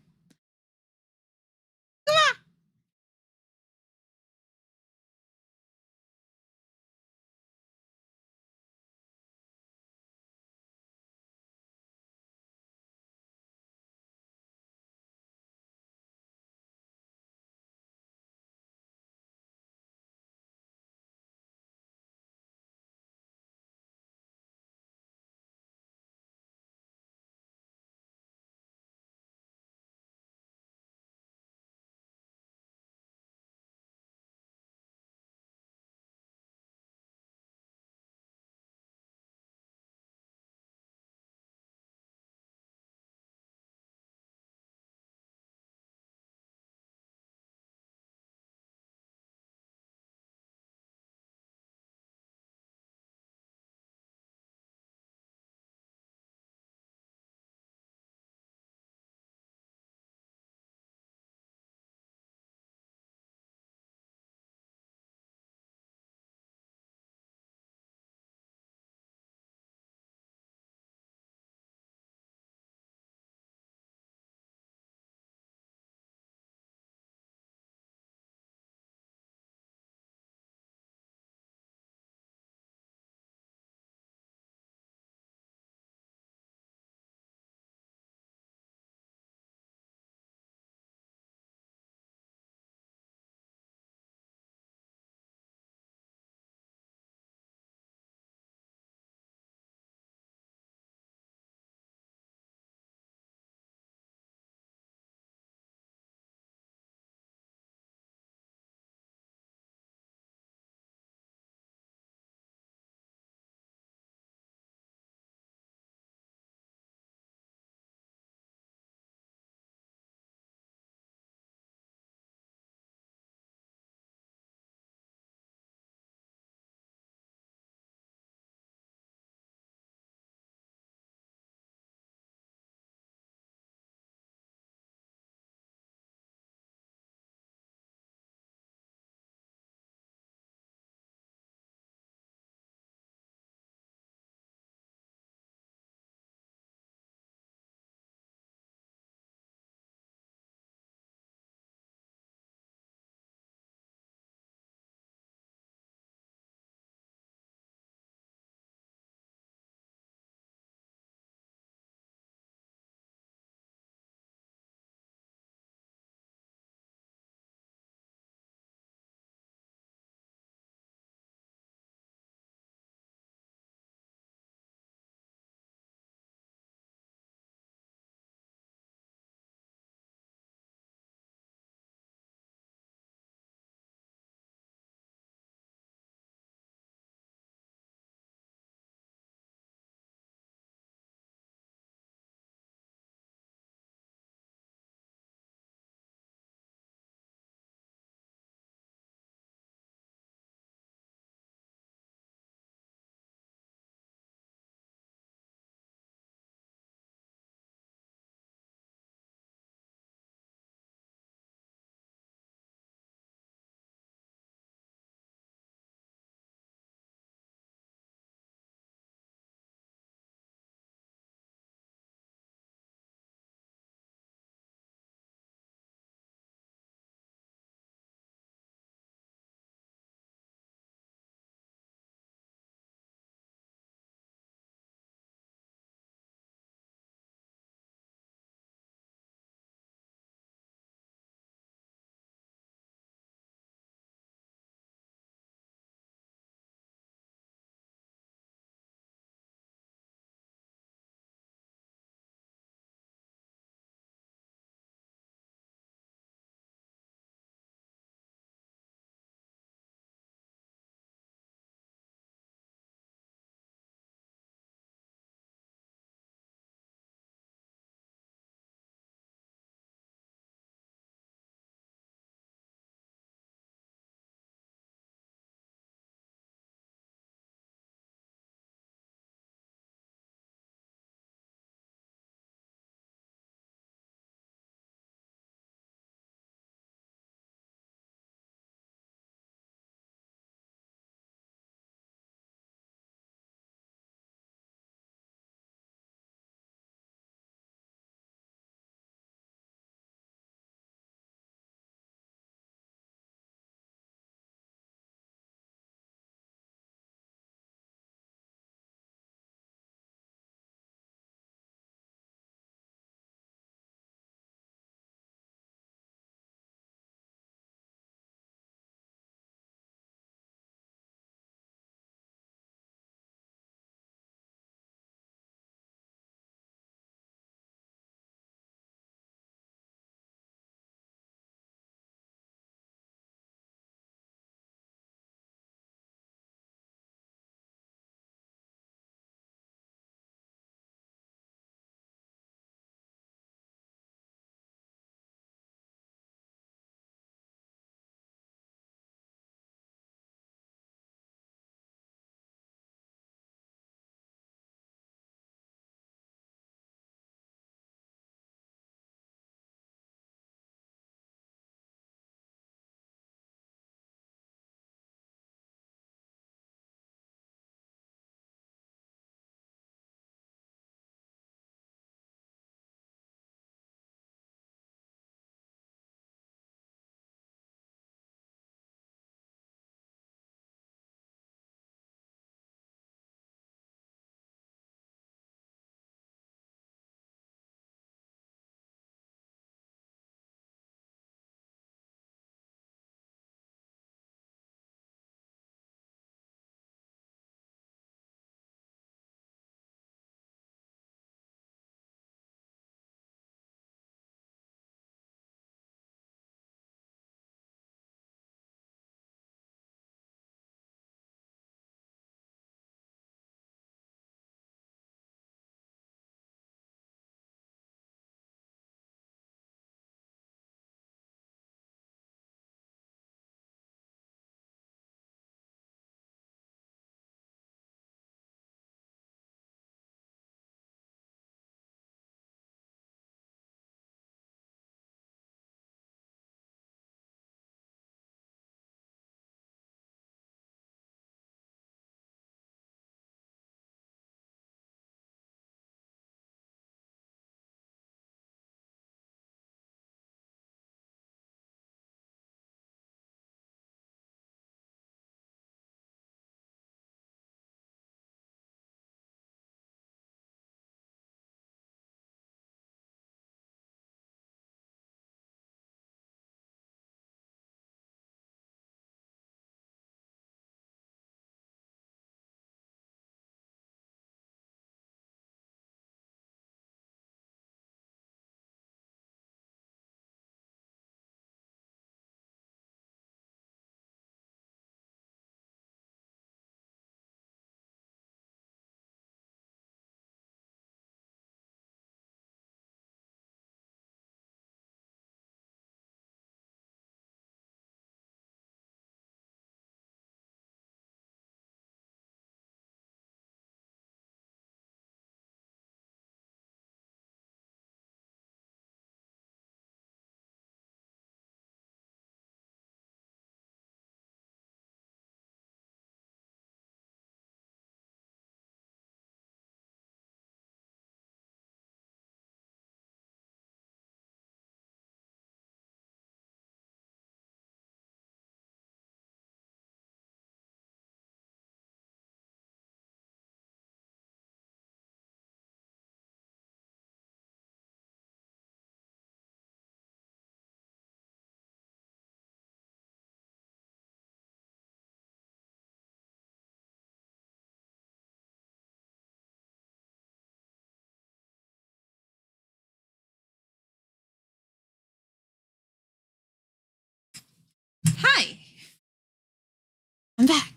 I'm back.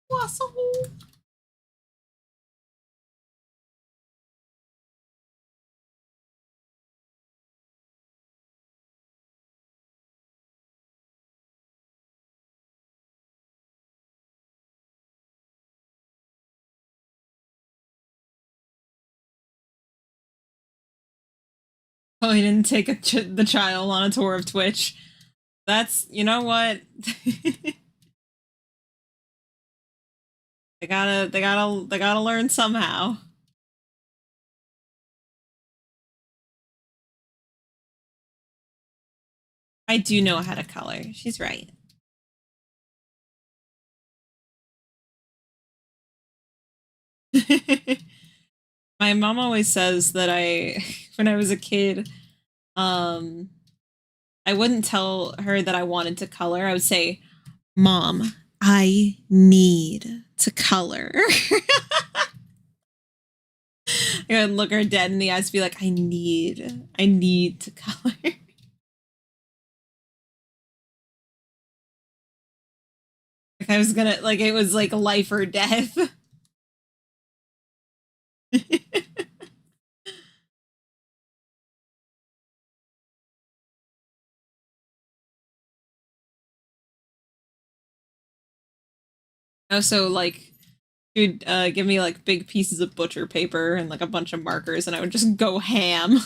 Wassle. Oh, he didn't take the child on a tour of Twitch. That's, you know what? they gotta learn somehow. I do know how to color. She's right. My mom always says that when I was a kid, I wouldn't tell her that I wanted to color. I would say, Mom, I need to color. I would look her dead in the eyes and be like, I need to color. Like I was gonna, like it was like life or death. Also, like, she'd give me like big pieces of butcher paper and like a bunch of markers, and I would just go ham.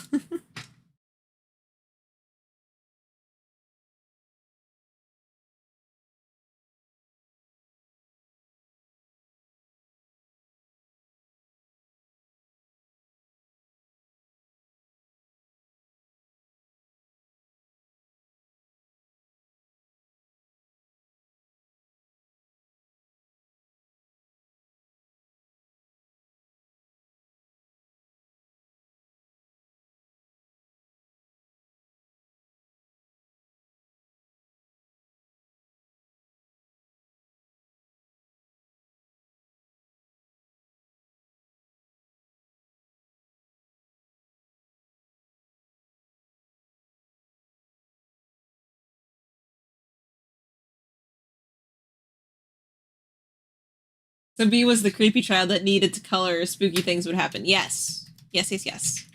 So B was the creepy child that needed to color spooky things would happen. Yes. Yes, yes, yes.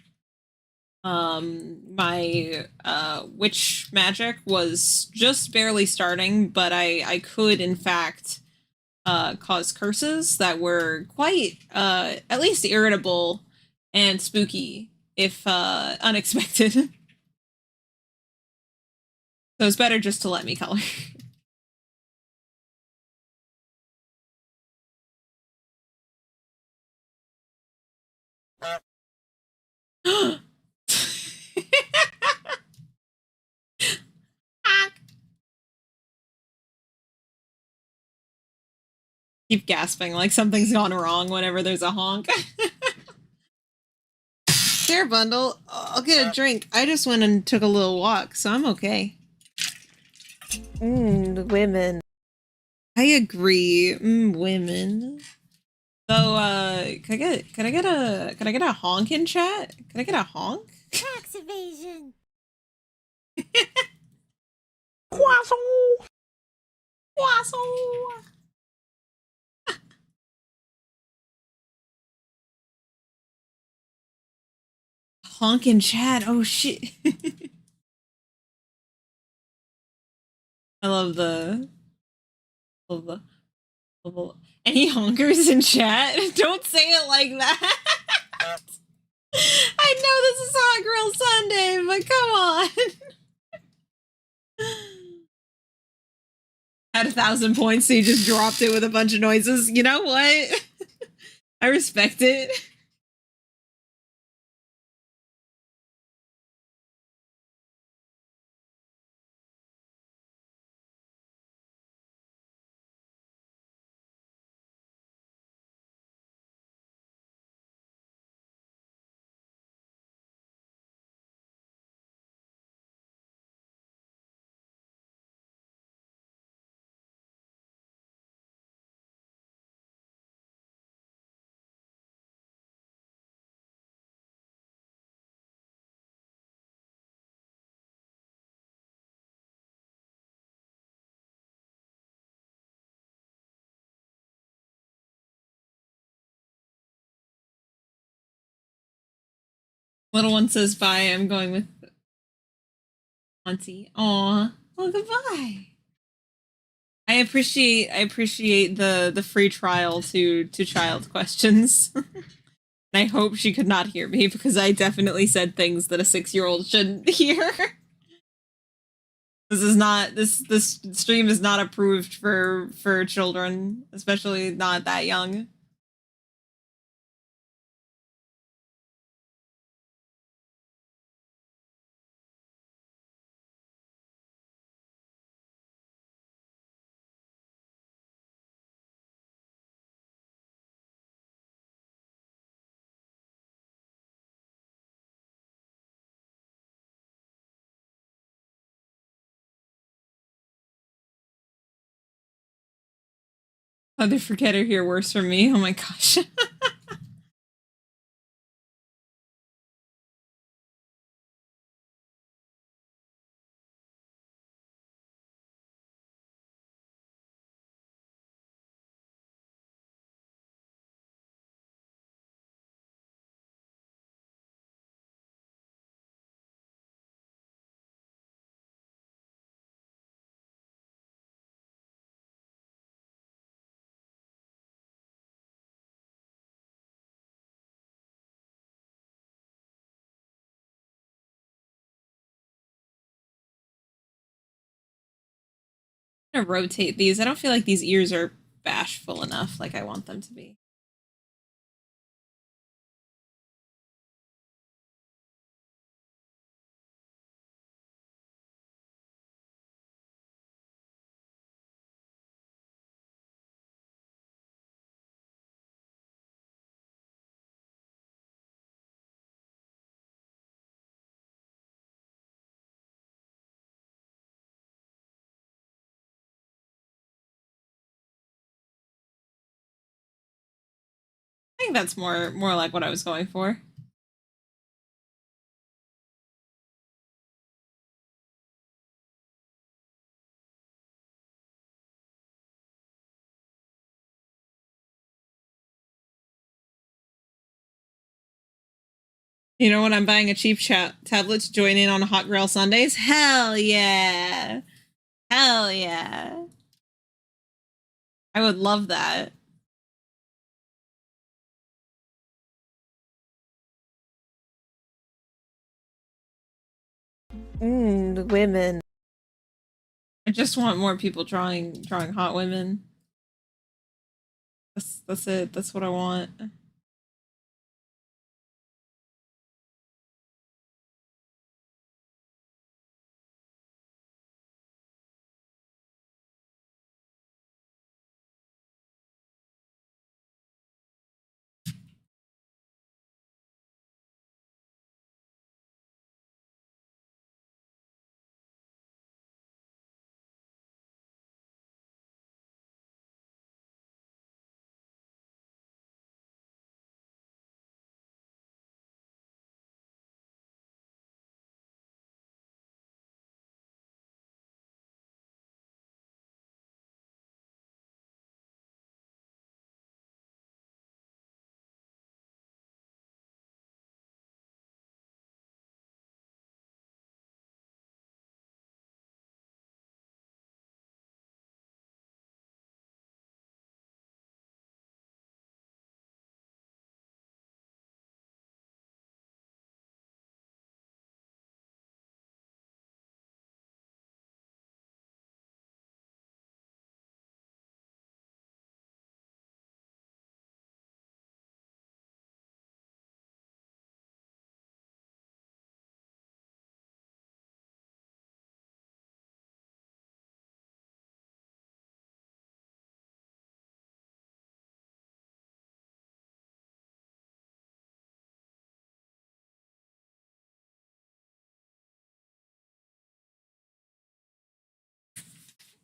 My witch magic was just barely starting, but I could in fact cause curses that were quite at least irritable and spooky if unexpected. So it's better just to let me color. Keep gasping like something's gone wrong whenever there's a honk. Share bundle. I'll get a drink. I just went and took a little walk, so I'm okay. The women. I agree. Women. So, can I get a honk in chat? Can I get a honk? Tax evasion. Croissant. Croissant. Honk in chat. Oh shit. I love the any honkers in chat? Don't say it like that. I know this is Hot Grill Sunday, but come on. Had 1,000 points, so you just dropped it with a bunch of noises. You know what? I respect it. Little one says bye. I'm going with Auntie. Aw. Well, goodbye. I appreciate the free trial to child questions. And I hope she could not hear me because I definitely said things that a 6-year-old shouldn't hear. This is not this stream is not approved for children, especially not that young. Other forgetter here worse for me. Oh my gosh. I'm gonna rotate these. I don't feel like these ears are bashful enough like I want them to be. I think that's more like what I was going for. You know what? I'm buying a cheap tablet to join in on Hot Grill Sundays. Hell yeah. Hell yeah. I would love that. The women. I just want more people drawing hot women. That's it. That's what I want.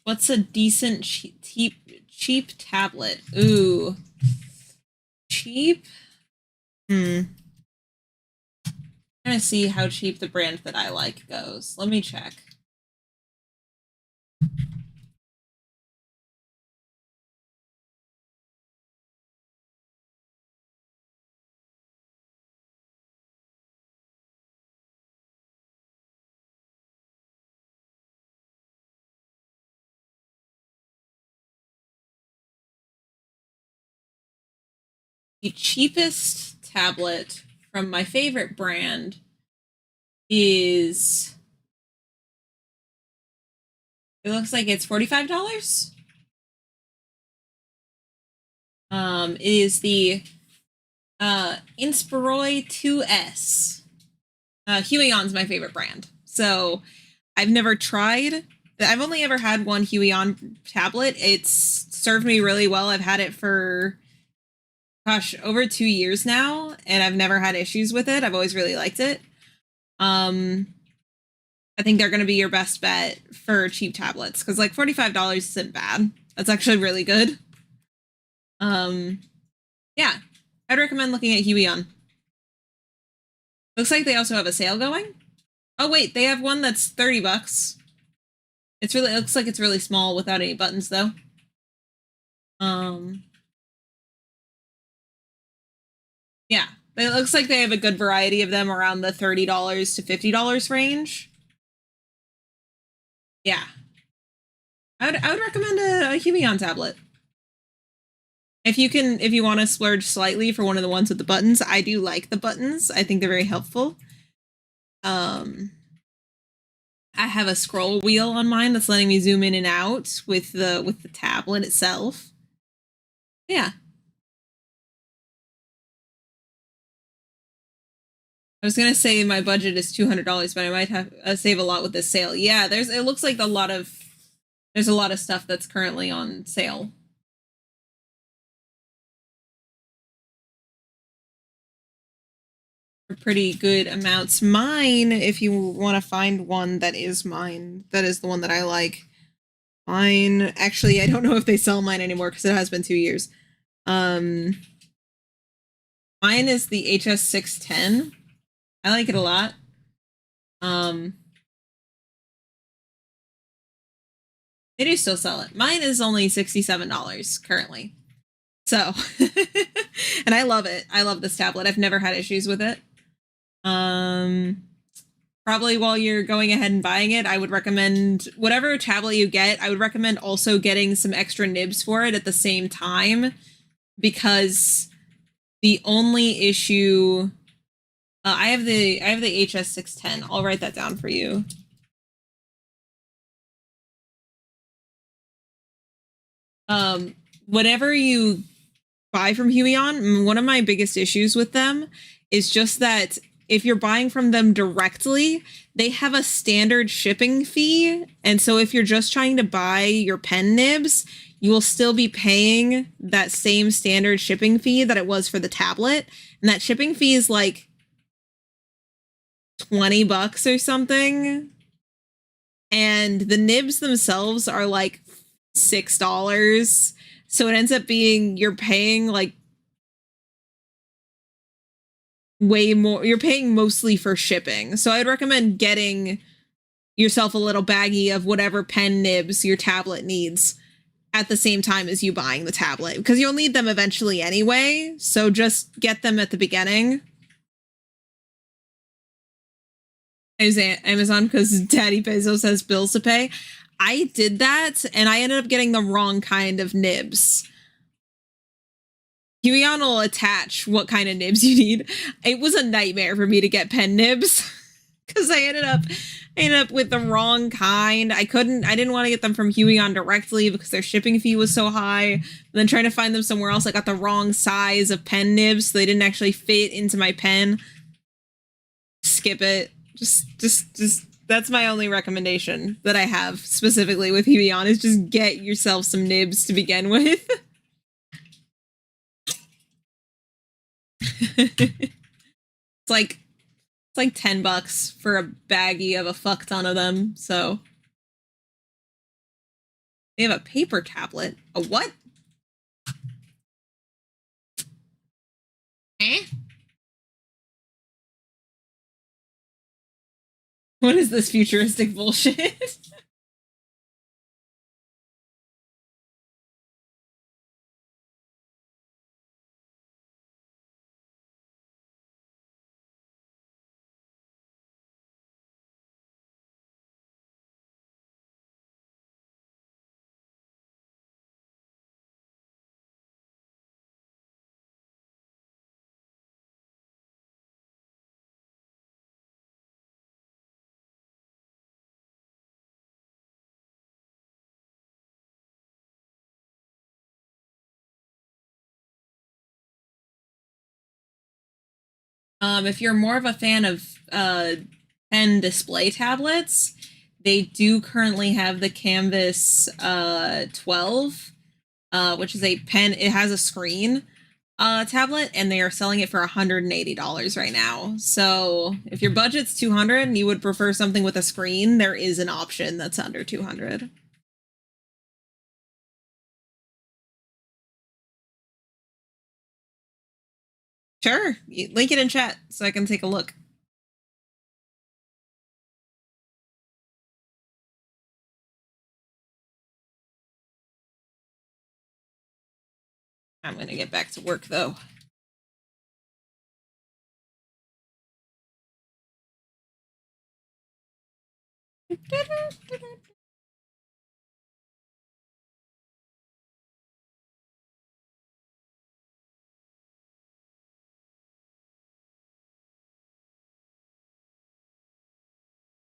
What's a decent cheap tablet? Ooh. Cheap? I'm trying to see how cheap the brand that I like goes. Let me check. The cheapest tablet from my favorite brand is, it looks like it's $45. It is the Inspiroi 2S. Huion's my favorite brand. So I've never tried. I've only ever had one Huion tablet. It's served me really well. I've had it for, gosh, over 2 years now, and I've never had issues with it. I've always really liked it. I think they're going to be your best bet for cheap tablets, because like $45 isn't bad. That's actually really good. Yeah, I'd recommend looking at Huion. Looks like they also have a sale going. Oh wait, they have one that's $30. It looks like it's really small without any buttons though. Yeah, it looks like they have a good variety of them around the $30 to $50 range. Yeah, I would recommend a Huion tablet. If you want to splurge slightly for one of the ones with the buttons, I do like the buttons. I think they're very helpful. I have a scroll wheel on mine that's letting me zoom in and out with the tablet itself. Yeah. I was gonna say my budget is $200, but I might have save a lot with this sale. Yeah, it looks like there's a lot of stuff that's currently on sale. For pretty good amounts. Mine, if you want to find one that is mine, that is the one that I like. Mine, actually, I don't know if they sell mine anymore because it has been 2 years. Mine is the HS610. I like it a lot. They do still sell it. Mine is only $67 currently. So, and I love it. I love this tablet. I've never had issues with it. Probably while you're going ahead and buying it, I would recommend whatever tablet you get, I would recommend also getting some extra nibs for it at the same time, because the only issue I have the HS610. I'll write that down for you. Whatever you buy from Huion, one of my biggest issues with them is just that if you're buying from them directly, they have a standard shipping fee. And so if you're just trying to buy your pen nibs, you will still be paying that same standard shipping fee that it was for the tablet. And that shipping fee is like $20 or something. And the nibs themselves are like $6. So it ends up being you're paying like way more. You're paying mostly for shipping. So I'd recommend getting yourself a little baggie of whatever pen nibs your tablet needs at the same time as you buying the tablet, because you'll need them eventually anyway. So just get them at the beginning. I use Amazon because Daddy Bezos has bills to pay. I did that and I ended up getting the wrong kind of nibs. Huion will attach what kind of nibs you need. It was a nightmare for me to get pen nibs because I ended up with the wrong kind. I didn't want to get them from Huion directly because their shipping fee was so high. And then trying to find them somewhere else, I got the wrong size of pen nibs, so they didn't actually fit into my pen. Skip it. Just that's my only recommendation that I have specifically with Huion, is just get yourself some nibs to begin with. It's like $10 for a baggie of a fuck ton of them. So they have a paper tablet. A what? Eh? What is this futuristic bullshit? If you're more of a fan of pen display tablets, they do currently have the Canvas 12, which is a pen. It has a screen tablet, and they are selling it for $180 right now. So if your budget's $200 and you would prefer something with a screen, there is an option that's under $200. Sure, link it in chat so I can take a look. I'm gonna get back to work though.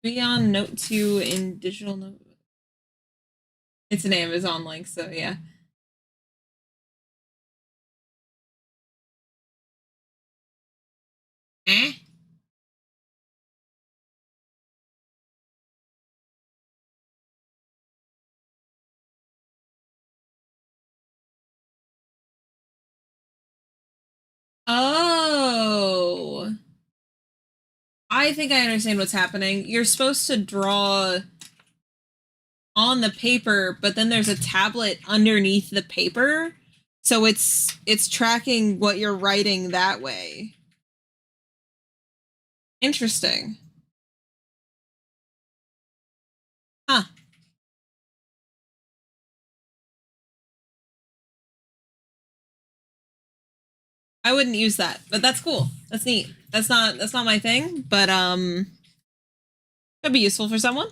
Beyond Note 2 in digital note. It's an Amazon link, so yeah. Eh? Oh. I think I understand what's happening. You're supposed to draw on the paper, but then there's a tablet underneath the paper. So it's tracking what you're writing that way. Interesting. Huh. I wouldn't use that, but that's cool. That's neat. That's not my thing, but could be useful for someone.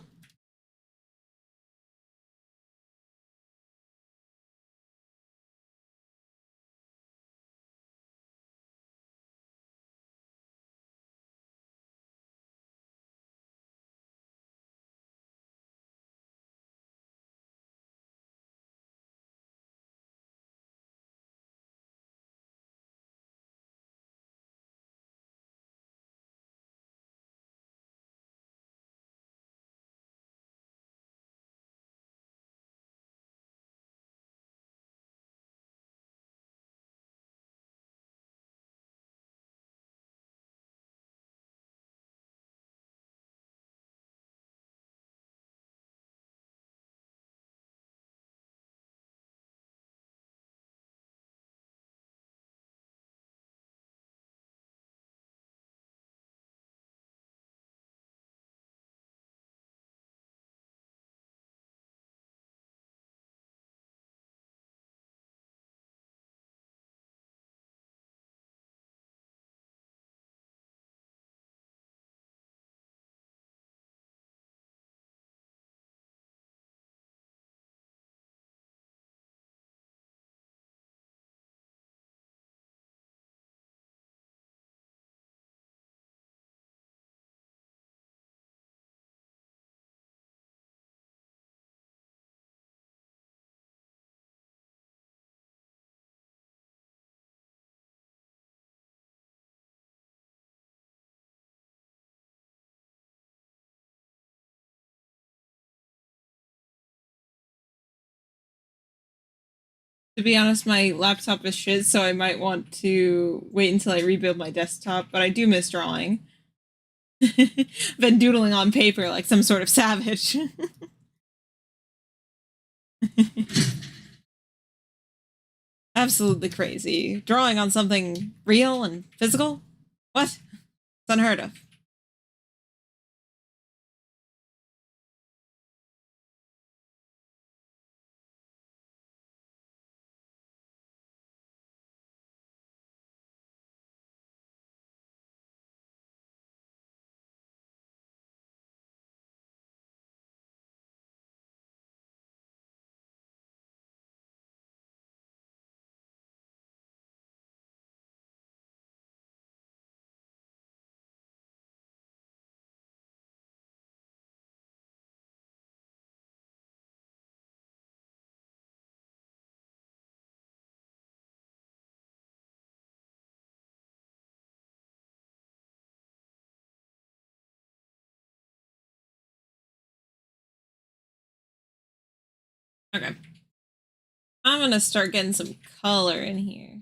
To be honest, my laptop is shit, so I might want to wait until I rebuild my desktop, but I do miss drawing. Been doodling on paper like some sort of savage. Absolutely crazy. Drawing on something real and physical? What? It's unheard of. Okay. I'm gonna start getting some color in here.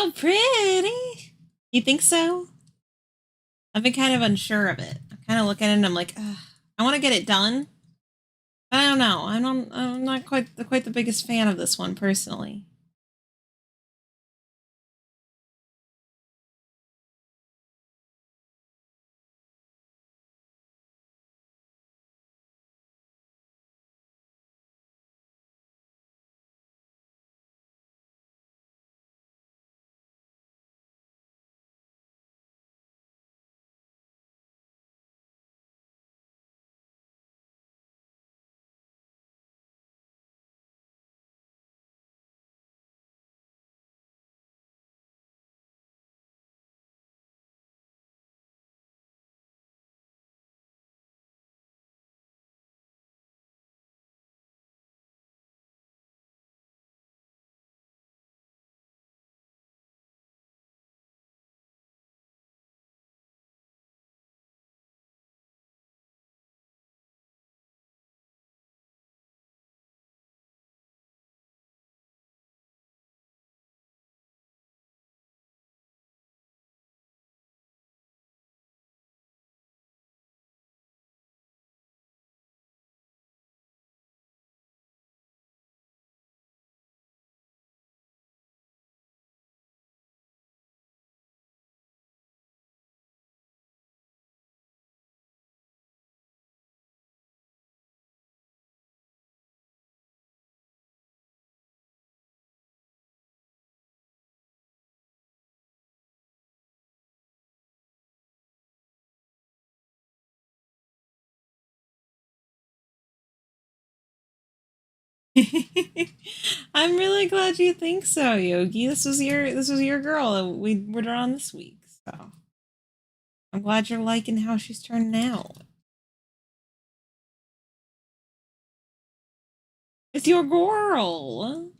So pretty. You think so? I've been kind of unsure of it. I kind of look at it and I'm like, ugh, I want to get it done. But I don't know. I'm not quite the biggest fan of this one personally. I'm really glad you think so, Yogi. This was your girl that we were on this week. So I'm glad you're liking how she's turning out. It's your girl.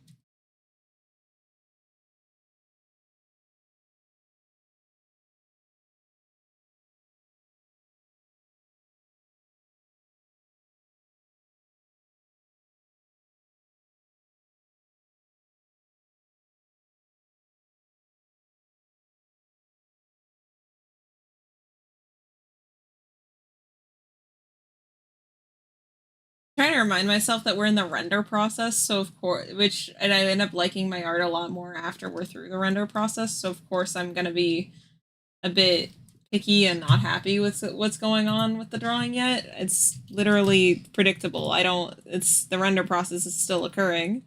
Trying to remind myself that we're in the render process, so of course, and I end up liking my art a lot more after we're through the render process. So of course, I'm gonna be a bit picky and not happy with what's going on with the drawing yet. It's literally predictable. I don't. It's the render process is still occurring.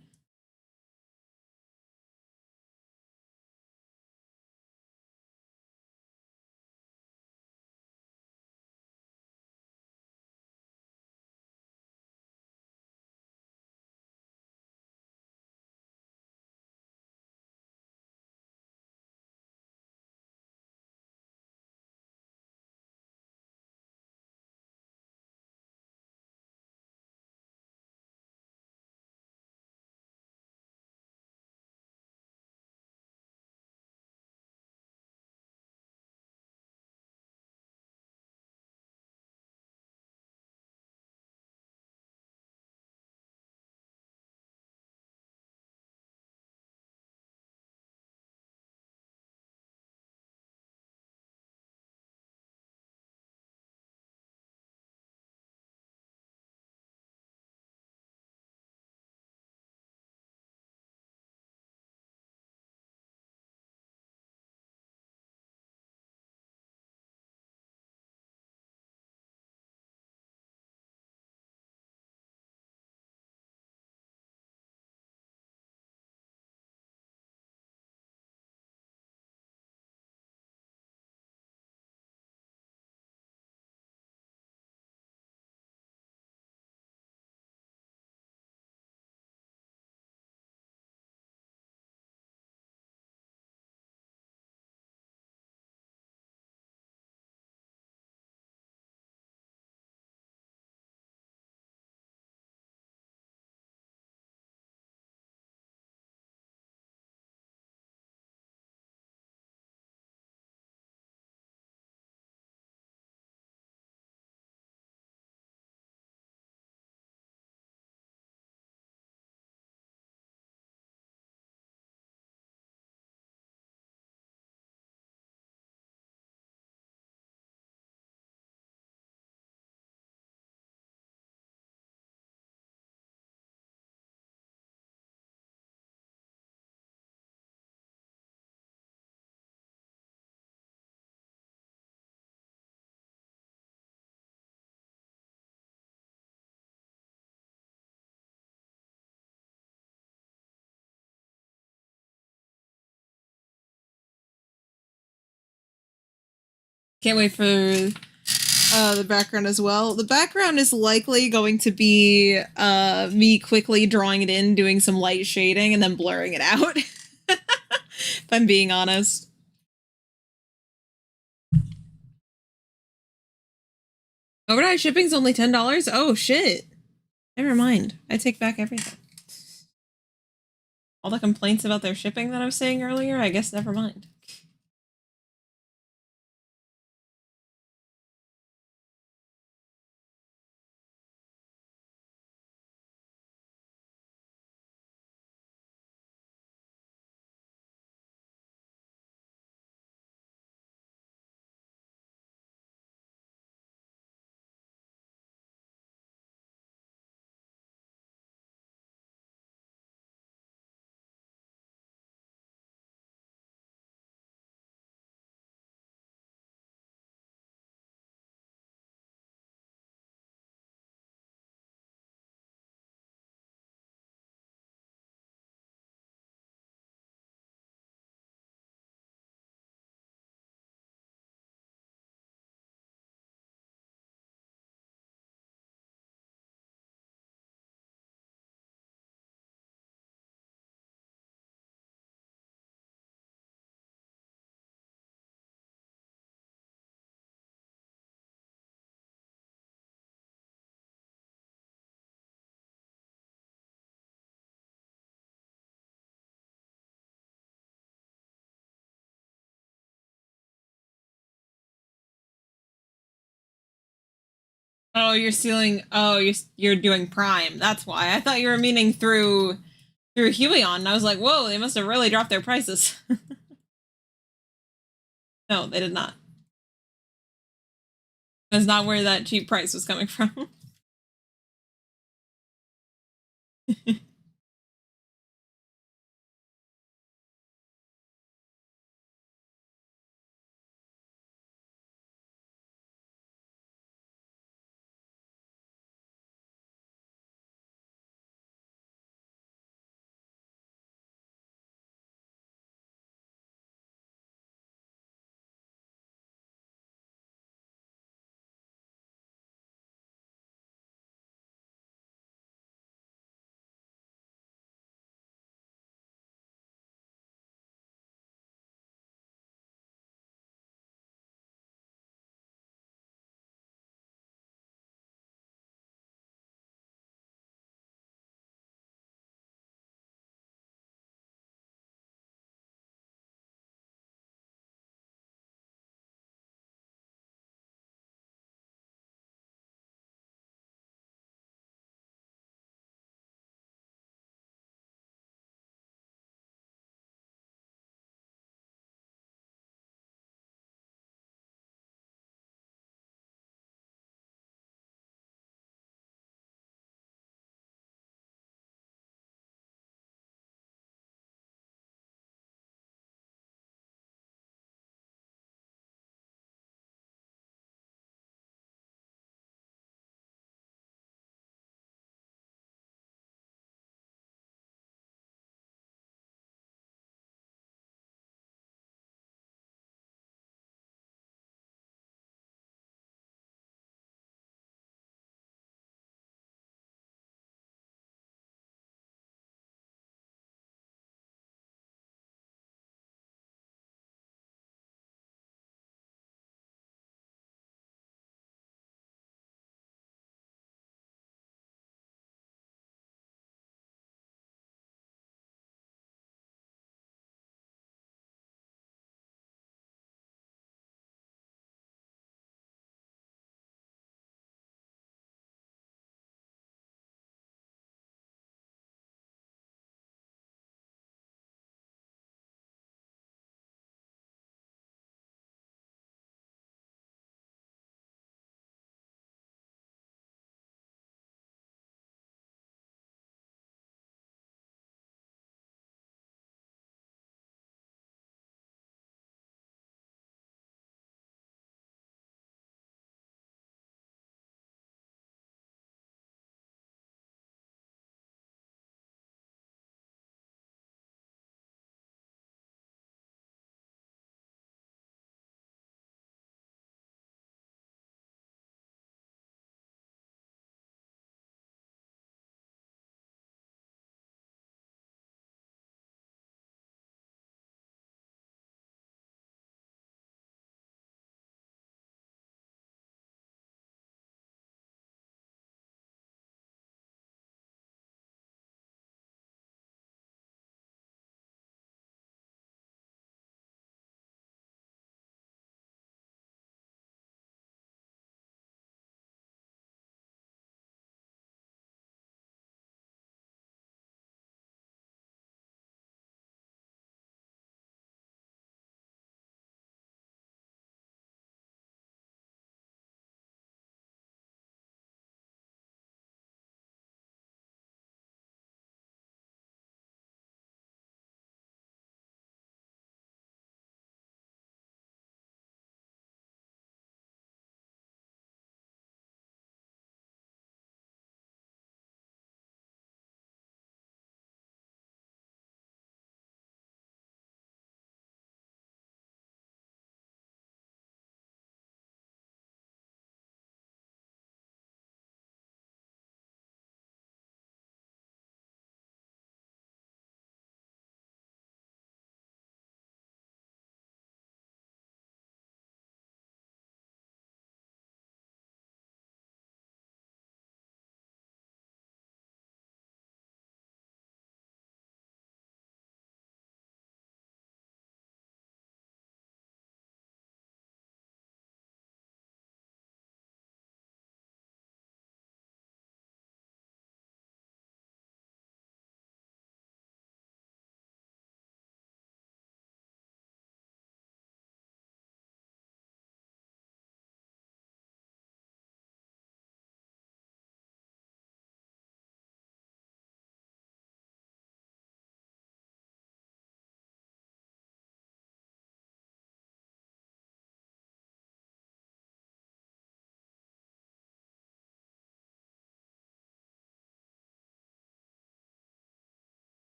Can't wait for the background as well. The background is likely going to be me quickly drawing it in, doing some light shading, and then blurring it out. If I'm being honest. Overnight shipping's only $10? Oh, shit. Never mind. I take back everything. All the complaints about their shipping that I was saying earlier, I guess never mind. Oh, you're stealing. Oh, you're doing Prime. That's why. I thought you were meaning through Huion. And I was like, whoa, they must have really dropped their prices. No, they did not. That's not where that cheap price was coming from.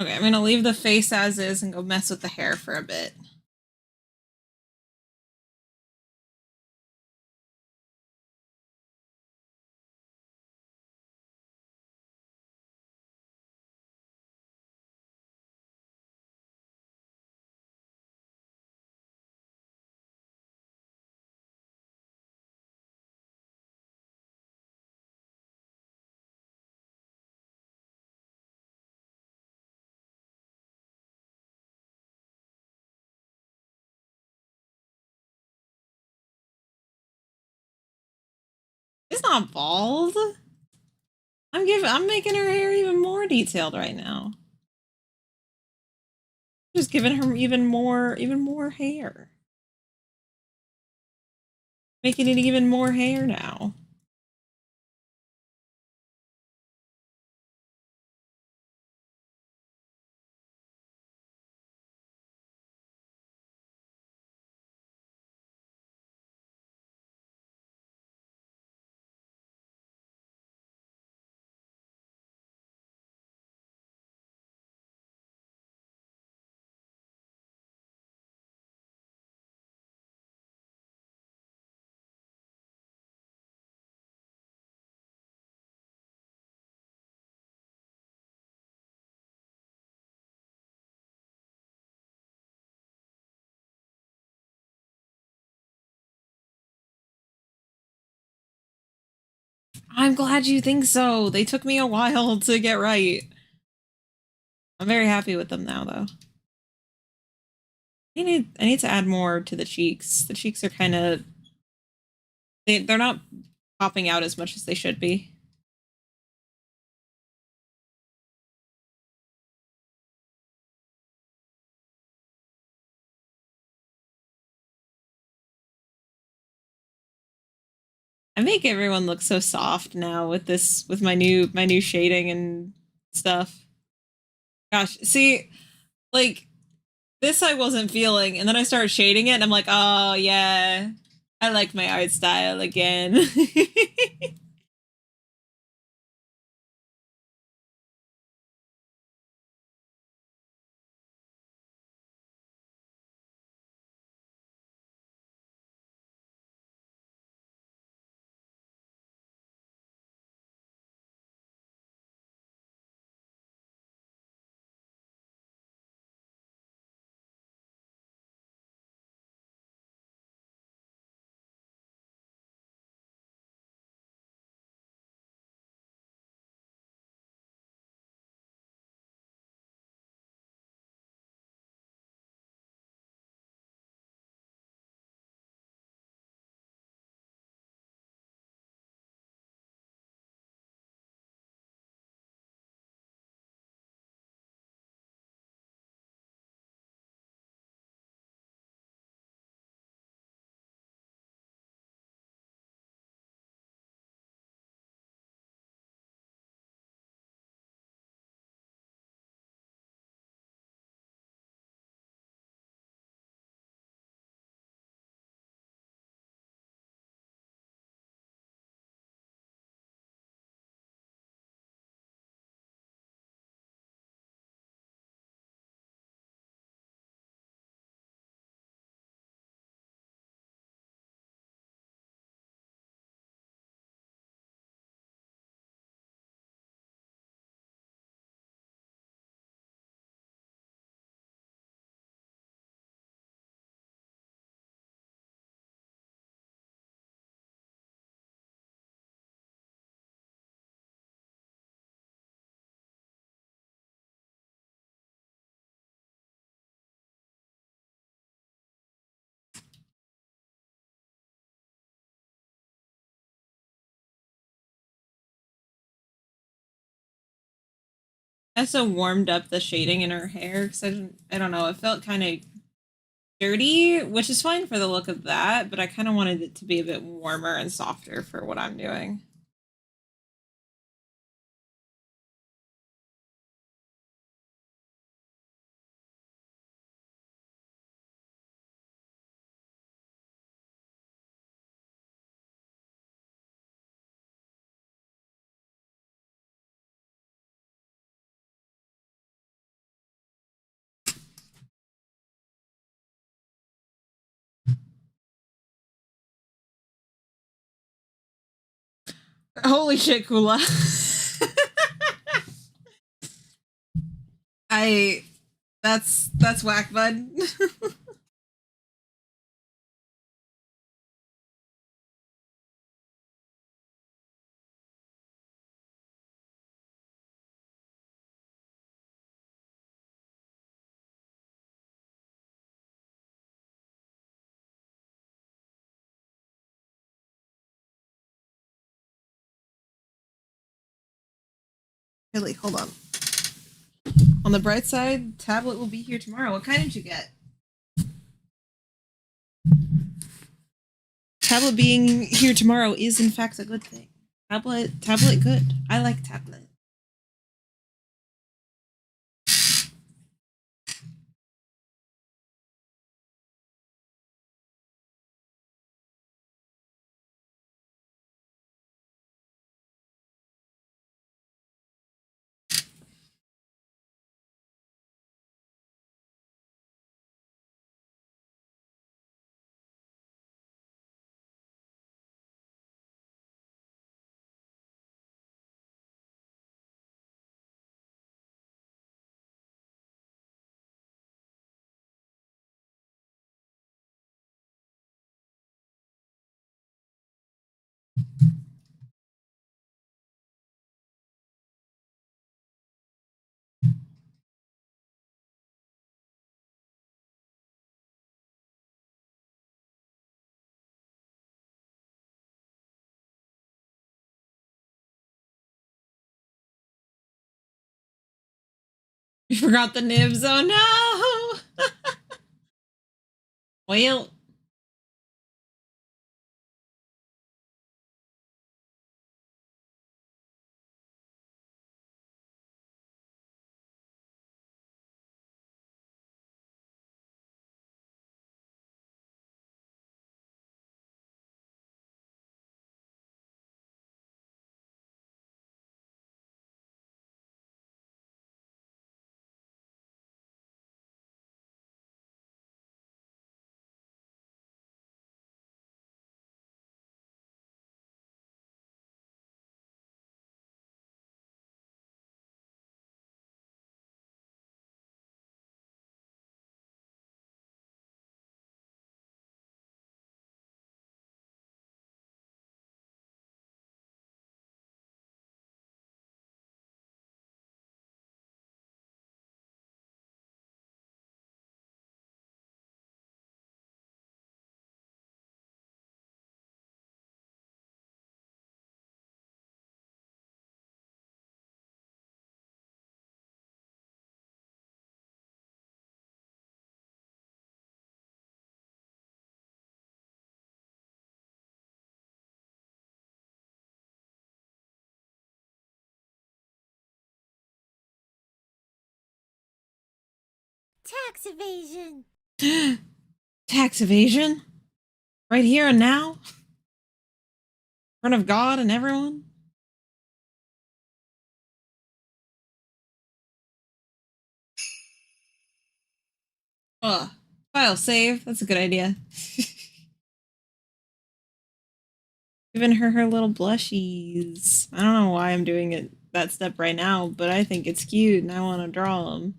Okay, I'm gonna leave the face as is and go mess with the hair for a bit. It's not bald. I'm making her hair even more detailed right now. Just giving her even more hair. Making it even more hair now. I'm glad you think so. They took me a while to get right. I'm very happy with them now, though. I need to add more to the cheeks. The cheeks are kind of they're not popping out as much as they should be. I make everyone look so soft now with my new shading and stuff. Gosh, see, like this I wasn't feeling, and then I started shading it, and I'm like, oh yeah, I like my art style again. I also warmed up the shading in her hair because I don't know, it felt kind of dirty, which is fine for the look of that, but I kind of wanted it to be a bit warmer and softer for what I'm doing. Holy shit, Kula. That's whack, bud. Really, hold on. On the bright side, tablet will be here tomorrow. What kind did you get? Tablet being here tomorrow is in fact a good thing. Tablet good. I like tablet. You forgot the nibs. Oh no. Well, Tax evasion. tax evasion? Right here and now? In front of God and everyone? Ugh. File save. That's a good idea. Giving her little blushies. I don't know why I'm doing it that step right now, but I think it's cute and I want to draw them.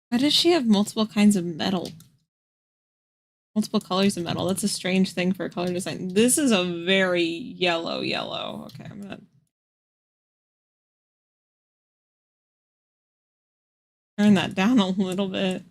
Why does she have multiple kinds of metal? Multiple colors of metal. That's a strange thing for a color design. This is a very yellow. Okay, I'm gonna turn that down a little bit.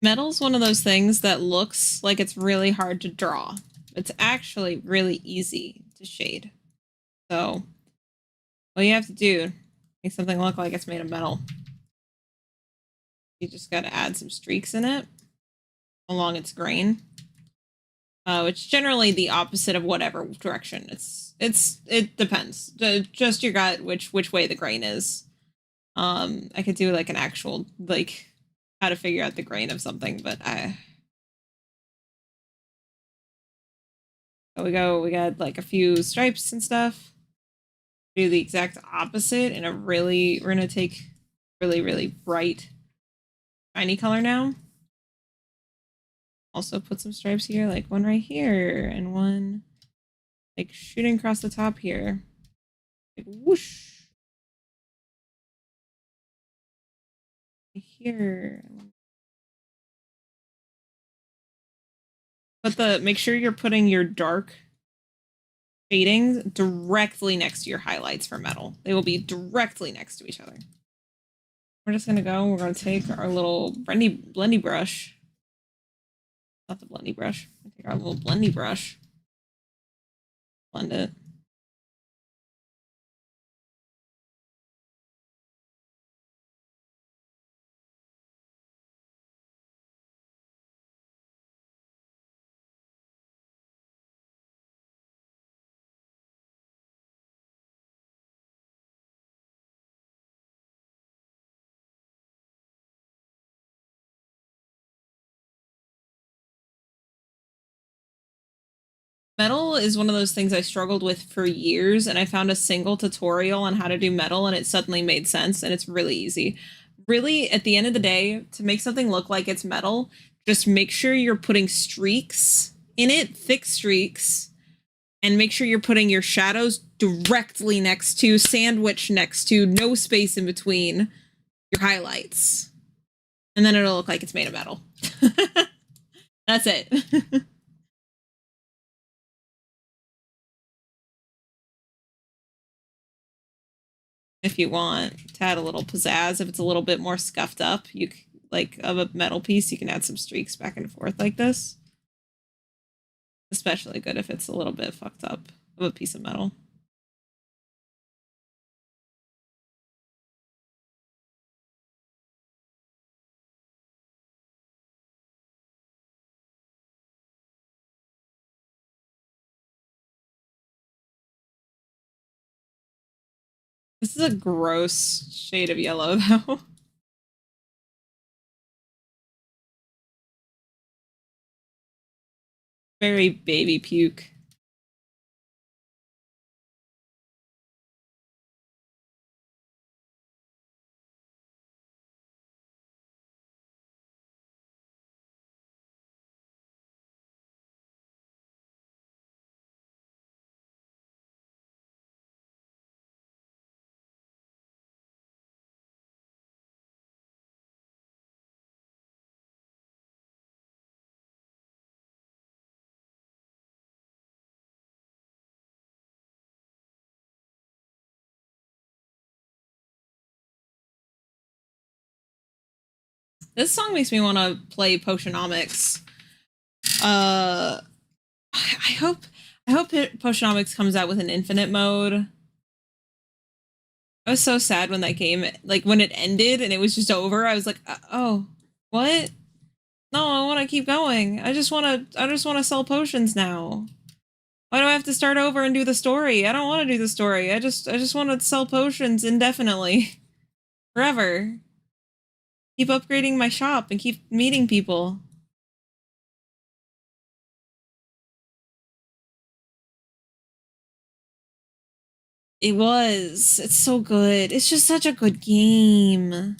Metal's one of those things that looks like it's really hard to draw. It's actually really easy to shade. So all you have to do, make something look like it's made of metal. You just got to add some streaks in it along its grain, which is generally the opposite of whatever direction. It depends. Just your gut, which way the grain is. I could do like an actual like how to figure out the grain of something, but we got like a few stripes and stuff. Do the exact opposite in a we're gonna take really bright shiny color now. Also put some stripes here, like one right here and one like shooting across the top here. Like whoosh. Here. But make sure you're putting your dark shadings directly next to your highlights for metal. They will be directly next to each other. We're just gonna go, we're gonna take our little blendy brush. Not the blendy brush. We'll take our little blendy brush. Blend it. Metal is one of those things I struggled with for years, and I found a single tutorial on how to do metal, and it suddenly made sense, and it's really easy. Really, at the end of the day, to make something look like it's metal, just make sure you're putting streaks in it, thick streaks, and make sure you're putting your shadows directly next to, sandwich next to, no space in between your highlights. And then it'll look like it's made of metal. That's it. If you want to add a little pizzazz, if it's a little bit more scuffed up, like of a metal piece, you can add some streaks back and forth like this. Especially good if it's a little bit fucked up of a piece of metal. This is a gross shade of yellow, though. Very baby puke. This song makes me want to play Potionomics. I hope Potionomics comes out with an infinite mode. I was so sad when that game, like when it ended and it was just over. I was like, oh, what? No, I want to keep going. I just want to sell potions now. Why do I have to start over and do the story? I don't want to do the story. I just want to sell potions indefinitely. Forever. Keep upgrading my shop and keep meeting people. It was. It's so good. It's just such a good game.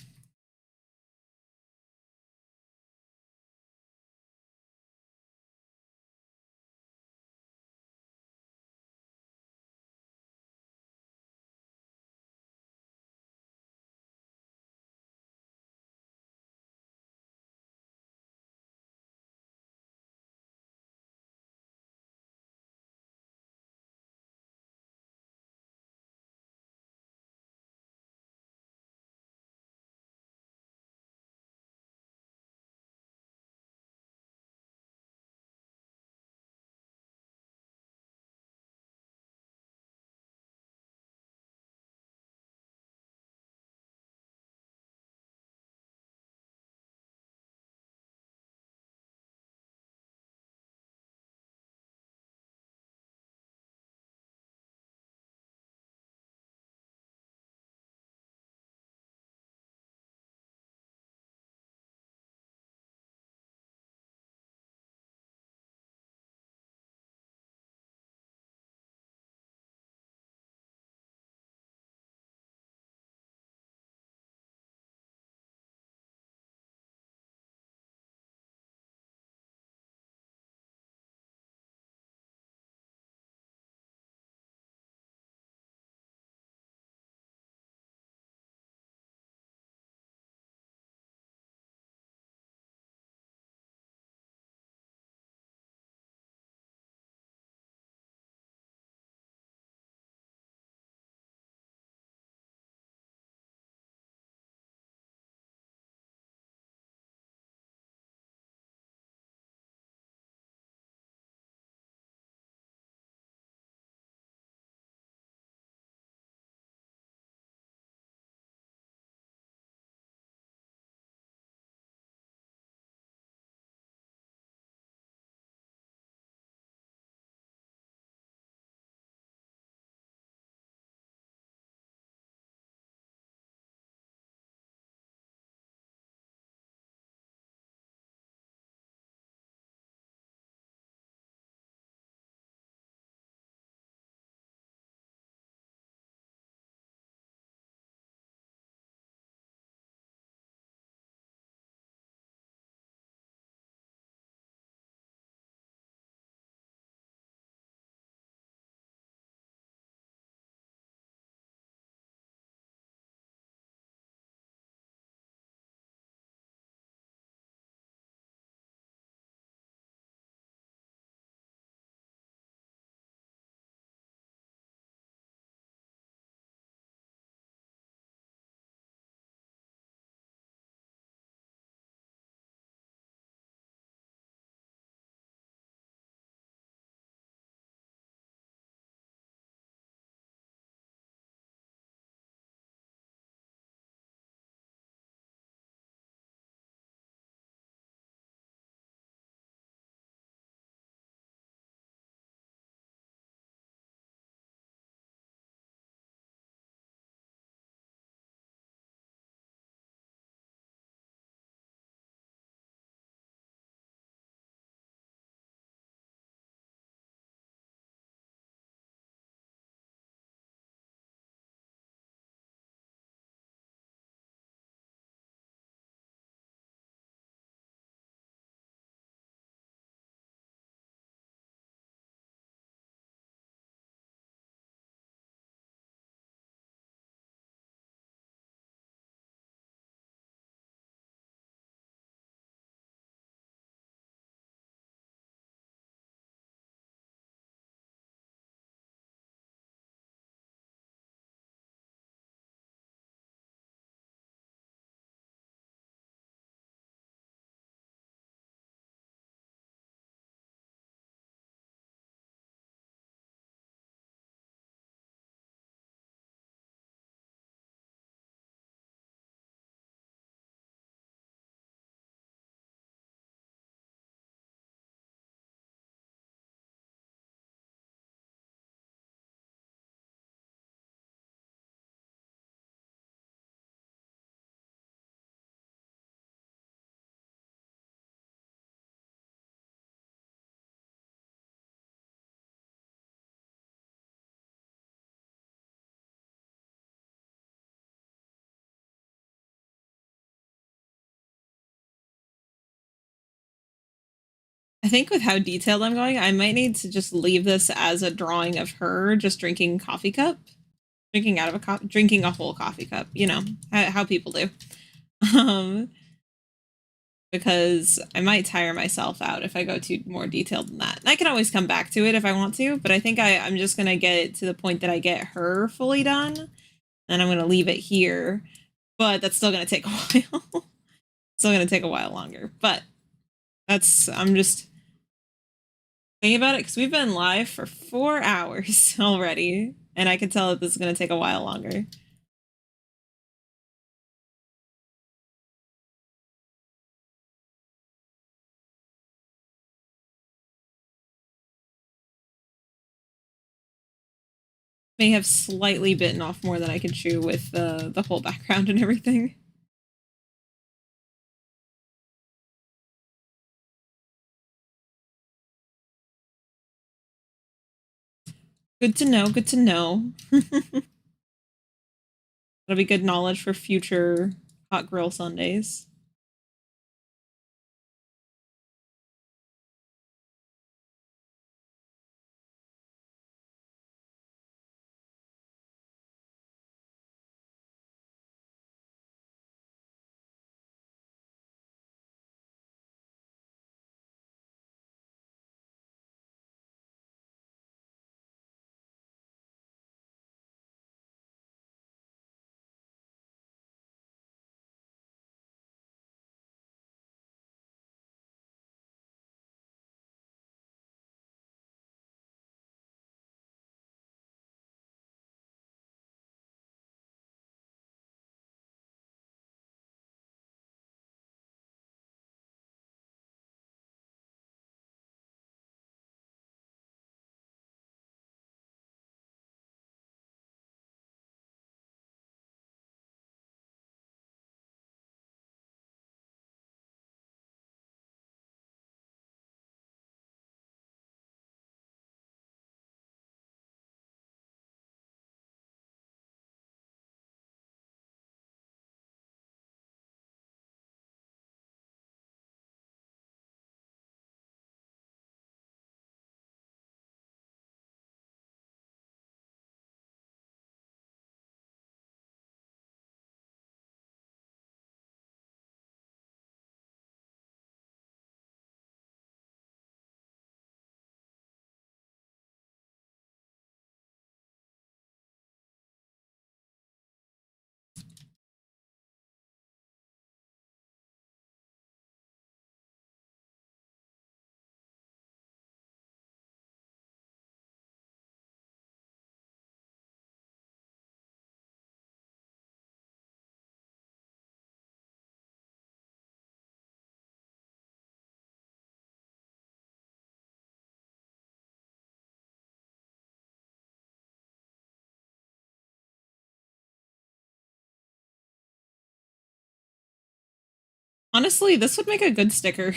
I think with how detailed I'm going, I might need to just leave this as a drawing of her just drinking coffee cup. Drinking a whole coffee cup, you know, how people do. Um, because I might tire myself out if I go too more detailed than that. And I can always come back to it if I want to, but I think I'm just going to get it to the point that I get her fully done, and I'm going to leave it here. But that's still going to take a while. Still going to take a while longer. But I'm just thinking about it because we've been live for 4 hours already, and I can tell that this is going to take a while longer. May have slightly bitten off more than I could chew with the whole background and everything. Good to know, good to know. That'll be good knowledge for future hot grill Sundays. Honestly, this would make a good sticker.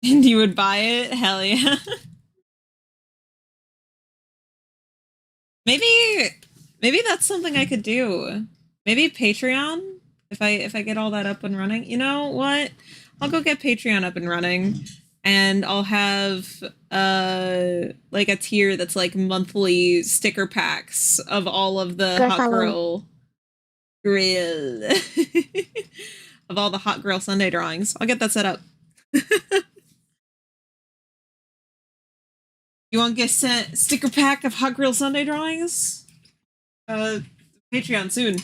And you would buy it? Hell yeah. Maybe that's something I could do. Maybe Patreon if I get all that up and running. You know what? I'll go get Patreon up and running, and I'll have like a tier that's like monthly sticker packs of all of the hot grill of all the hot grill Sunday drawings. I'll get that set up. You want to get sent sticker pack of hot grill Sunday drawings? Patreon soon.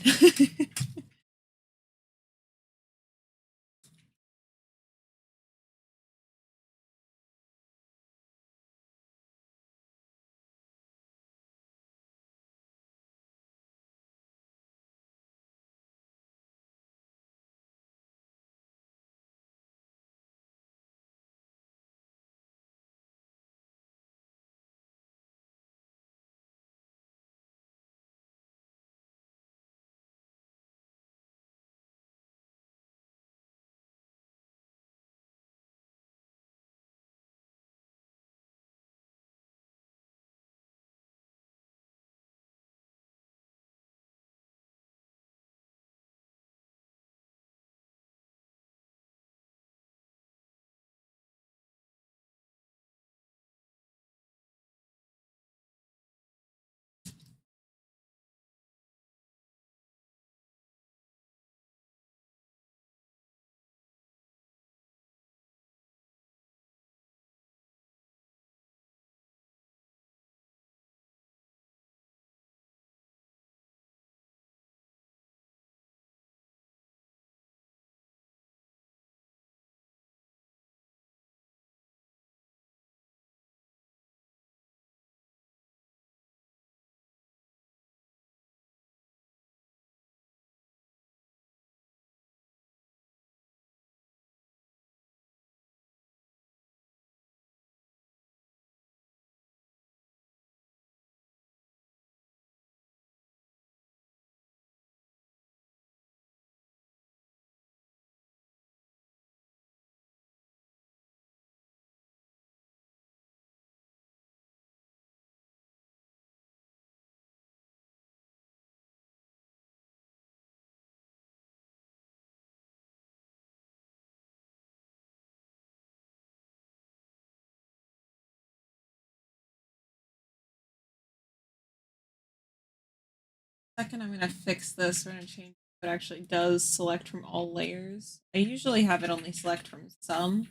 second I'm gonna fix this. We're gonna change what it actually does select from all layers. I usually have it only select from some.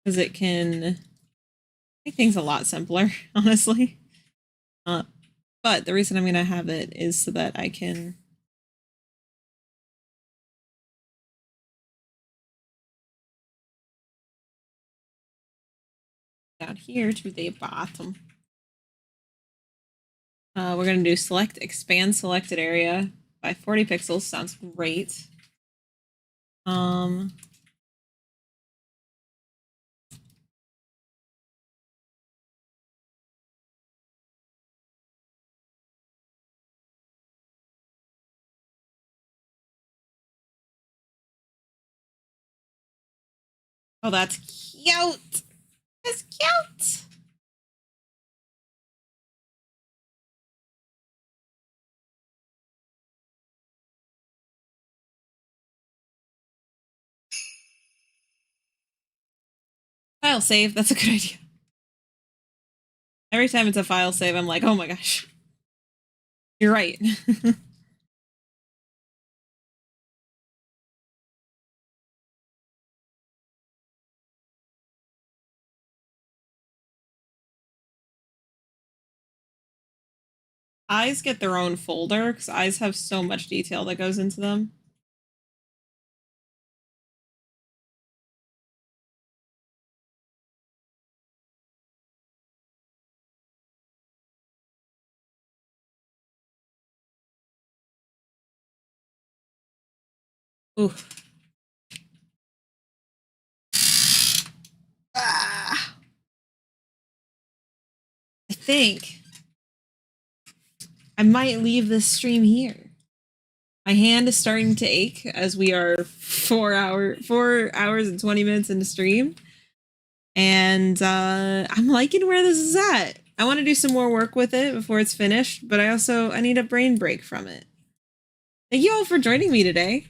Because it can make things a lot simpler, honestly. But the reason I'm gonna have it is so that I can down here to the bottom. We're going to do select expand selected area by 40 pixels. Sounds great. Oh, that's cute. That's cute. File save. That's a good idea. Every time it's a file save, I'm like, oh my gosh. You're right. Eyes get their own folder because eyes have so much detail that goes into them. Ooh. Ah. I think I might leave this stream here. My hand is starting to ache as we are 4 hours and 20 minutes into stream. And I'm liking where this is at. I want to do some more work with it before it's finished, but I need a brain break from it. Thank you all for joining me today.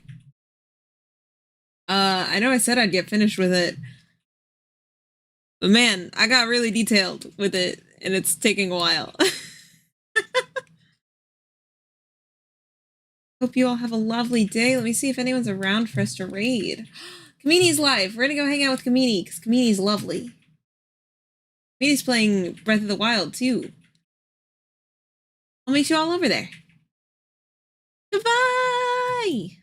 I know I said I'd get finished with it, but man, I got really detailed with it, and it's taking a while. Hope you all have a lovely day. Let me see if anyone's around for us to raid. Kamini's live. We're gonna go hang out with Kamini, because Kamini's lovely. Kamini's playing Breath of the Wild, too. I'll meet you all over there. Goodbye!